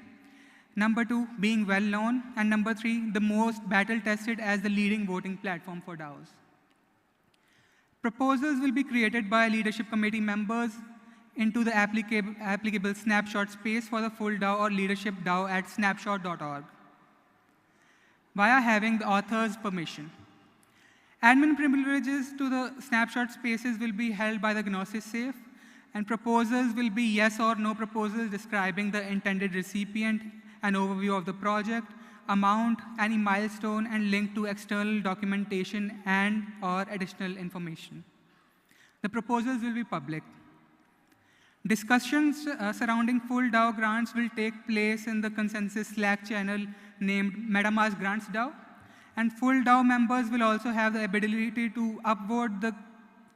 number 2, being well-known, and number 3, the most battle-tested as the leading voting platform for DAOs. Proposals will be created by leadership committee members into the applicable snapshot space for the full DAO or leadership DAO at snapshot.org via having the author's permission. Admin privileges to the snapshot spaces will be held by the Gnosis Safe, and proposals will be yes or no proposals describing the intended recipient, an overview of the project, amount, any milestone, and link to external documentation and/or additional information. The proposals will be public. Discussions surrounding full DAO grants will take place in the consensus Slack channel named MetaMask Grants DAO. And full DAO members will also have the ability to upvote the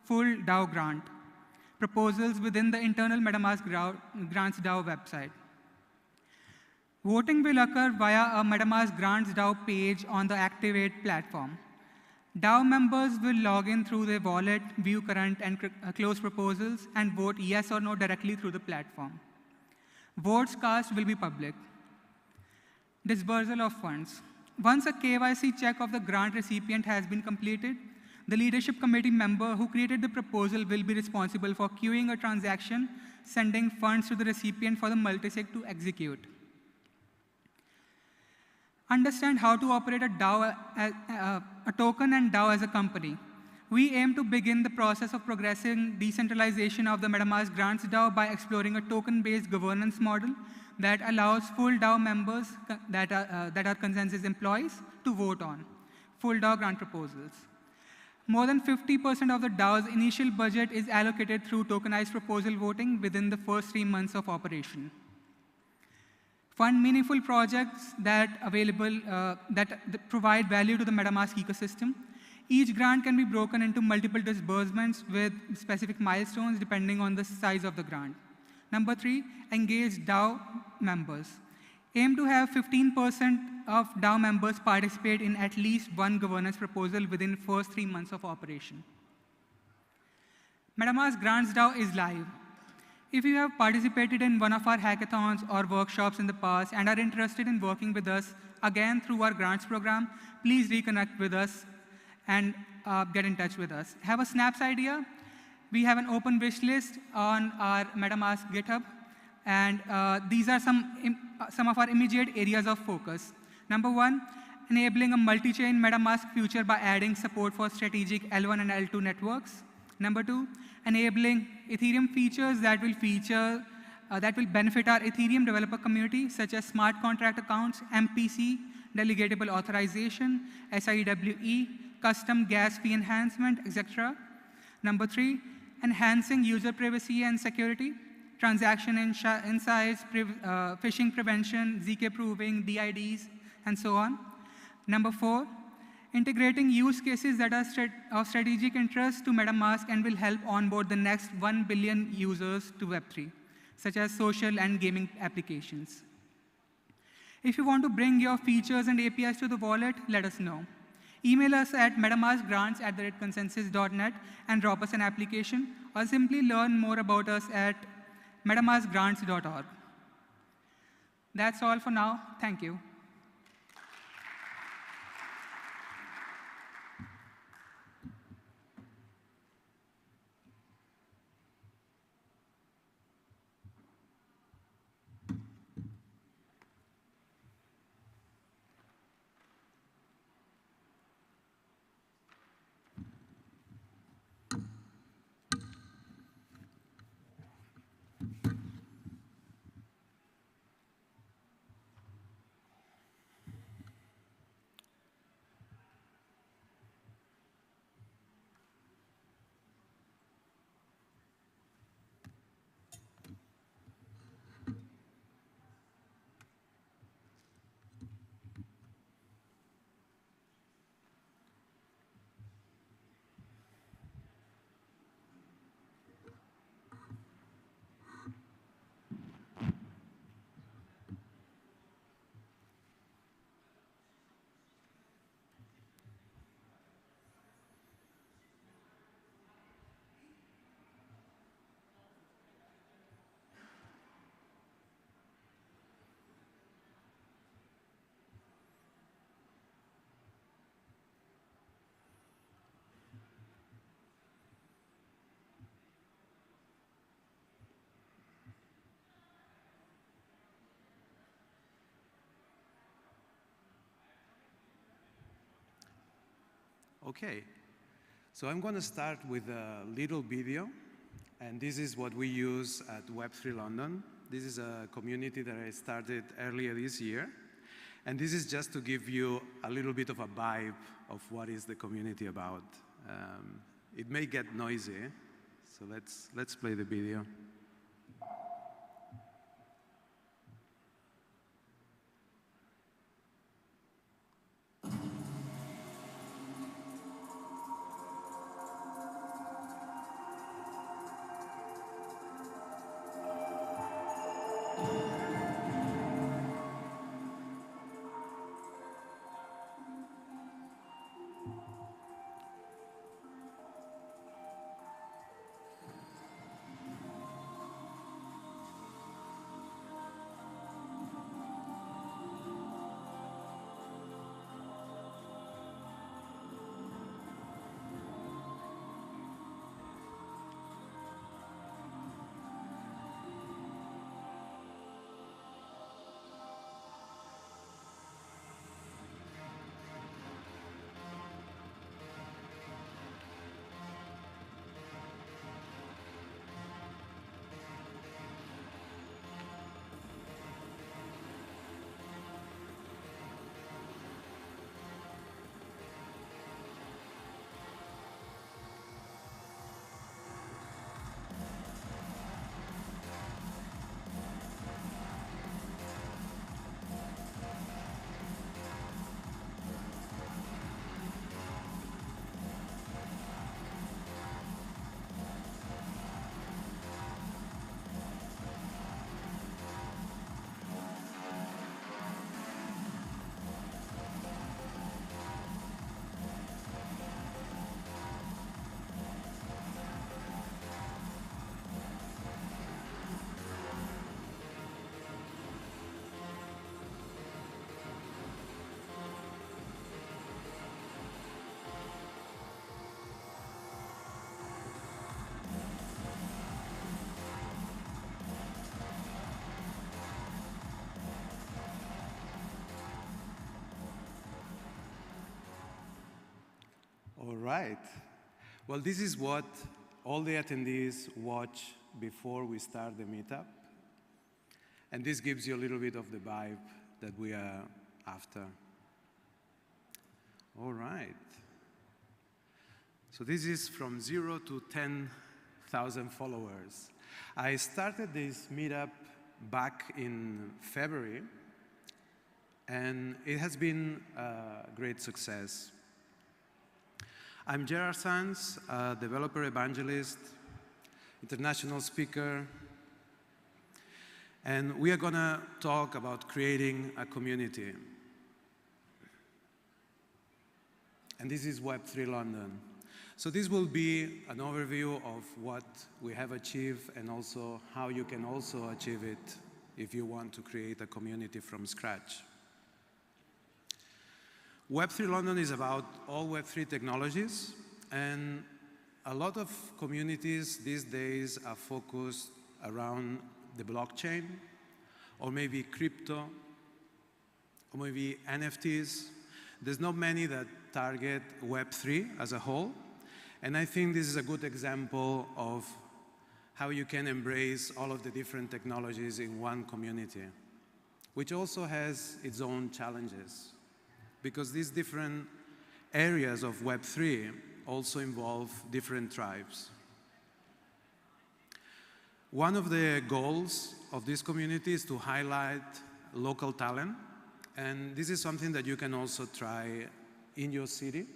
full DAO grant proposals within the internal MetaMask Grants DAO website. Voting will occur via a MetaMask Grants DAO page on the Activate platform. DAO members will log in through their wallet, view current and closed proposals, and vote yes or no directly through the platform. Votes cast will be public. Disbursal of funds. Once a KYC check of the grant recipient has been completed, the leadership committee member who created the proposal will be responsible for queuing a transaction, sending funds to the recipient for the multisig to execute. Understand how to operate a DAO, a token and DAO as a company. We aim to begin the process of progressing decentralization of the MetaMask Grants DAO by exploring a token-based governance model that allows full DAO members that are consensus employees to vote on full DAO grant proposals. More than 50% of the DAO's initial budget is allocated through tokenized proposal voting within the first 3 months of operation. Fund meaningful projects that provide value to the MetaMask ecosystem. Each grant can be broken into multiple disbursements with specific milestones depending on the size of the grant. Number 3, engage DAO members. Aim to have 15% of DAO members participate in at least one governance proposal within the first 3 months of operation. MetaMask Grants DAO is live. If you have participated in one of our hackathons or workshops in the past and are interested in working with us again through our grants program, please reconnect with us and get in touch with us. Have a snaps idea? We have an open wish list on our MetaMask GitHub, and these are some of our immediate areas of focus. Number 1, enabling a multi-chain MetaMask future by adding support for strategic L1 and L2 networks. Number 2, enabling Ethereum features that will benefit our Ethereum developer community, such as smart contract accounts, MPC, delegatable authorization, SIWE, custom gas fee enhancement, etc. Number 3, enhancing user privacy and security, transaction insights, phishing prevention, ZK proving, DIDs, and so on. Number 4, integrating use cases that are of strategic interest to MetaMask and will help onboard the next 1 billion users to Web3, such as social and gaming applications. If you want to bring your features and APIs to the wallet, let us know. Email us at metamaskgrants@consensus.net and drop us an application, or simply learn more about us at metamaskgrants.org. That's all for now. Thank you. Okay, so I'm going to start with a little video, and this is what we use at Web3 London. This is a community that I started earlier this year, And this is just to give you a little bit of a vibe of what is the community about. It may get noisy, so let's play the video. All right. Well, this is what all the attendees watch before we start the meetup. And this gives you a little bit of the vibe that we are after. All right. So this is from 0 to 10,000 followers. I started this meetup back in February, and it has been a great success. I'm Gerard Sanz, a developer evangelist, international speaker, and we are going to talk about creating a community. And this is Web3 London. So this will be an overview of what we have achieved and also how you can also achieve it if you want to create a community from scratch. Web3 London is about all Web3 technologies, and a lot of communities these days are focused around the blockchain, or maybe crypto, or maybe NFTs. There's not many that target Web3 as a whole, and I think this is a good example of how you can embrace all of the different technologies in one community, which also has its own challenges. Because these different areas of Web3 also involve different tribes. One of the goals of this community is to highlight local talent, and this is something that you can also try in your city.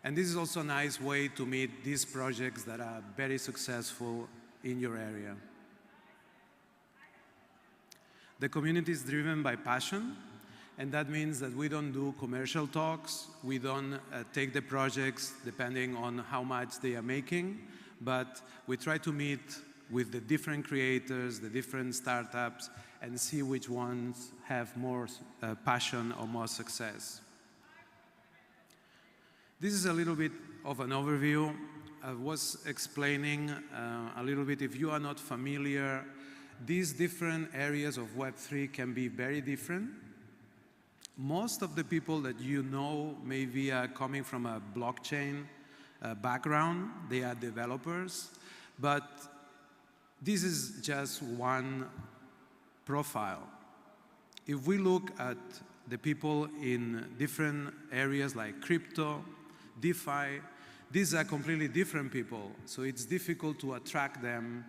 And this is also a nice way to meet these projects that are very successful in your area. The community is driven by passion, and that means that we don't do commercial talks, we don't take the projects depending on how much they are making, but we try to meet with the different creators, the different startups, and see which ones have more passion or more success. This is a little bit of an overview. I was explaining a little bit, if you are not familiar, these different areas of Web3 can be very different. Most of the people that you know maybe are coming from a blockchain background. They are developers, but this is just one profile. if we look at the people in different areas like crypto, DeFi, these are completely different people. So it's difficult to attract them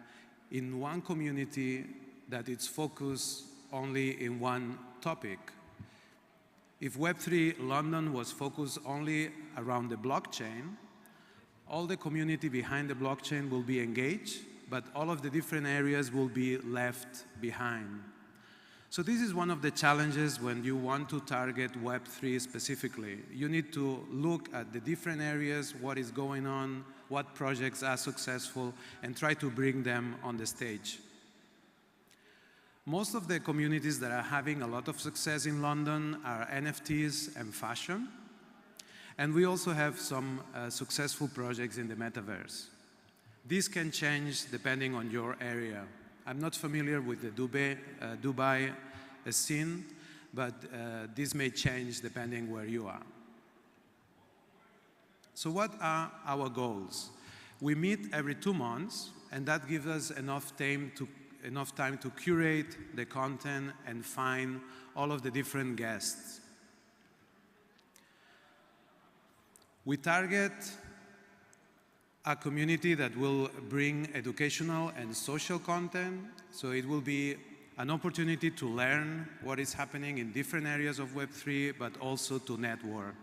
in one community that it's focused only in one topic. If Web3 London was focused only around the blockchain, all the community behind the blockchain will be engaged, but all of the different areas will be left behind. So this is one of the challenges when you want to target Web3 specifically. You need to look at the different areas, what is going on, what projects are successful, and try to bring them on the stage. Most of the communities that are having a lot of success in London are NFTs and fashion. And we also have some successful projects in the metaverse. This can change depending on your area. I'm not familiar with the Dubai scene, but this may change depending where you are. So what are our goals? We meet every 2 months, and that gives us enough time to curate the content and find all of the different guests. We target a community that will bring educational and social content, so it will be an opportunity to learn what is happening in different areas of Web3, but also to network.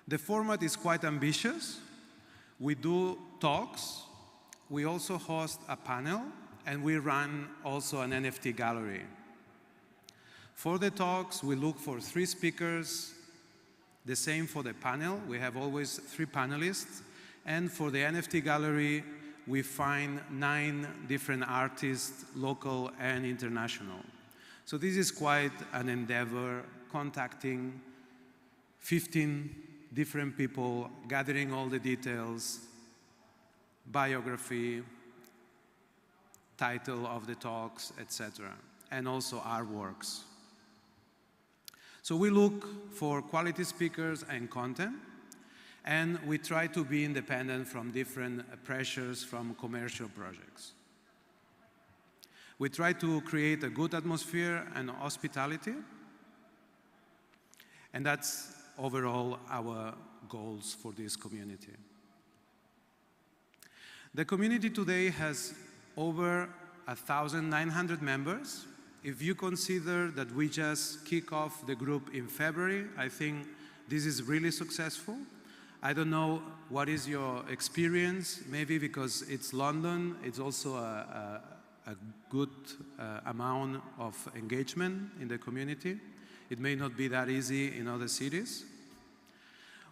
The format is quite ambitious. We do talks. We also host a panel, and we run also an NFT gallery. For the talks, we look for 3 speakers. The same for the panel. We have always 3 panelists. And for the NFT gallery, we find 9 different artists, local and international. So this is quite an endeavor, contacting 15 different people, gathering all the details, biography, title of the talks, etc., and also artworks. So we look for quality speakers and content, and we try to be independent from different pressures from commercial projects. We try to create a good atmosphere and hospitality, and that's overall our goals for this community. The community today has over 1,900 members. If you consider that we just kick off the group in February, I think this is really successful. I don't know what is your experience, maybe because it's London, it's also a good amount of engagement in the community. It may not be that easy in other cities.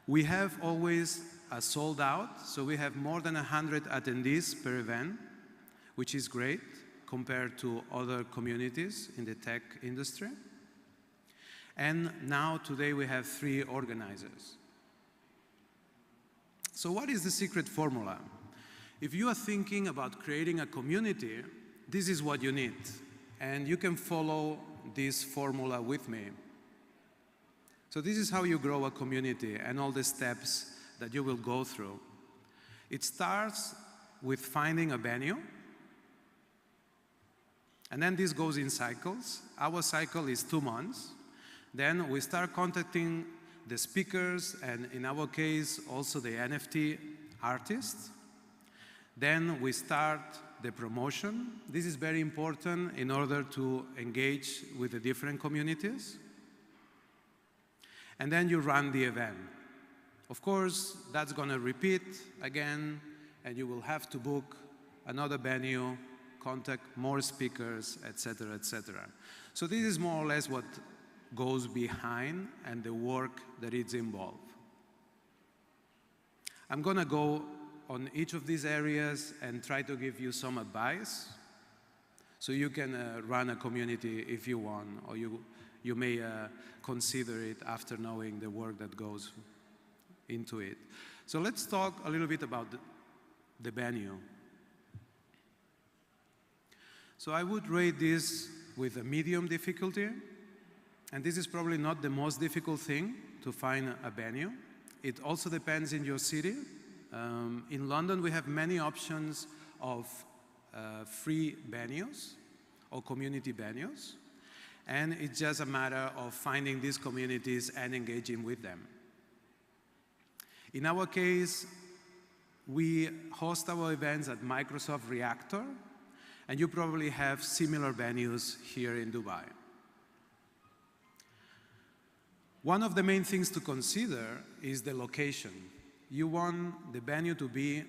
We have always a sold out, so we have more than 100 attendees per event, which is great compared to other communities in the tech industry. And now, today, we have 3 organizers. So what is the secret formula? If you are thinking about creating a community, this is what you need. And you can follow this formula with me. So this is how you grow a community and all the steps that you will go through. It starts with finding a venue. And then this goes in cycles. Our cycle is 2 months. Then we start contacting the speakers, and in our case, also the NFT artists. Then we start the promotion. This is very important in order to engage with the different communities. And then you run the event. Of course, that's going to repeat again, and you will have to book another venue, contact more speakers, etc., etc. So this is more or less what goes behind and the work that is involved. I'm going to go on each of these areas and try to give you some advice so you can run a community if you want, or you may consider it after knowing the work that goes into it. So let's talk a little bit about the venue. So I would rate this with a medium difficulty. And this is probably not the most difficult thing to find a venue. It also depends in your city. In London, we have many options of free venues. or community venues. And it's just a matter of finding these communities and engaging with them. In our case, we host our events at Microsoft Reactor, and you probably have similar venues here in Dubai. One of the main things to consider is the location. You want the venue to be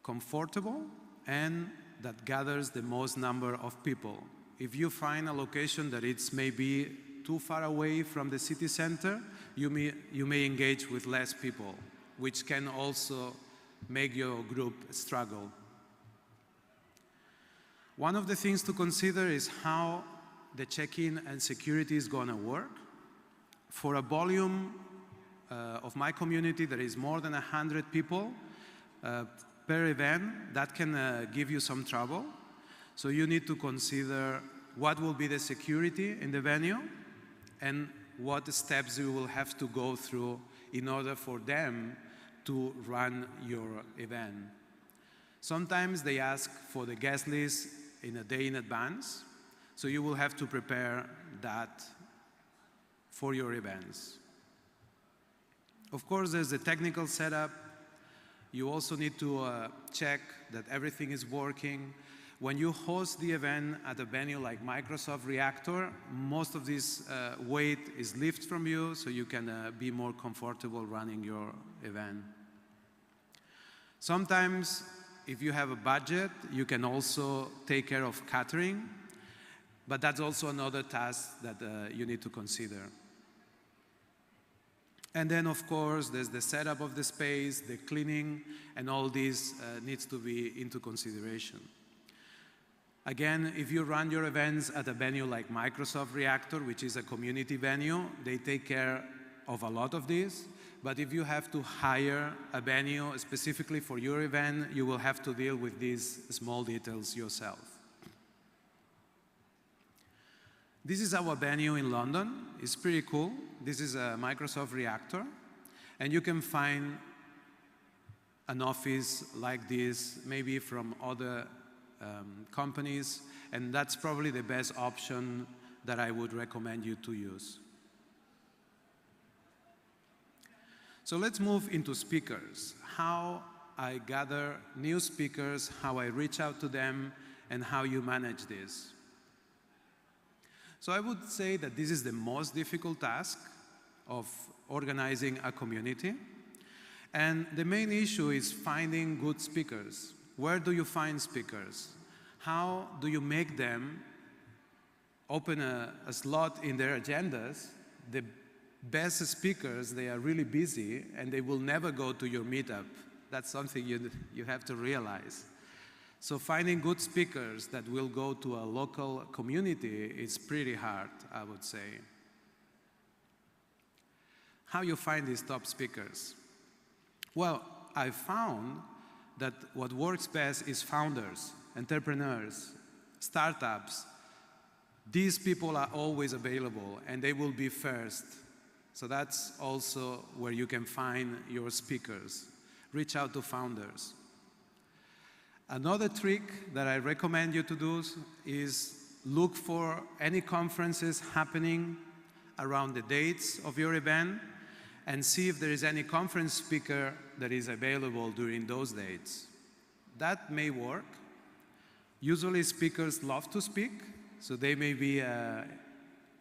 comfortable and that gathers the most number of people. If you find a location that it's maybe too far away from the city center, you may engage with less people, which can also make your group struggle. One of the things to consider is how the check-in and security is going to work. For a volume of my community that is more than 100 people per event, that can give you some trouble. So you need to consider what will be the security in the venue and what steps you will have to go through in order for them to run your event. Sometimes they ask for the guest list in a day in advance, so you will have to prepare that for your events. Of course, there's the technical setup. You also need to check that everything is working. When you host the event at a venue like Microsoft Reactor, most of this weight is lifted from you, so you can be more comfortable running your event. Sometimes, if you have a budget, you can also take care of catering, but that's also another task that you need to consider. And then, of course, there's the setup of the space, the cleaning, and all this needs to be into consideration. Again, if you run your events at a venue like Microsoft Reactor, which is a community venue, they take care of a lot of this. But if you have to hire a venue specifically for your event, you will have to deal with these small details yourself. This is our venue in London. It's pretty cool. This is a Microsoft Reactor. And you can find an office like this, maybe from other companies, and that's probably the best option that I would recommend you to use. So let's move into speakers. How I gather new speakers, how I reach out to them, and how you manage this. So I would say that this is the most difficult task of organizing a community. And the main issue is finding good speakers. Where do you find speakers? How do you make them open a slot in their agendas? The best speakers, they are really busy and they will never go to your meetup. That's something you have to realize. So finding good speakers that will go to a local community is pretty hard, I would say. How you find these top speakers? Well, I found that what works best is founders, entrepreneurs, startups. These people are always available and they will be first. So that's also where you can find your speakers. Reach out to founders. Another trick that I recommend you to do is look for any conferences happening around the dates of your event and see if there is any conference speaker that is available during those dates. That may work. Usually speakers love to speak, so they may be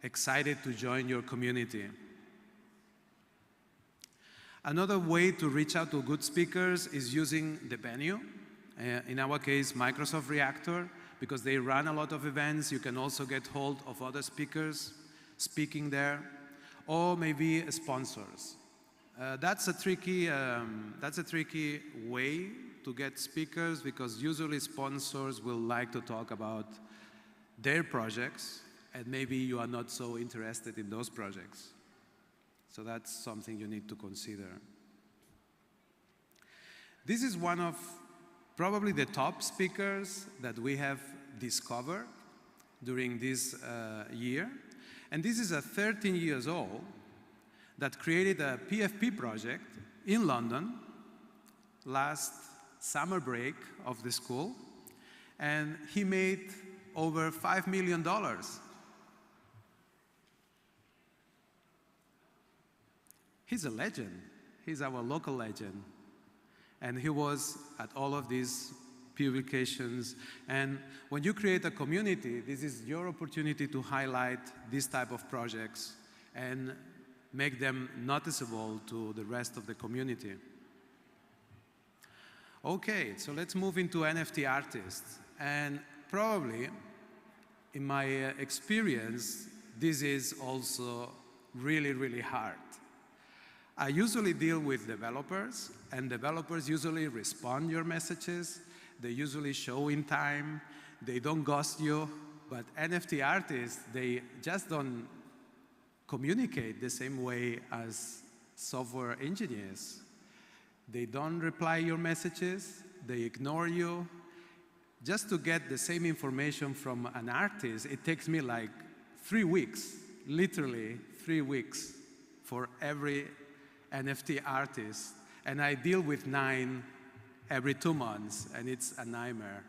excited to join your community. Another way to reach out to good speakers is using the venue. In our case, Microsoft Reactor, because they run a lot of events, you can also get hold of other speakers speaking there, or maybe sponsors. That's a tricky way to get speakers, because usually sponsors will like to talk about their projects, and maybe you are not so interested in those projects. So that's something you need to consider. This is one of probably the top speakers that we have discovered during this year. And this is a 13 years old that created a PFP project in London last summer break of the school. And he made over $5 million. He's a legend. He's our local legend. And he was at all of these publications. And when you create a community, this is your opportunity to highlight this type of projects and make them noticeable to the rest of the community. Okay, so let's move into NFT artists. And probably, in my experience, this is also really, really hard. I usually deal with developers, and developers usually respond your messages. They usually show in time. They don't ghost you. But NFT artists, they just don't communicate the same way as software engineers. They don't reply your messages. They ignore you. Just to get the same information from an artist, it takes me like 3 weeks, literally 3 weeks for every NFT artist. And I deal with 9 every 2 months, and it's a nightmare.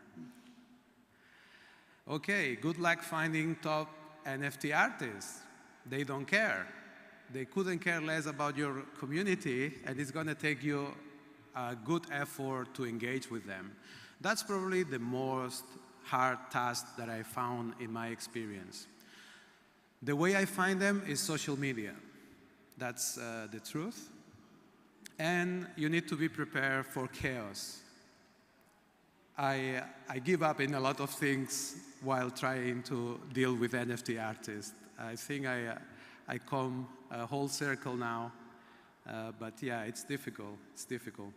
Okay, good luck finding top NFT artists. They don't care. They couldn't care less about your community, and it's going to take you a good effort to engage with them. That's probably the most hard task that I found in my experience. The way I find them is social media. That's the truth. And you need to be prepared for chaos. I give up in a lot of things while trying to deal with NFT artists. I think I come a whole circle now. But yeah, it's difficult. It's difficult.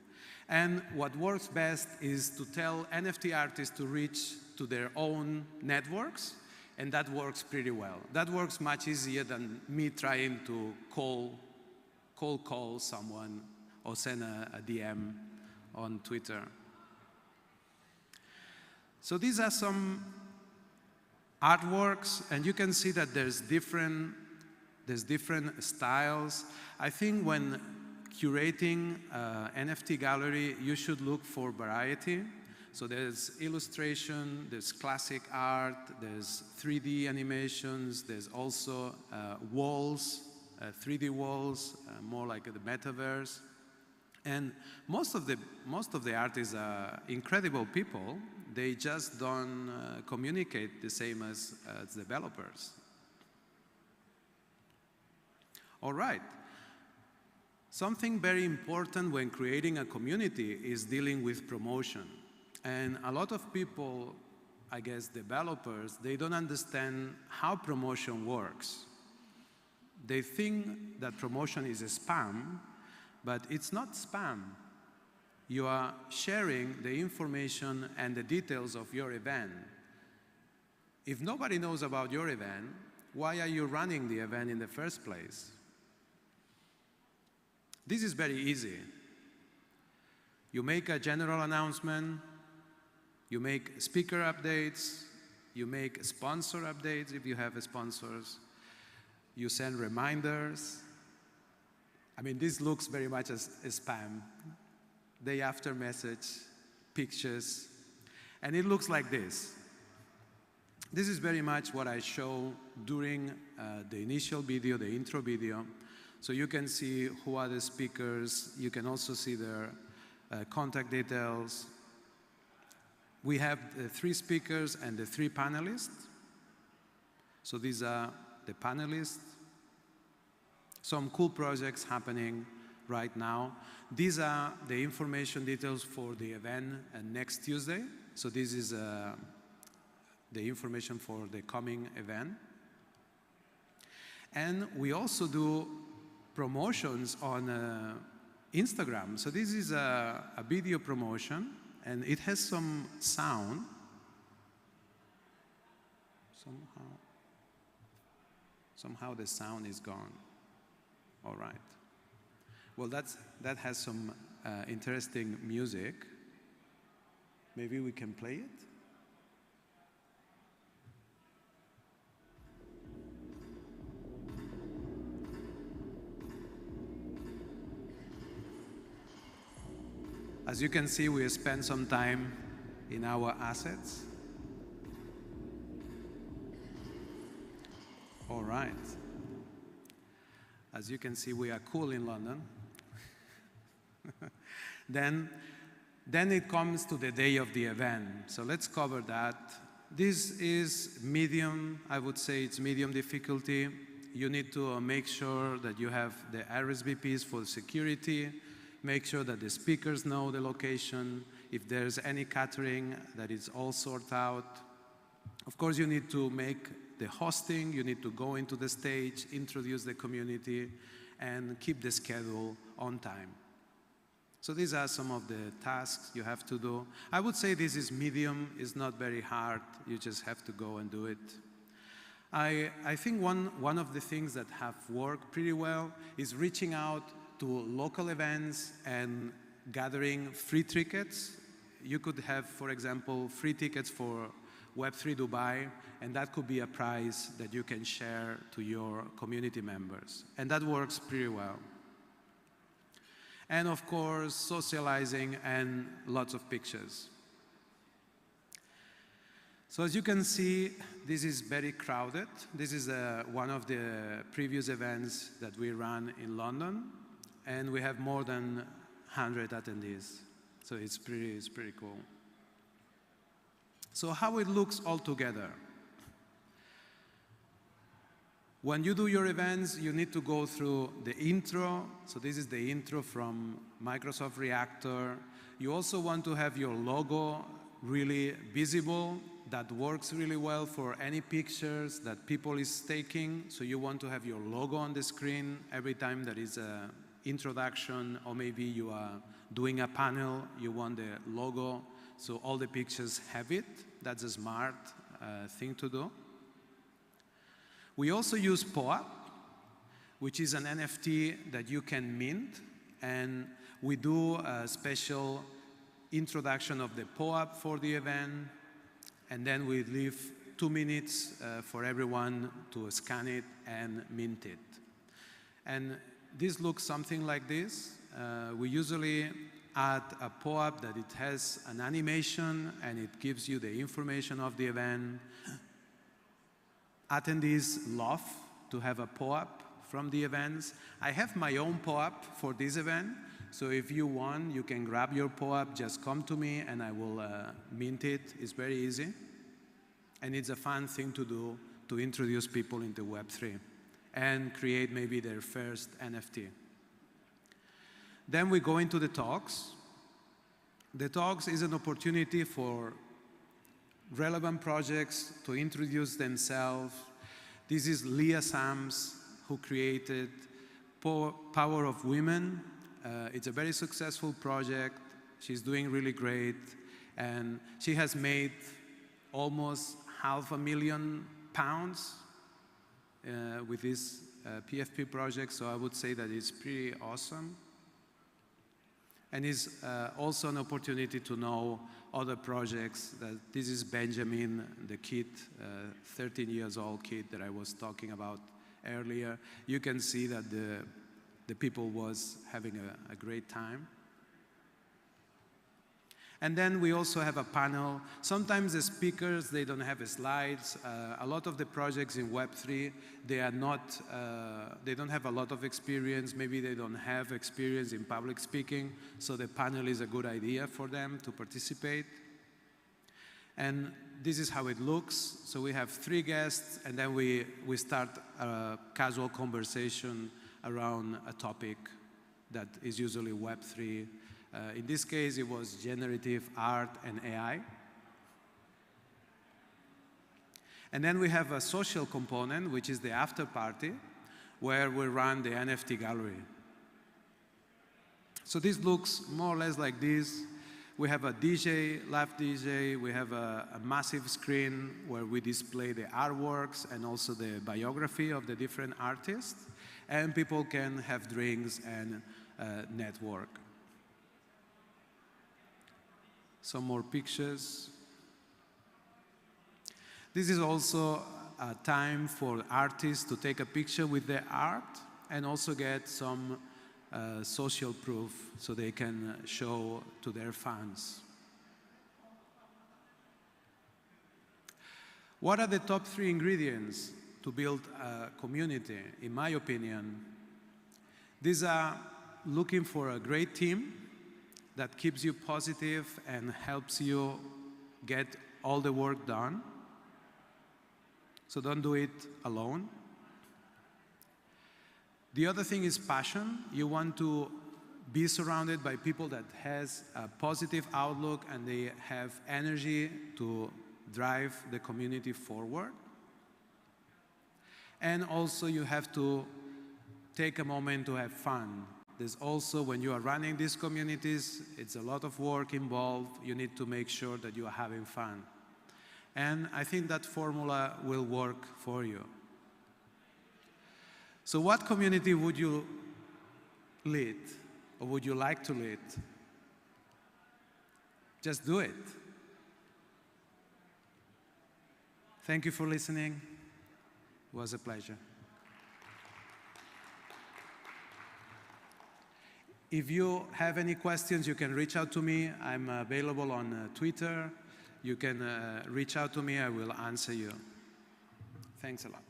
And what works best is to tell NFT artists to reach to their own networks, and that works pretty well. That works much easier than me trying to cold call someone or send a DM on Twitter. So these are some artworks, and you can see that there's different styles. I think when curating NFT gallery, you should look for variety. So there's illustration, there's classic art, there's 3D animations, there's also walls, 3D walls, more like the metaverse. And most of the artists are incredible people. They just don't communicate the same as developers. All right. Something very important when creating a community is dealing with promotion. And a lot of people, I guess developers, they don't understand how promotion works. They think that promotion is a spam, but it's not spam. You are sharing the information and the details of your event. If nobody knows about your event, why are you running the event in the first place? This is very easy. You make a general announcement, you make speaker updates, you make sponsor updates if you have sponsors, you send reminders. I mean, this looks very much as spam. Day after message, pictures, and it looks like this. This is very much what I show during the initial video, the intro video. So you can see who are the speakers. You can also see their contact details. We have the 3 speakers and the 3 panelists. So these are the panelists. Some cool projects happening right now. These are the information details for the event next Tuesday. So this is the information for the coming event. And we also do promotions on Instagram. So this is a video promotion, and it has some sound. Somehow the sound is gone. All right. Well, that has some interesting music. Maybe we can play it? As you can see, we spent some time in our assets. right. As you can see, we are cool in London. Then it comes to the day of the event. So let's cover that. This is medium, I would say it's medium difficulty. You need to make sure that you have the RSVPs for security, make sure that the speakers know the location, if there's any catering, that it's all sorted out. Of course, you need to make the hosting, you need to go into the stage, introduce the community, and keep the schedule on time. So these are some of the tasks you have to do. I would say this is medium, it's not very hard, you just have to go and do it. I think one of the things that have worked pretty well is reaching out to local events and gathering free tickets. You could have, for example, free tickets for Web3 Dubai, and that could be a prize that you can share to your community members. And that works pretty well. And of course, socializing and lots of pictures. So as you can see, this is very crowded. This is one of the previous events that we ran in London, and we have more than 100 attendees. So it's pretty cool. So how it looks all together. When you do your events, you need to go through the intro. So this is the intro from Microsoft Reactor. You also want to have your logo really visible. That works really well for any pictures that people is taking. So you want to have your logo on the screen every time there is an introduction, or maybe you are doing a panel, you want the logo, so all the pictures have it. That's a smart thing to do. We also use POAP, which is an NFT that you can mint, and we do a special introduction of the POAP for the event, and then we leave 2 minutes for everyone to scan it and mint it. And this looks something like this. We usually add a POAP that it has an animation and it gives you the information of the event. Attendees love to have a POAP from the events. I have my own POAP for this event, so if you want, you can grab your POAP, just come to me and I will mint it. It's very easy. And it's a fun thing to do to introduce people into Web3 and create maybe their first NFT. Then we go into the talks. The talks is an opportunity for relevant projects to introduce themselves. This is Leah Sams, who created Power of Women. It's a very successful project. She's doing really great. And she has made almost £500,000 with this PFP project. So I would say that it's pretty awesome. And it's also an opportunity to know other projects. This is Benjamin, the kid, 13 years old kid that I was talking about earlier. You can see that the people was having a great time. And then we also have a panel. Sometimes the speakers, they don't have slides. A lot of the projects in Web3, they don't have a lot of experience. Maybe they don't have experience in public speaking. So the panel is a good idea for them to participate. And this is how it looks. So we have 3 guests, and then we start a casual conversation around a topic that is usually Web3. In this case, it was generative art and AI. And then we have a social component, which is the after party, where we run the NFT gallery. So this looks more or less like this. We have a DJ, live DJ. We have a massive screen where we display the artworks and also the biography of the different artists. And people can have drinks and network. Some more pictures. This is also a time for artists to take a picture with their art and also get some social proof so they can show to their fans. What are the top 3 ingredients to build a community, in my opinion, these are looking for a great team that keeps you positive and helps you get all the work done. So don't do it alone. The other thing is passion. You want to be surrounded by people that has a positive outlook and they have energy to drive the community forward. And also you have to take a moment to have fun. There's also, when you are running these communities, it's a lot of work involved. You need to make sure that you are having fun. And I think that formula will work for you. So what community would you lead, or would you like to lead? Just do it. Thank you for listening. It was a pleasure. If you have any questions, you can reach out to me. I'm available on Twitter. You can reach out to me. I will answer you. Thanks a lot.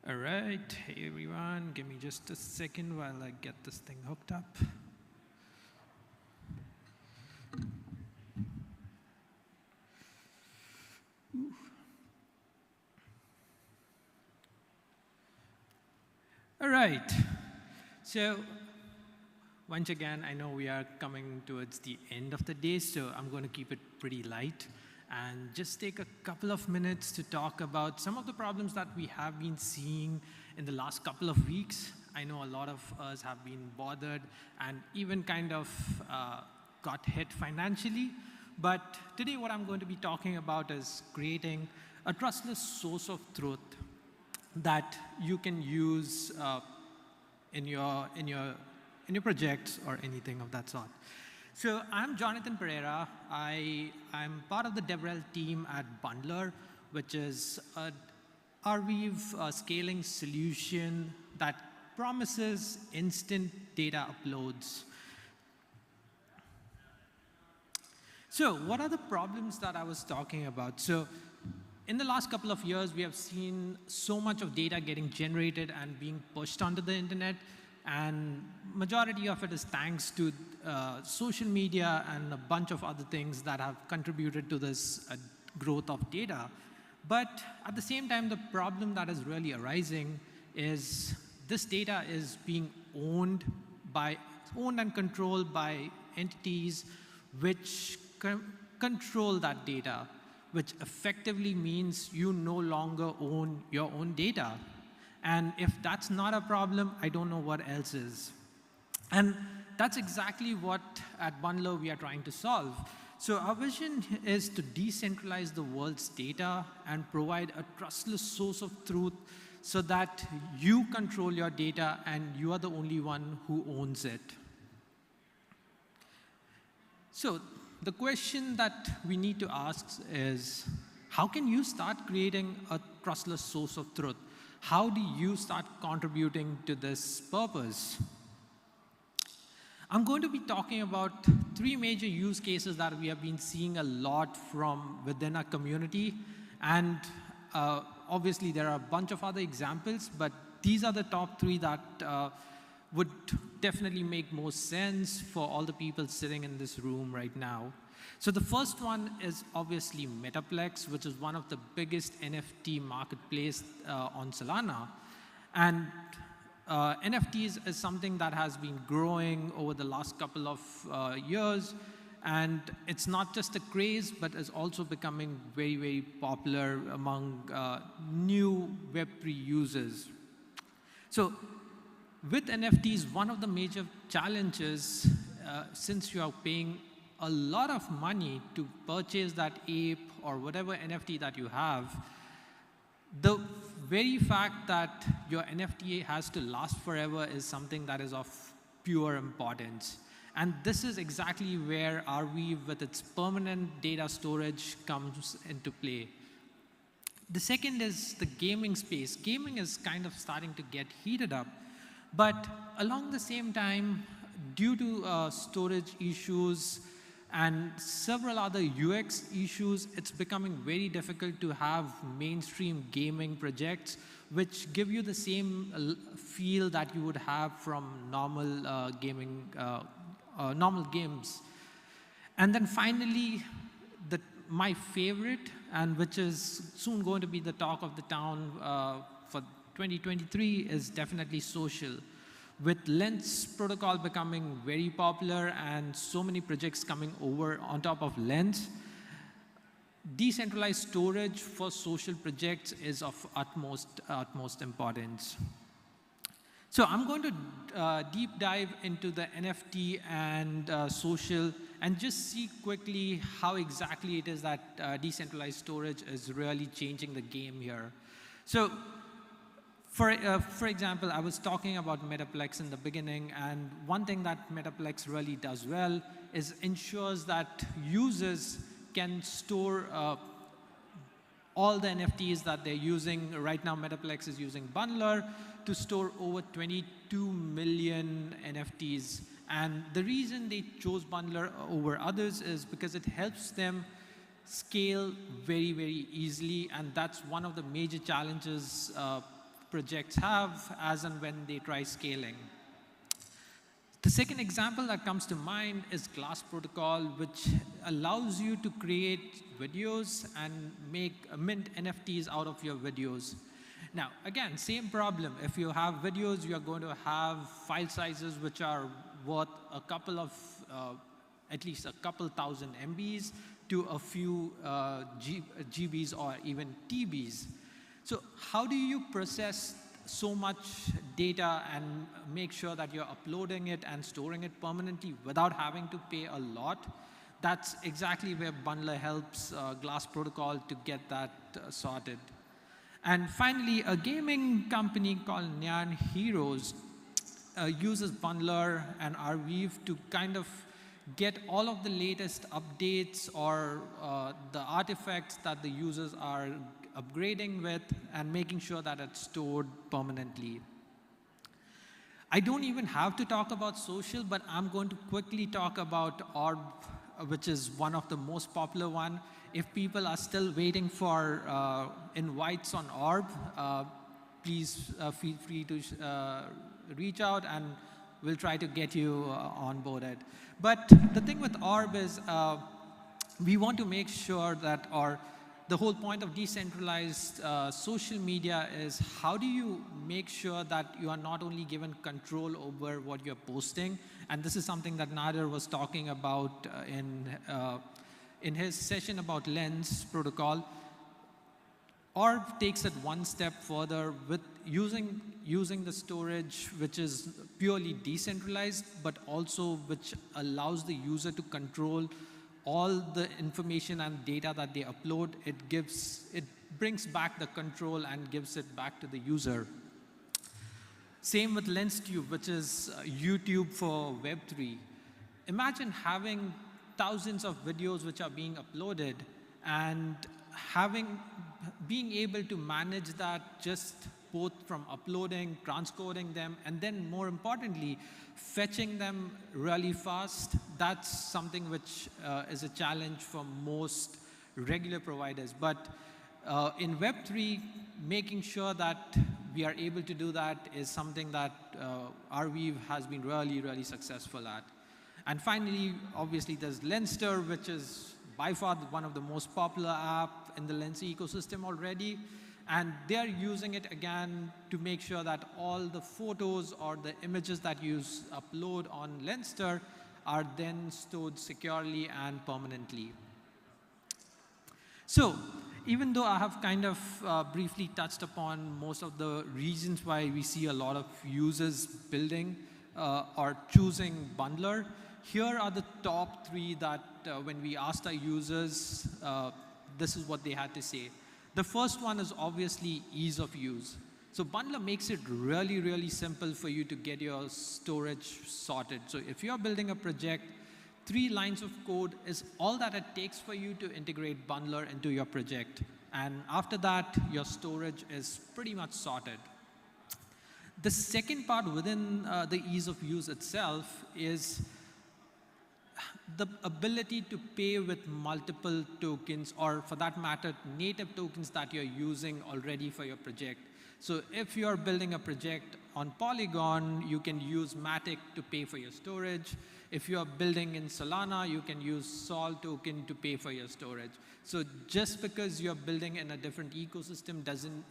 All right, hey everyone, give me just a second while I get this thing hooked up. Ooh. All right, so once again, I know we are coming towards the end of the day, so I'm going to keep it pretty light and just take a couple of minutes to talk about some of the problems that we have been seeing in the last couple of weeks. I know a lot of us have been bothered and even kind of got hit financially. But today what I'm going to be talking about is creating a trustless source of truth that you can use in your projects or anything of that sort. So I'm Jonathan Pereira. I'm part of the DevRel team at Bundler, which is a Arweave scaling solution that promises instant data uploads. So what are the problems that I was talking about? So in the last couple of years, we have seen so much of data getting generated and being pushed onto the internet. And majority of it is thanks to social media and a bunch of other things that have contributed to this growth of data. But at the same time, the problem that is really arising is this data is being owned and controlled by entities which control that data, which effectively means you no longer own your own data. And if that's not a problem, I don't know what else is. And that's exactly what at Bundler we are trying to solve. So our vision is to decentralize the world's data and provide a trustless source of truth so that you control your data and you are the only one who owns it. So the question that we need to ask is, how can you start creating a trustless source of truth? How do you start contributing to this purpose? I'm going to be talking about 3 major use cases that we have been seeing a lot from within our community, and obviously, there are a bunch of other examples, but these are the top 3 that would definitely make most sense for all the people sitting in this room right now. So the first one is obviously Metaplex, which is one of the biggest NFT marketplace on Solana. And NFTs is something that has been growing over the last couple of years. And it's not just a craze, but is also becoming very, very popular among new Web3 users. So with NFTs, one of the major challenges, since you are paying a lot of money to purchase that ape or whatever NFT that you have, the very fact that your NFT has to last forever is something that is of pure importance. And this is exactly where Arweave with its permanent data storage comes into play. The second is the gaming space. Gaming is kind of starting to get heated up, but along the same time, due to storage issues and several other UX issues, it's becoming very difficult to have mainstream gaming projects which give you the same feel that you would have from normal normal games. And then finally, my favorite, and which is soon going to be the talk of the town for 2023, is definitely social. With Lens protocol becoming very popular and so many projects coming over on top of Lens, decentralized storage for social projects is of utmost importance. So I'm going to deep dive into the NFT and social and just see quickly how exactly it is that decentralized storage is really changing the game here. So for example, I was talking about Metaplex in the beginning, and one thing that Metaplex really does well is ensures that users can store all the NFTs that they're using. Right now, Metaplex is using Bundler to store over 22 million NFTs. And the reason they chose Bundler over others is because it helps them scale very, very easily. And that's one of the major challenges projects have as and when they try scaling. The second example that comes to mind is Glass Protocol, which allows you to create videos and mint NFTs out of your videos. Now, again, same problem. If you have videos, you are going to have file sizes which are worth a couple of, at least a couple thousand MBs to a few GBs or even TBs. So how do you process so much data and make sure that you're uploading it and storing it permanently without having to pay a lot? That's exactly where Bundler helps Glass Protocol to get that sorted. And finally, a gaming company called Nyan Heroes uses Bundler and Arweave to kind of get all of the latest updates or the artifacts that the users are upgrading with and making sure that it's stored permanently. I don't even have to talk about social, but I'm going to quickly talk about Orb, which is one of the most popular one. If people are still waiting for invites on Orb, please feel free to reach out and we'll try to get you onboarded. But the thing with Orb is we want to make sure that the whole point of decentralized social media is how do you make sure that you are not only given control over what you're posting, and this is something that Nader was talking about in his session about Lens protocol. Orb takes it one step further with using the storage which is purely decentralized, but also which allows the user to control all the information and data that they upload. It brings back the control and gives it back to the user. Same with LensTube, which is YouTube for Web3. Imagine having thousands of videos which are being uploaded and being able to manage that just both from uploading, transcoding them, and then more importantly, fetching them really fast. That's something which is a challenge for most regular providers. But In Web3, making sure that we are able to do that is something that Arweave has been really, really successful at. And finally, obviously, there's Lenster, which is by far one of the most popular app in the Lens ecosystem already. And they're using it again to make sure that all the photos or the images that you upload on Lenster are then stored securely and permanently. So, even though I have kind of briefly touched upon most of the reasons why we see a lot of users building or choosing Bundler, here are the top 3 that when we asked our users, this is what they had to say. The first one is obviously ease of use. So Bundler makes it really, really simple for you to get your storage sorted. So if you're building a project, 3 lines of code is all that it takes for you to integrate Bundler into your project. And after that, your storage is pretty much sorted. The second part within the ease of use itself is the ability to pay with multiple tokens, or for that matter, native tokens that you're using already for your project. So if you're building a project on Polygon, you can use Matic to pay for your storage. If you're building in Solana, you can use Sol token to pay for your storage. So just because you're building in a different ecosystem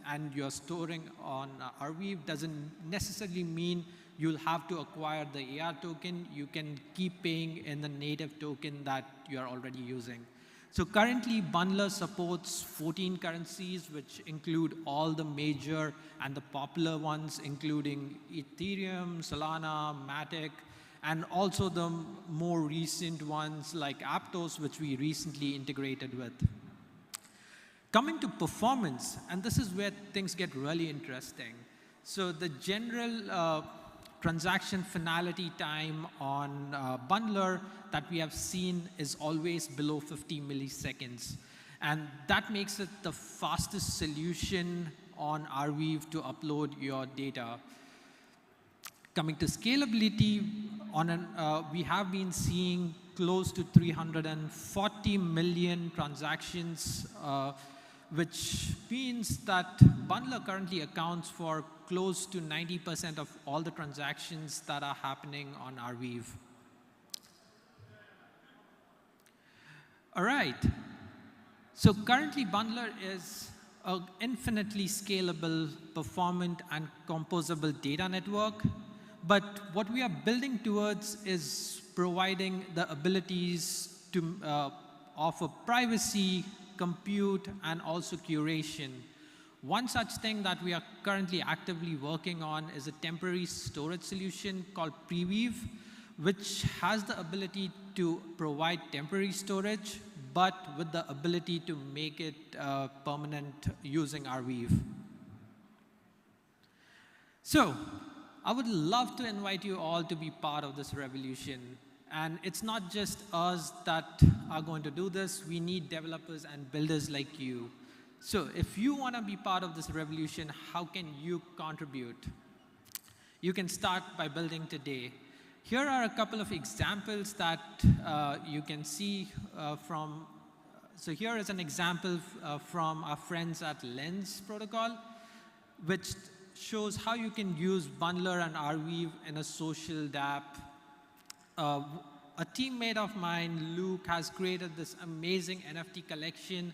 and you're storing on Arweave doesn't necessarily mean you'll have to acquire the AR token. You can keep paying in the native token that you're already using. So currently, Bundler supports 14 currencies, which include all the major and the popular ones, including Ethereum, Solana, Matic, and also the more recent ones like Aptos, which we recently integrated with. Coming to performance, and this is where things get really interesting. So the general transaction finality time on Bundler that we have seen is always below 50 milliseconds. And that makes it the fastest solution on Arweave to upload your data. Coming to scalability, we have been seeing close to 340 million transactions, which means that Bundler currently accounts for close to 90% of all the transactions that are happening on Arweave. All right. So currently, Bundler is an infinitely scalable, performant, and composable data network. But what we are building towards is providing the abilities to offer privacy, compute, and also curation. One such thing that we are currently actively working on is a temporary storage solution called Preweave, which has the ability to provide temporary storage, but with the ability to make it permanent using Arweave. So I would love to invite you all to be part of this revolution. And it's not just us that are going to do this. We need developers and builders like you. So if you want to be part of this revolution, how can you contribute? You can start by building today. Here are a couple of examples that you can see from. So here is an example from our friends at Lens Protocol, which shows how you can use Bundler and Arweave in a social dApp. A teammate of mine, Luke, has created this amazing NFT collection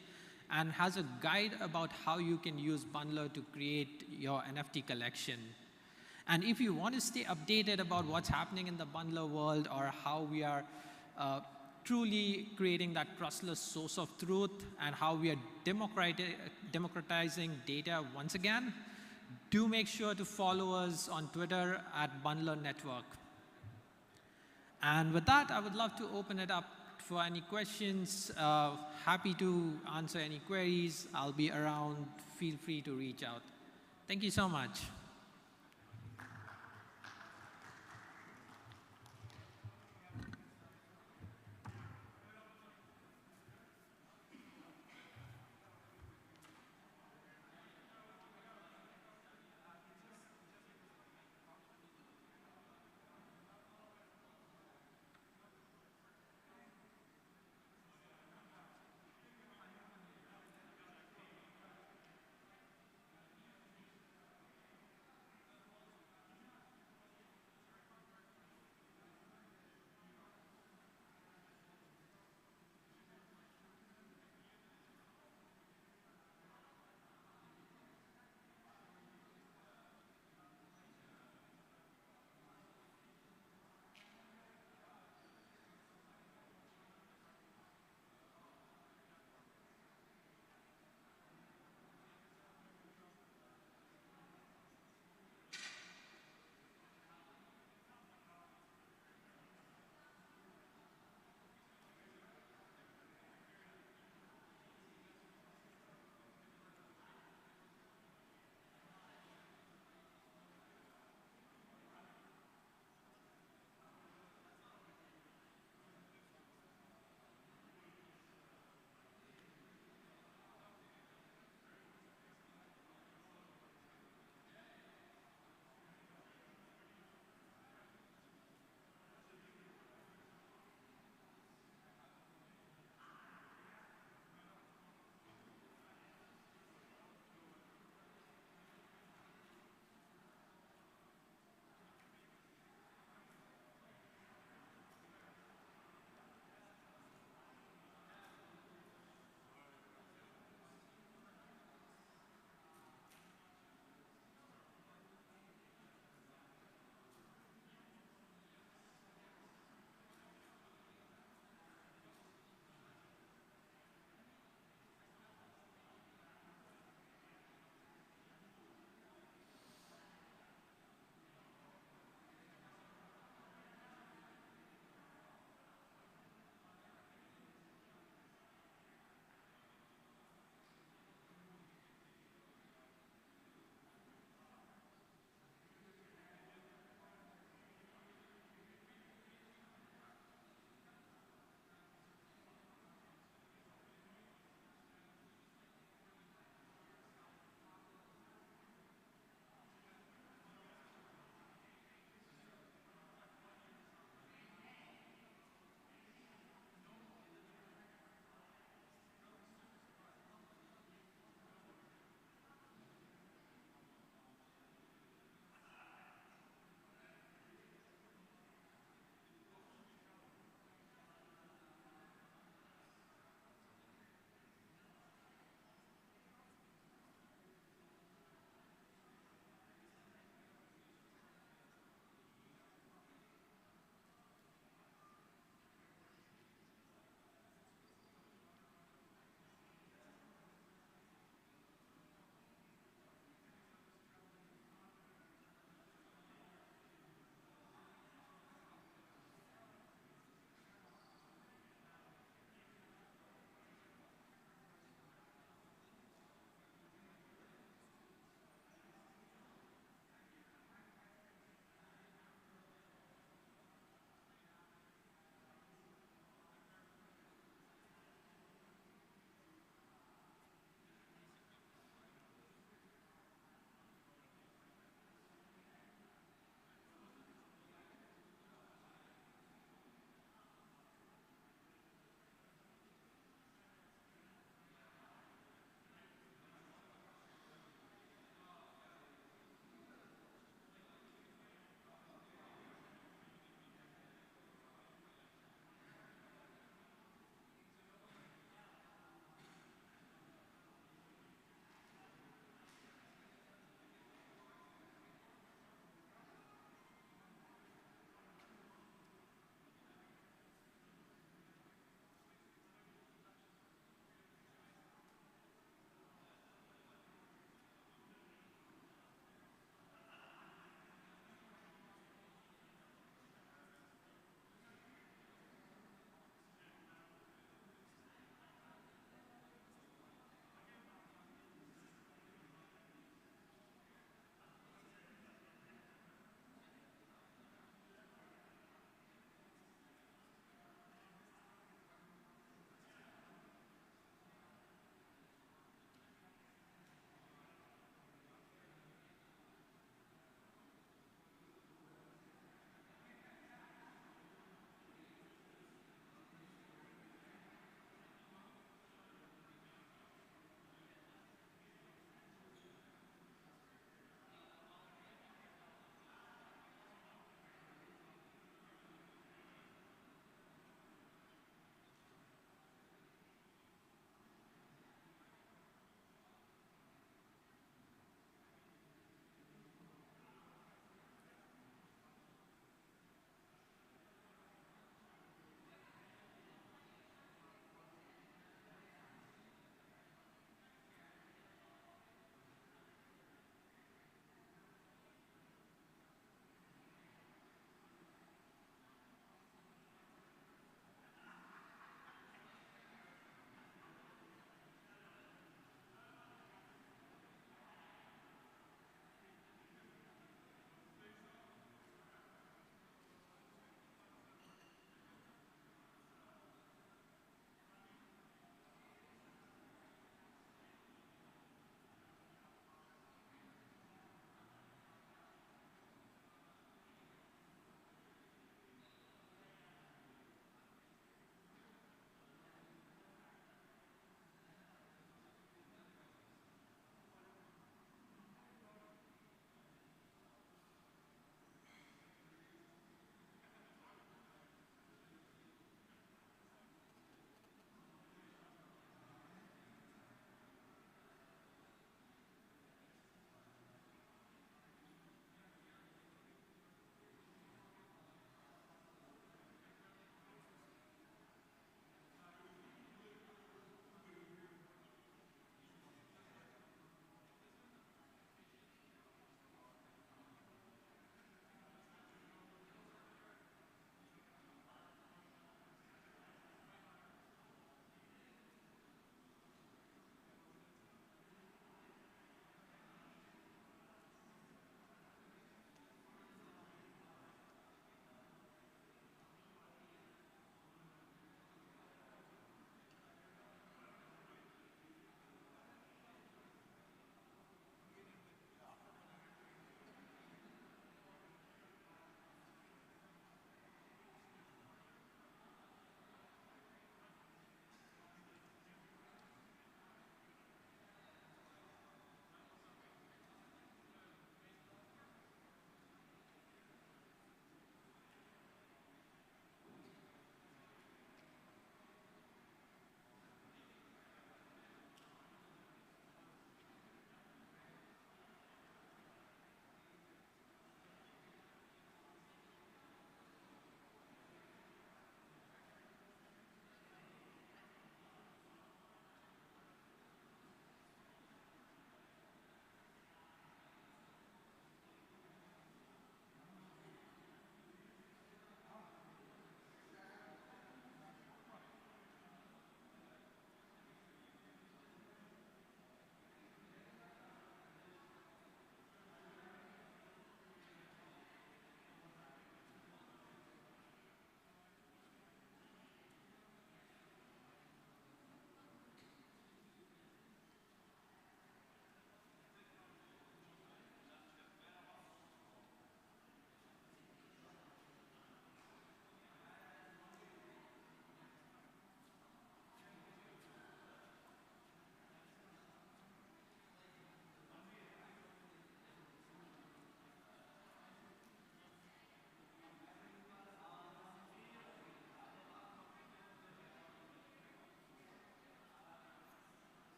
and has a guide about how you can use Bundler to create your NFT collection. And if you want to stay updated about what's happening in the Bundler world or how we are truly creating that trustless source of truth and how we are democratizing data once again, do make sure to follow us on Twitter at Bundler Network. And with that, I would love to open it up for any questions. Happy to answer any queries. I'll be around. Feel free to reach out. Thank you so much.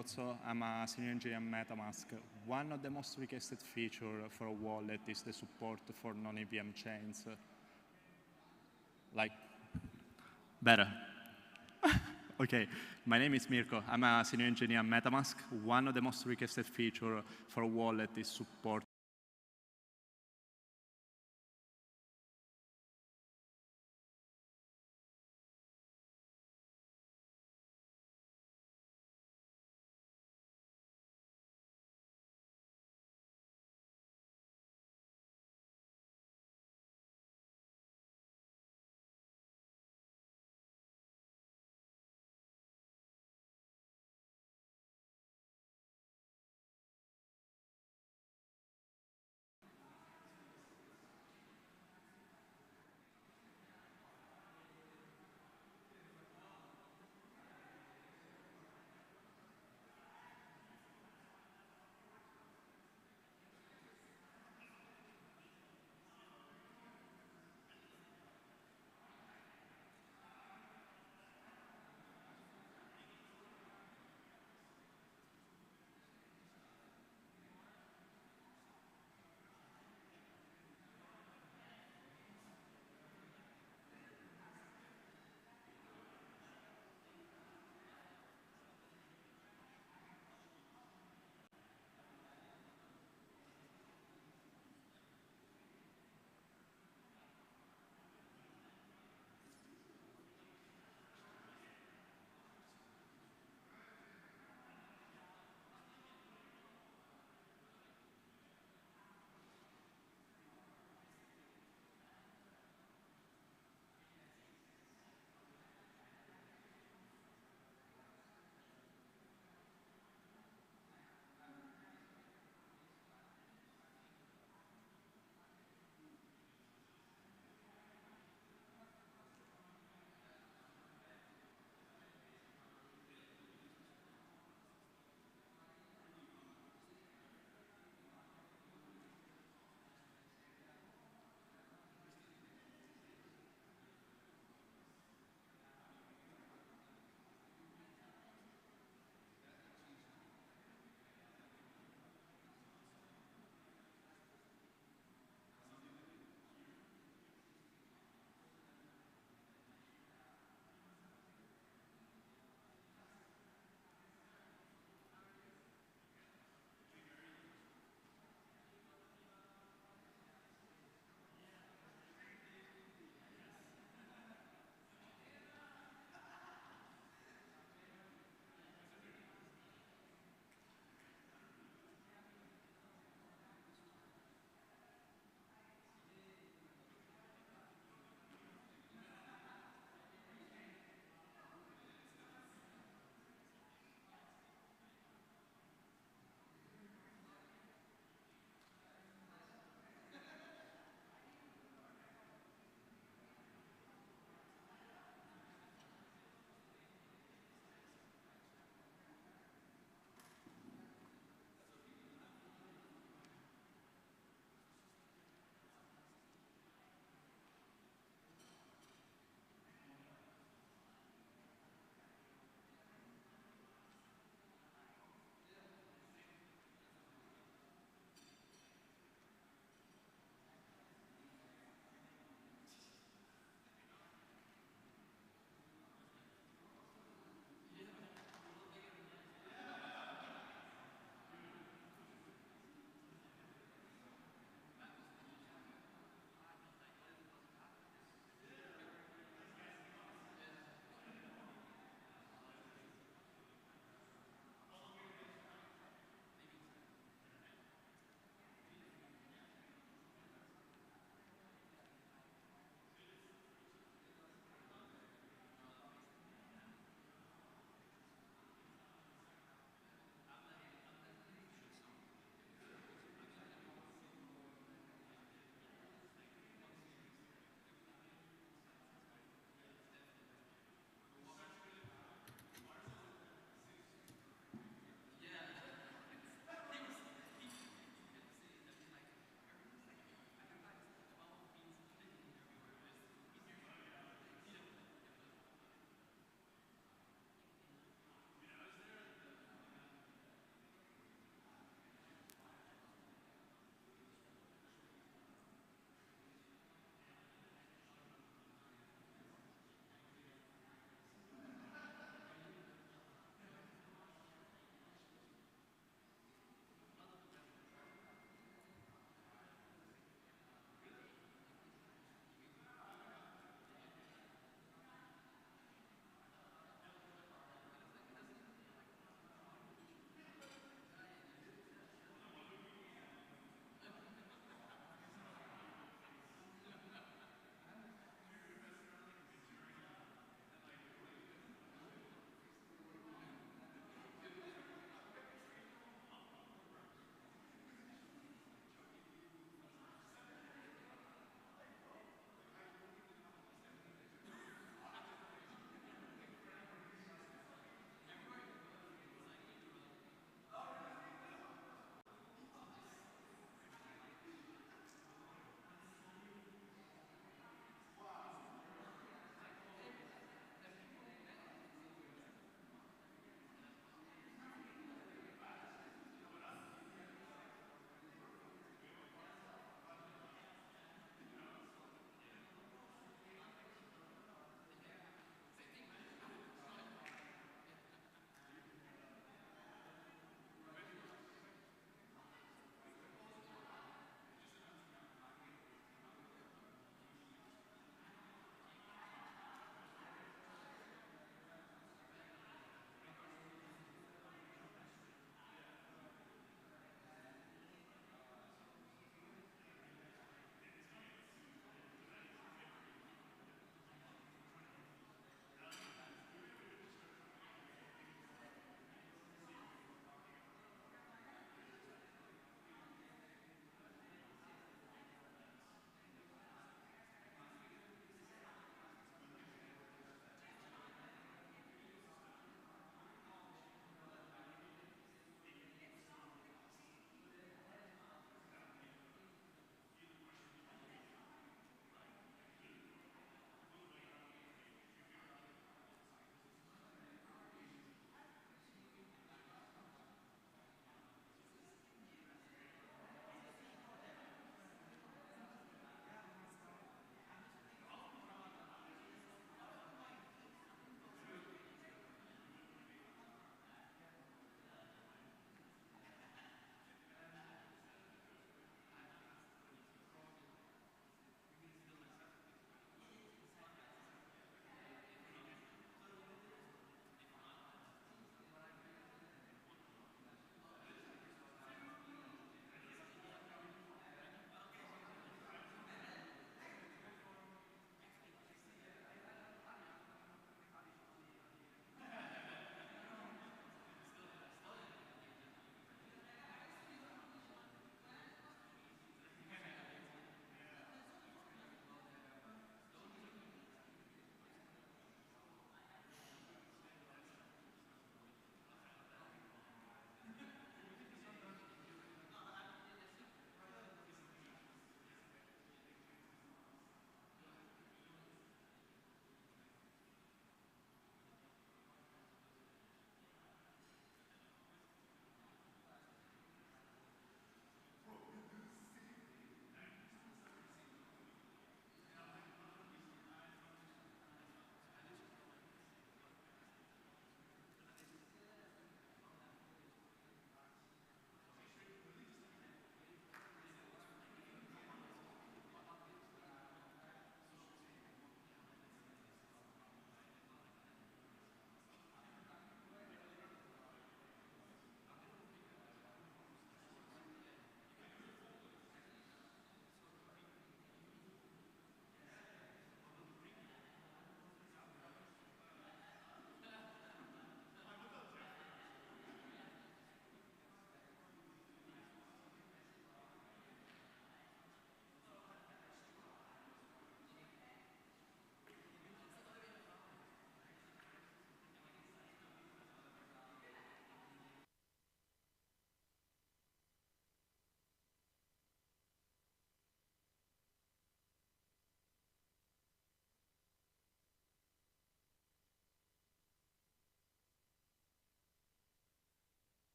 Pirozzo. I'm a senior engineer at MetaMask. One of the most requested features for a wallet is the support for non-EVM chains. Like, better. Okay, my name is Mirko. I'm a senior engineer at MetaMask. One of the most requested features for a wallet is support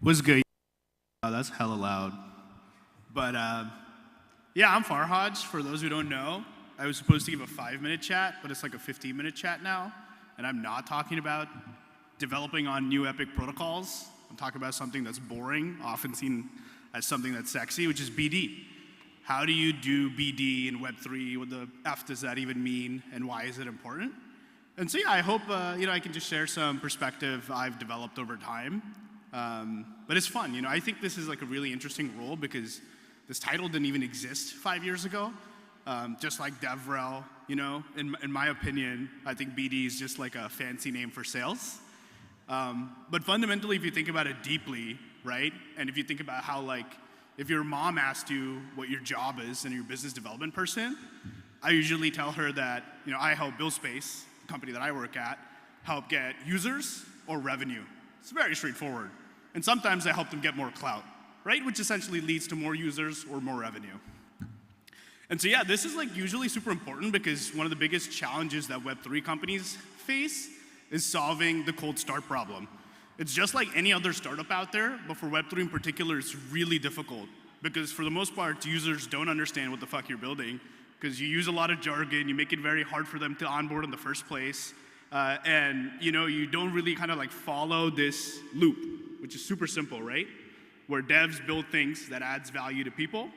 Was good. Oh, that's hella loud. But yeah, I'm Farhaj. For those who don't know, I was supposed to give a 5-minute chat, but it's like a 15-minute chat now. And I'm not talking about developing on new epic protocols. I'm talking about something that's boring, often seen as something that's sexy, which is BD. How do you do BD in Web3? What the F does that even mean? And why is it important? And so yeah, I hope I can just share some perspective I've developed over time. But it's fun, I think this is like a really interesting role because this title didn't even exist 5 years ago. Just like DevRel, in my opinion, I think BD is just like a fancy name for sales. But fundamentally, if you think about it deeply, right? And if you think about how if your mom asked you what your job is and you're a business development person, I usually tell her that, I help BuildSpace, the company that I work at, help get users or revenue. It's very straightforward. And sometimes I help them get more clout, right? Which essentially leads to more users or more revenue. And so yeah, this is usually super important because one of the biggest challenges that Web3 companies face is solving the cold start problem. It's just like any other startup out there, but for Web3 in particular, it's really difficult because for the most part, users don't understand what the fuck you're building because you use a lot of jargon, you make it very hard for them to onboard in the first place, and you don't really kind of follow this loop, which is super simple, right? Where devs build things that adds value to people,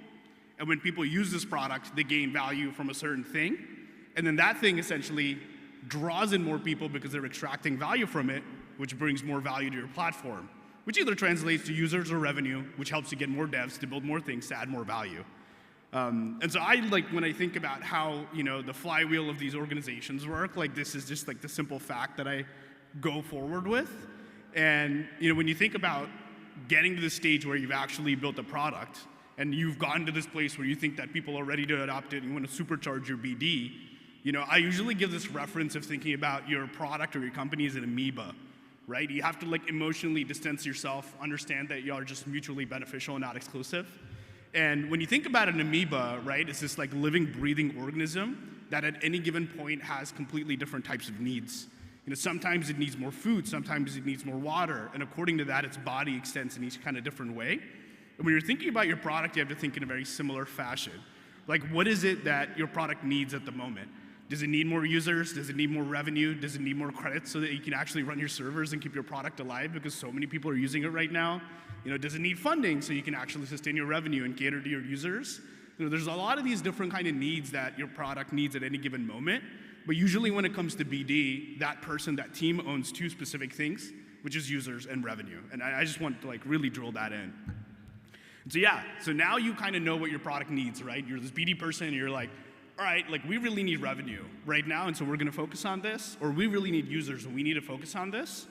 and when people use this product, they gain value from a certain thing, and then that thing essentially draws in more people because they're extracting value from it, which brings more value to your platform, which either translates to users or revenue, which helps you get more devs to build more things to add more value. And so when I think about how the flywheel of these organizations work, this is just the simple fact that I go forward with. And when you think about getting to the stage where you've actually built a product and you've gotten to this place where you think that people are ready to adopt it and you want to supercharge your BD, I usually give this reference of thinking about your product or your company as an amoeba, right? You have to emotionally distance yourself, understand that you are just mutually beneficial and not exclusive. And when you think about an amoeba, right, it's this living, breathing organism that at any given point has completely different types of needs. Sometimes it needs more food, sometimes it needs more water, and according to that, its body extends in each kind of different way. And when you're thinking about your product, you have to think in a very similar fashion. What is it that your product needs at the moment? Does it need more users? Does it need more revenue? Does it need more credits so that you can actually run your servers and keep your product alive because so many people are using it right now? Does it need funding so you can actually sustain your revenue and cater to your users? There's a lot of these different kind of needs that your product needs at any given moment. But usually when it comes to BD, that person, that team owns two specific things, which is users and revenue. And I just want to really drill that in. And so yeah, so now you kind of know what your product needs, right? You're this BD person and you're all right, we really need revenue right now, and so we're gonna focus on this, or we really need users and we need to focus on this.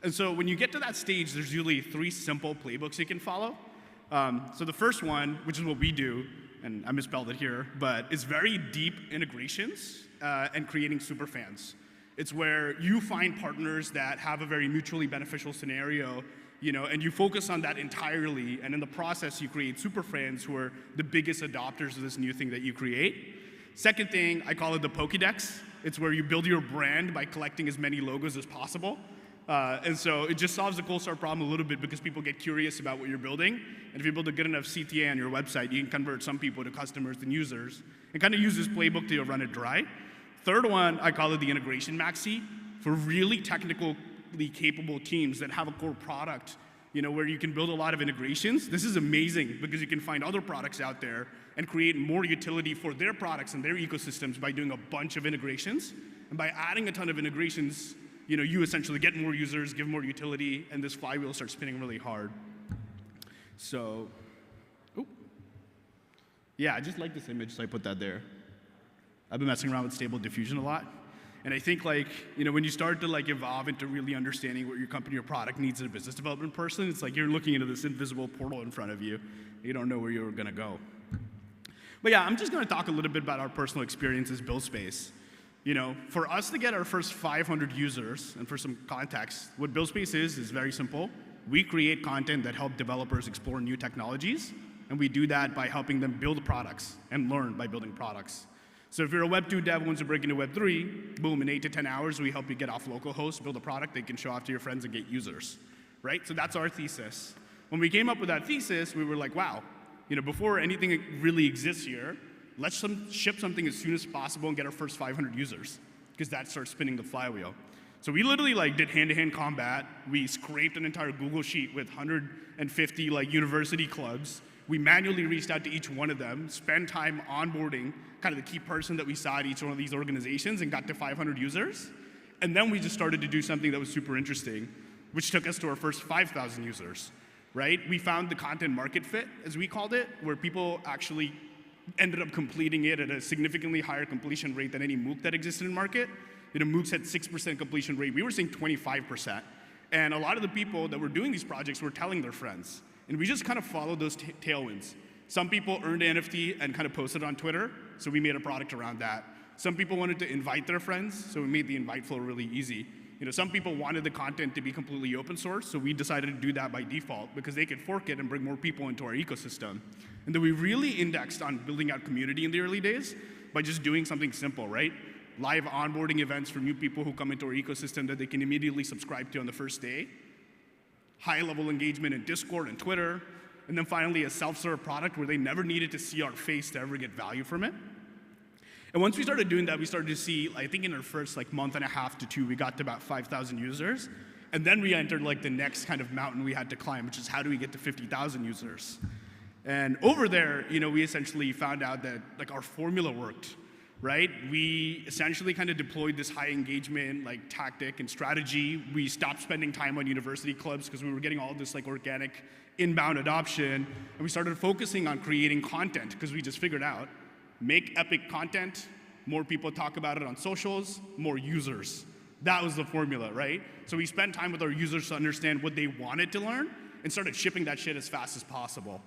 And so when you get to that stage, there's usually 3 simple playbooks you can follow. So the first one, which is what we do, and I misspelled it here, but it's very deep integrations and creating super fans. It's where you find partners that have a very mutually beneficial scenario, and you focus on that entirely, and in the process, you create super fans who are the biggest adopters of this new thing that you create. Second thing, I call it the Pokédex. It's where you build your brand by collecting as many logos as possible. And so it just solves the cold start problem a little bit because people get curious about what you're building. And if you build a good enough CTA on your website, you can convert some people to customers and users and kind of use this playbook to run it dry. Third one, I call it the integration maxi for really technically capable teams that have a core product, where you can build a lot of integrations. This is amazing because you can find other products out there and create more utility for their products and their ecosystems by doing a bunch of integrations. And by adding a ton of integrations, you essentially get more users, give more utility, and this flywheel starts spinning really hard. So, yeah, I just like this image, so I put that there. I've been messing around with Stable Diffusion a lot. And I think when you start to evolve into really understanding what your company or product needs as a business development person, it's you're looking into this invisible portal in front of you. You don't know where you're gonna go. But yeah, I'm just gonna talk a little bit about our personal experience as BuildSpace. For us to get our first 500 users, and for some context, what BuildSpace is very simple. We create content that help developers explore new technologies, and we do that by helping them build products and learn by building products. So if you're a Web2 dev who wants to break into Web3, boom, in 8 to 10 hours, we help you get off localhost, build a product that you can show off to your friends and get users, right? So that's our thesis. When we came up with that thesis, we were like, wow, before anything really exists here, let's ship something as soon as possible and get our first 500 users, because that starts spinning the flywheel. So we literally did hand-to-hand combat. We scraped an entire Google sheet with 150 university clubs. We manually reached out to each one of them, spent time onboarding kind of the key person that we saw at each one of these organizations, and got to 500 users. And then we just started to do something that was super interesting, which took us to our first 5,000 users, right? We found the content market fit, as we called it, where people actually ended up completing it at a significantly higher completion rate than any MOOC that existed in market. MOOCs had 6% completion rate. We were seeing 25%. And a lot of the people that were doing these projects were telling their friends. And we just kind of followed those tailwinds. Some people earned an NFT and kind of posted on Twitter, so we made a product around that. Some people wanted to invite their friends, so we made the invite flow really easy. Some people wanted the content to be completely open source, so we decided to do that by default because they could fork it and bring more people into our ecosystem. And then we really indexed on building out community in the early days by just doing something simple, right? Live onboarding events for new people who come into our ecosystem that they can immediately subscribe to on the first day. High-level engagement in Discord and Twitter. And then finally, a self-serve product where they never needed to see our face to ever get value from it. And once we started doing that, we started to see, I think in our first month and a half to 2, we got to about 5,000 users. And then we entered the next kind of mountain we had to climb, which is how do we get to 50,000 users? And over there, we essentially found out that our formula worked, right? We essentially kind of deployed this high engagement tactic and strategy. We stopped spending time on university clubs because we were getting all this organic inbound adoption. And we started focusing on creating content because we just figured out, make epic content, more people talk about it on socials, more users. That was the formula, right? So we spent time with our users to understand what they wanted to learn and started shipping that shit as fast as possible.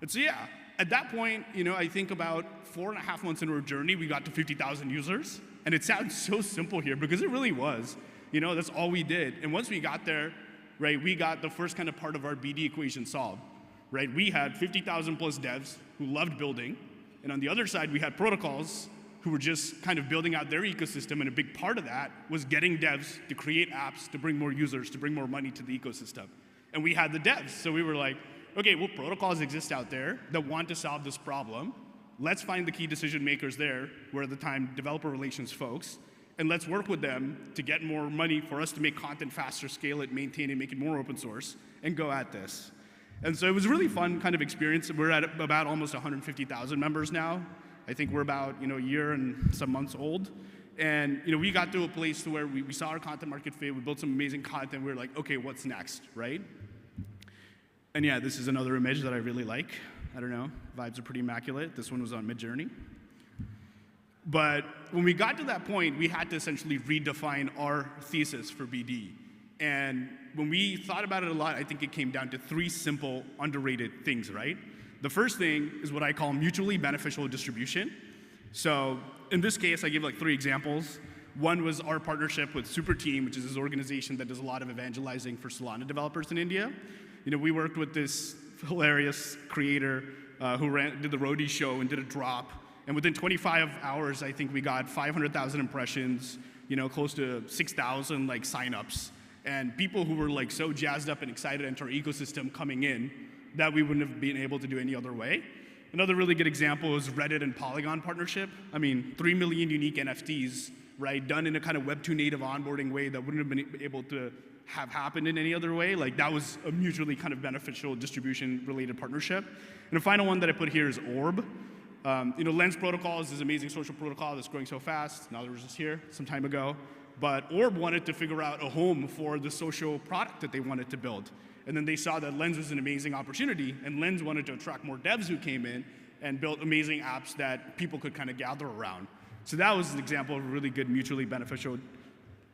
And so yeah, at that point, I think about 4.5 months into our journey, we got to 50,000 users. And it sounds so simple here because it really was. That's all we did. And once we got there, right, we got the first kind of part of our BD equation solved, right? We had 50,000 plus devs who loved building. And on the other side, we had protocols who were just kind of building out their ecosystem. And a big part of that was getting devs to create apps to bring more users, to bring more money to the ecosystem. And we had the devs. So we were like, okay, well, protocols exist out there that want to solve this problem. Let's find the key decision makers there, who are at the time developer relations folks, and let's work with them to get more money for us to make content faster, scale it, maintain it, make it more open source, and go at this. And so it was a really fun kind of experience. We're at about almost 150,000 members now. I think we're about a year and some months old. And we got to a place to where we saw our content market fit, we built some amazing content, we were like, okay, what's next, right? And yeah, this is another image that I really like. I don't know, vibes are pretty immaculate. This one was on Midjourney. But when we got to that point, we had to essentially redefine our thesis for BD. And when we thought about it a lot, I think it came down to 3 simple, underrated things, right? The first thing is what I call mutually beneficial distribution. So in this case, I give 3 examples. One was our partnership with Super Team, which is this organization that does a lot of evangelizing for Solana developers in India. We worked with this hilarious creator who did the roadie show and did a drop. And within 25 hours, I think we got 500,000 impressions, close to 6,000 signups. And people who were so jazzed up and excited into our ecosystem coming in that we wouldn't have been able to do any other way. Another really good example is Reddit and Polygon partnership. 3 million unique NFTs, right, done in a kind of Web2 native onboarding way that wouldn't have been able to have happened in any other way. That was a mutually kind of beneficial distribution related partnership. And the final one that I put here is Orb. Lens protocol is this amazing social protocol that's growing so fast. Now, there was just here some time ago. But Orb wanted to figure out a home for the social product that they wanted to build. And then they saw that Lens was an amazing opportunity, and Lens wanted to attract more devs who came in and built amazing apps that people could kind of gather around. So that was an example of a really good mutually beneficial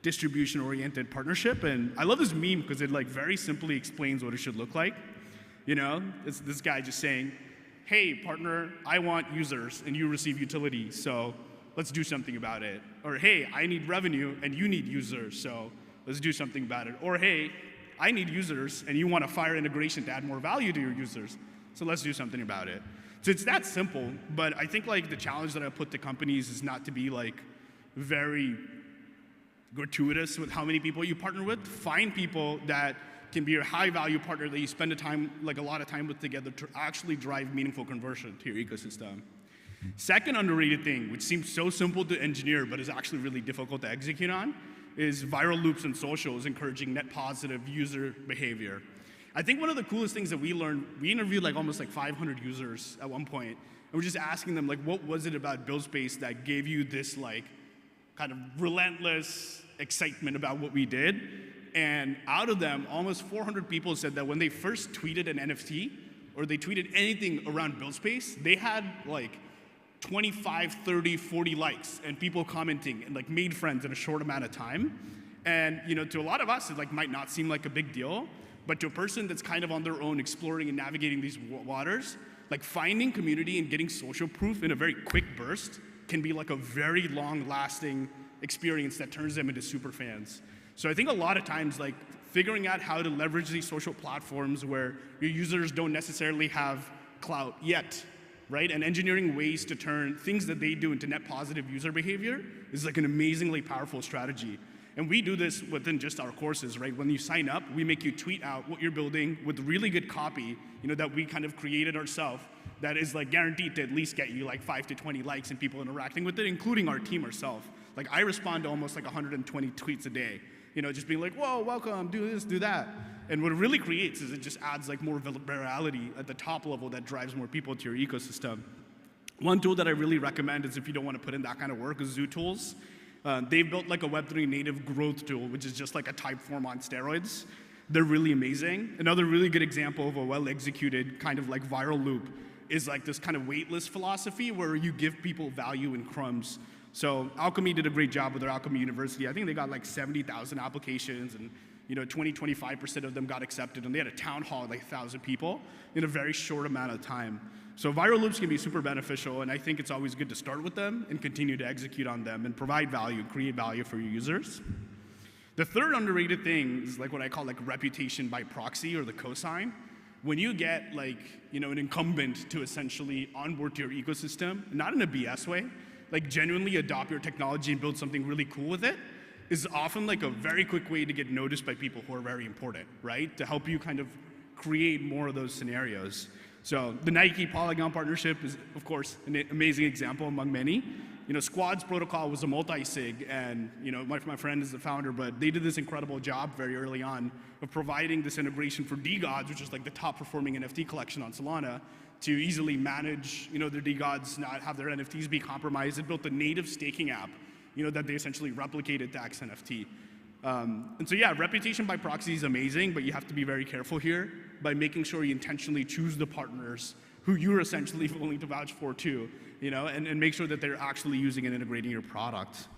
distribution-oriented partnership. And I love this meme because it very simply explains what it should look like. It's this guy just saying, hey, partner, I want users and you receive utility, so let's do something about it. Or hey, I need revenue and you need users, so let's do something about it. Or hey, I need users and you want a Fire integration to add more value to your users, so let's do something about it. So it's that simple, but I think the challenge that I put to companies is not to be very gratuitous with how many people you partner with. Find people that can be a high-value partner that you spend a lot of time with together to actually drive meaningful conversion to your ecosystem. Second underrated thing, which seems so simple to engineer but is actually really difficult to execute on, is viral loops and socials encouraging net positive user behavior. I think one of the coolest things that we learned, we interviewed almost 500 users at one point, and we're just asking them what was it about Buildspace that gave you this kind of relentless excitement about what we did? And out of them, almost 400 people said that when they first tweeted an NFT or they tweeted anything around Buildspace, they had 25, 30, 40 likes and people commenting and made friends in a short amount of time. And to a lot of us, it might not seem like a big deal, but to a person that's kind of on their own exploring and navigating these waters, finding community and getting social proof in a very quick burst can be a very long-lasting experience that turns them into super fans. So I think a lot of times, figuring out how to leverage these social platforms where your users don't necessarily have clout yet, right? And engineering ways to turn things that they do into net positive user behavior is an amazingly powerful strategy. And we do this within just our courses, right? When you sign up, we make you tweet out what you're building with really good copy, that we kind of created ourselves, that is guaranteed to at least get you 5 to 20 likes and people interacting with it, including our team ourselves. I respond to almost 120 tweets a day, just being whoa, welcome, do this, do that. And what it really creates is it just adds more virality at the top level that drives more people to your ecosystem. One tool that I really recommend is if you don't want to put in that kind of work is Zoo Tools. They've built a Web3 native growth tool, which is just a type form on steroids. They're really amazing. Another really good example of a well-executed kind of viral loop is this kind of waitlist philosophy where you give people value in crumbs. So Alchemy did a great job with their Alchemy University. I think they got 70,000 applications, and 25% of them got accepted, and they had a town hall of 1,000 people in a very short amount of time. So viral loops can be super beneficial, and I think it's always good to start with them and continue to execute on them and provide value, create value for your users. The third underrated thing is what I call reputation by proxy, or the cosign. When you get an incumbent to essentially onboard to your ecosystem, not in a BS way, genuinely adopt your technology and build something really cool with it, is often a very quick way to get noticed by people who are very important, right? To help you kind of create more of those scenarios. So the Nike Polygon partnership is, of course, an amazing example among many. Squads protocol was a multi-sig, and my friend is the founder, but they did this incredible job very early on of providing this integration for DGods, which is the top performing NFT collection on Solana, to easily manage their DGods, not have their NFTs be compromised. It built a native staking app that they essentially replicated to XNFT. And so yeah, reputation by proxy is amazing, but you have to be very careful here by making sure you intentionally choose the partners who you're essentially willing to vouch for too, and make sure that they're actually using and integrating your product.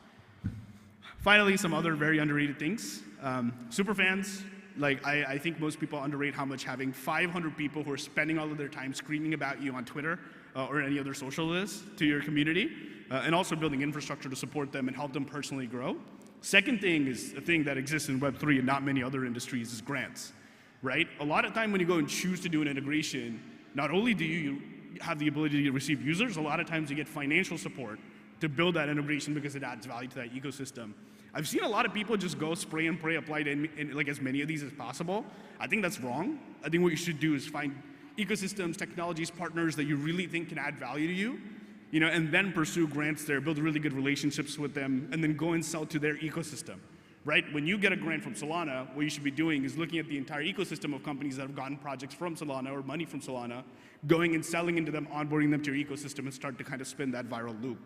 Finally, some other very underrated things. Superfans, I think most people underrate how much having 500 people who are spending all of their time screaming about you on Twitter or any other social is to your community, and also building infrastructure to support them and help them personally grow. Second thing is a thing that exists in Web3 and not many other industries is grants, right? A lot of time when you go and choose to do an integration, not only do you have the ability to receive users, a lot of times you get financial support to build that integration because it adds value to that ecosystem. I've seen a lot of people just go spray and pray, apply to as many of these as possible. I think that's wrong. I think what you should do is find ecosystems, technologies, partners that you really think can add value to you, and then pursue grants there, build really good relationships with them, and then go and sell to their ecosystem, right? When you get a grant from Solana, what you should be doing is looking at the entire ecosystem of companies that have gotten projects from Solana or money from Solana, going and selling into them, onboarding them to your ecosystem, and start to kind of spin that viral loop.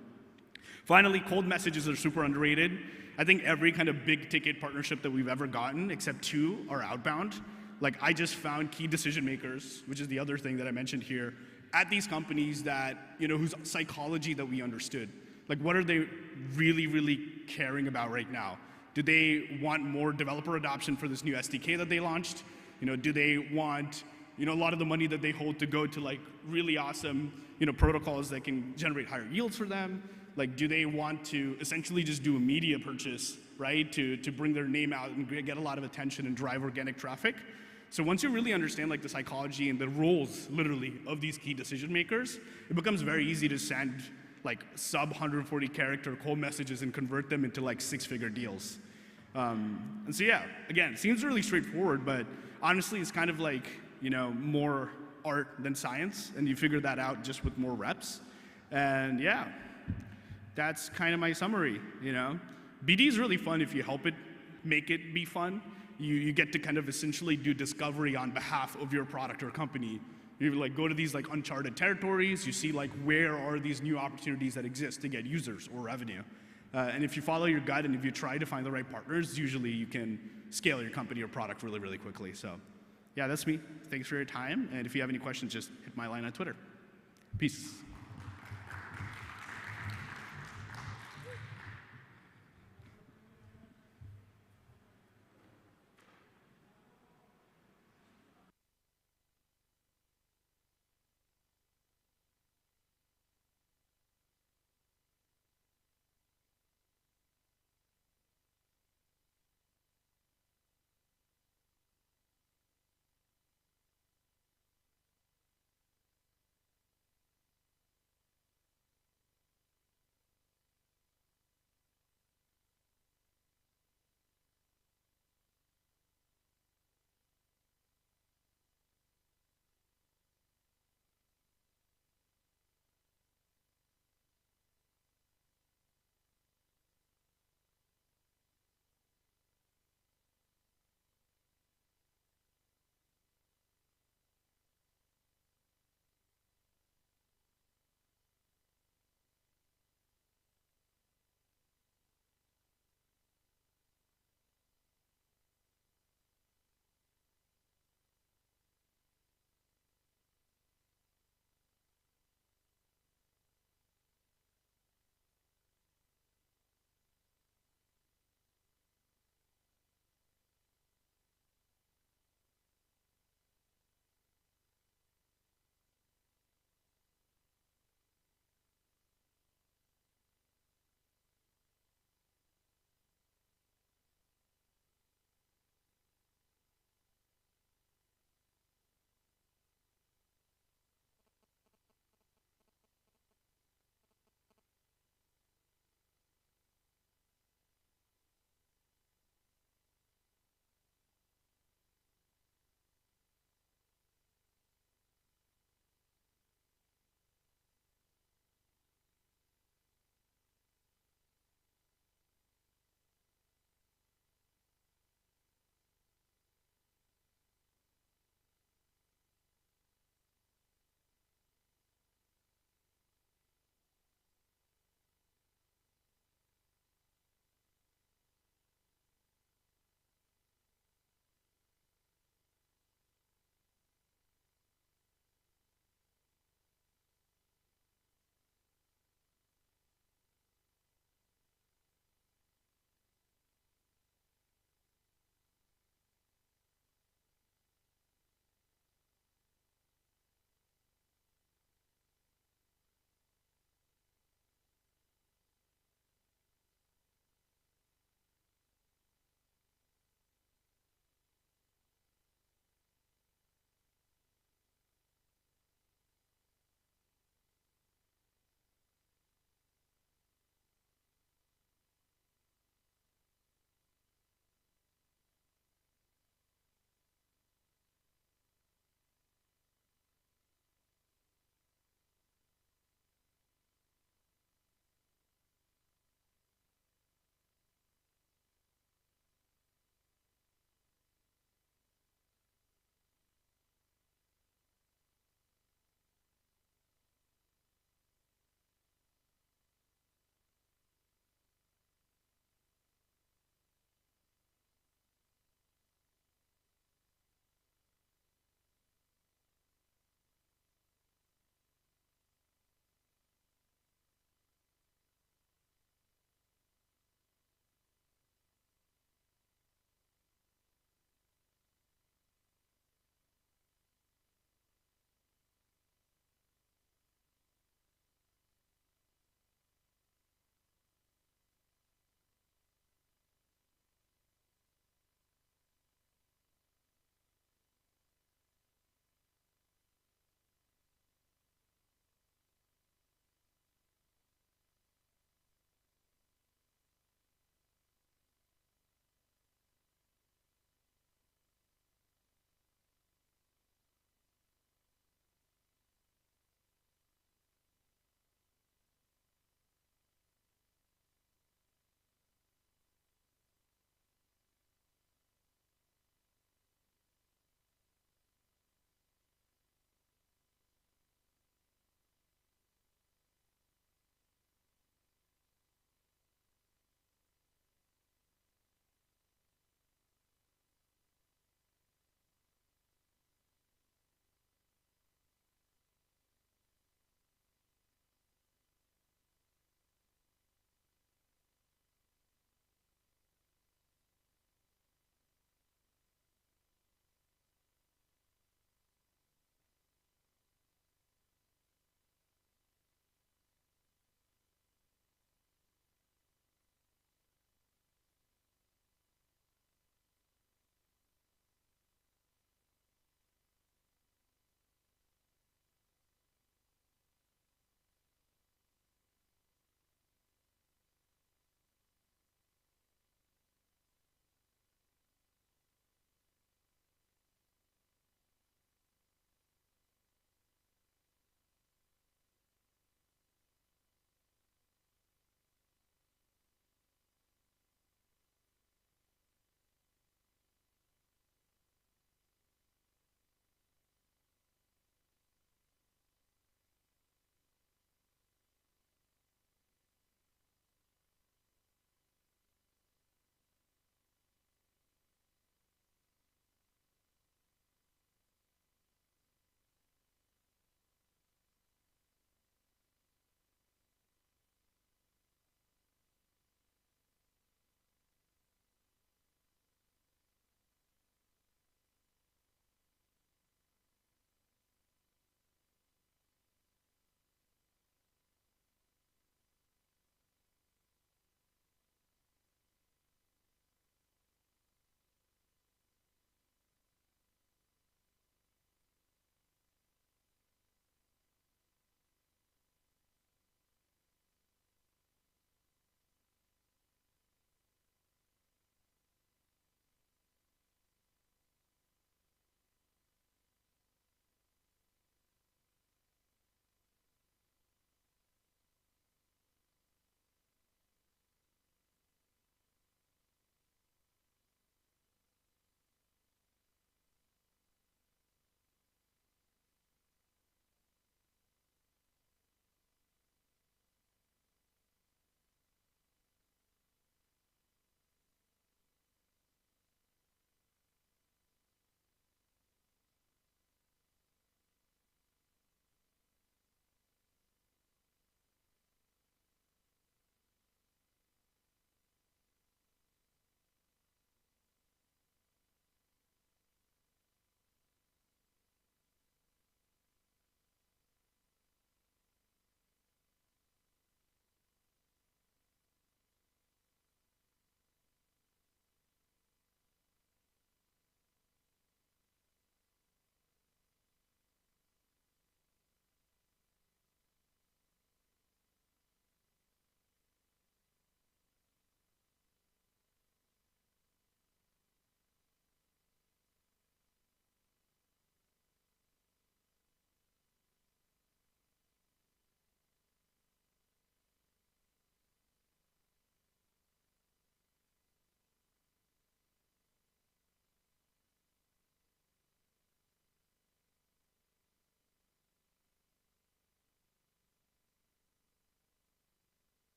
Finally, cold messages are super underrated. I think every kind of big ticket partnership that we've ever gotten, except two, are outbound. I just found key decision makers, which is the other thing that I mentioned here, at these companies that, whose psychology that we understood. What are they really, really caring about right now? Do they want more developer adoption for this new SDK that they launched? Do they want, a lot of the money that they hold to go to really awesome, protocols that can generate higher yields for them? Do they want to essentially just do a media purchase, right, to bring their name out and get a lot of attention and drive organic traffic? So once you really understand the psychology and the roles, literally, of these key decision makers, it becomes very easy to send sub 140 character cold messages and convert them into 6-figure deals. And so yeah, again, it seems really straightforward, but honestly, it's kind of like, more art than science, and you figure that out just with more reps. And yeah, that's kind of my summary, BD is really fun if you help it make it be fun. You get to kind of essentially do discovery on behalf of your product or company. You like go to these like uncharted territories, you see like where are these new opportunities that exist to get users or revenue. And if you follow your gut and if you try to find the right partners, usually you can scale your company or product really, really quickly. So yeah, that's me. Thanks for your time. And if you have any questions, just hit my line on Twitter. Peace.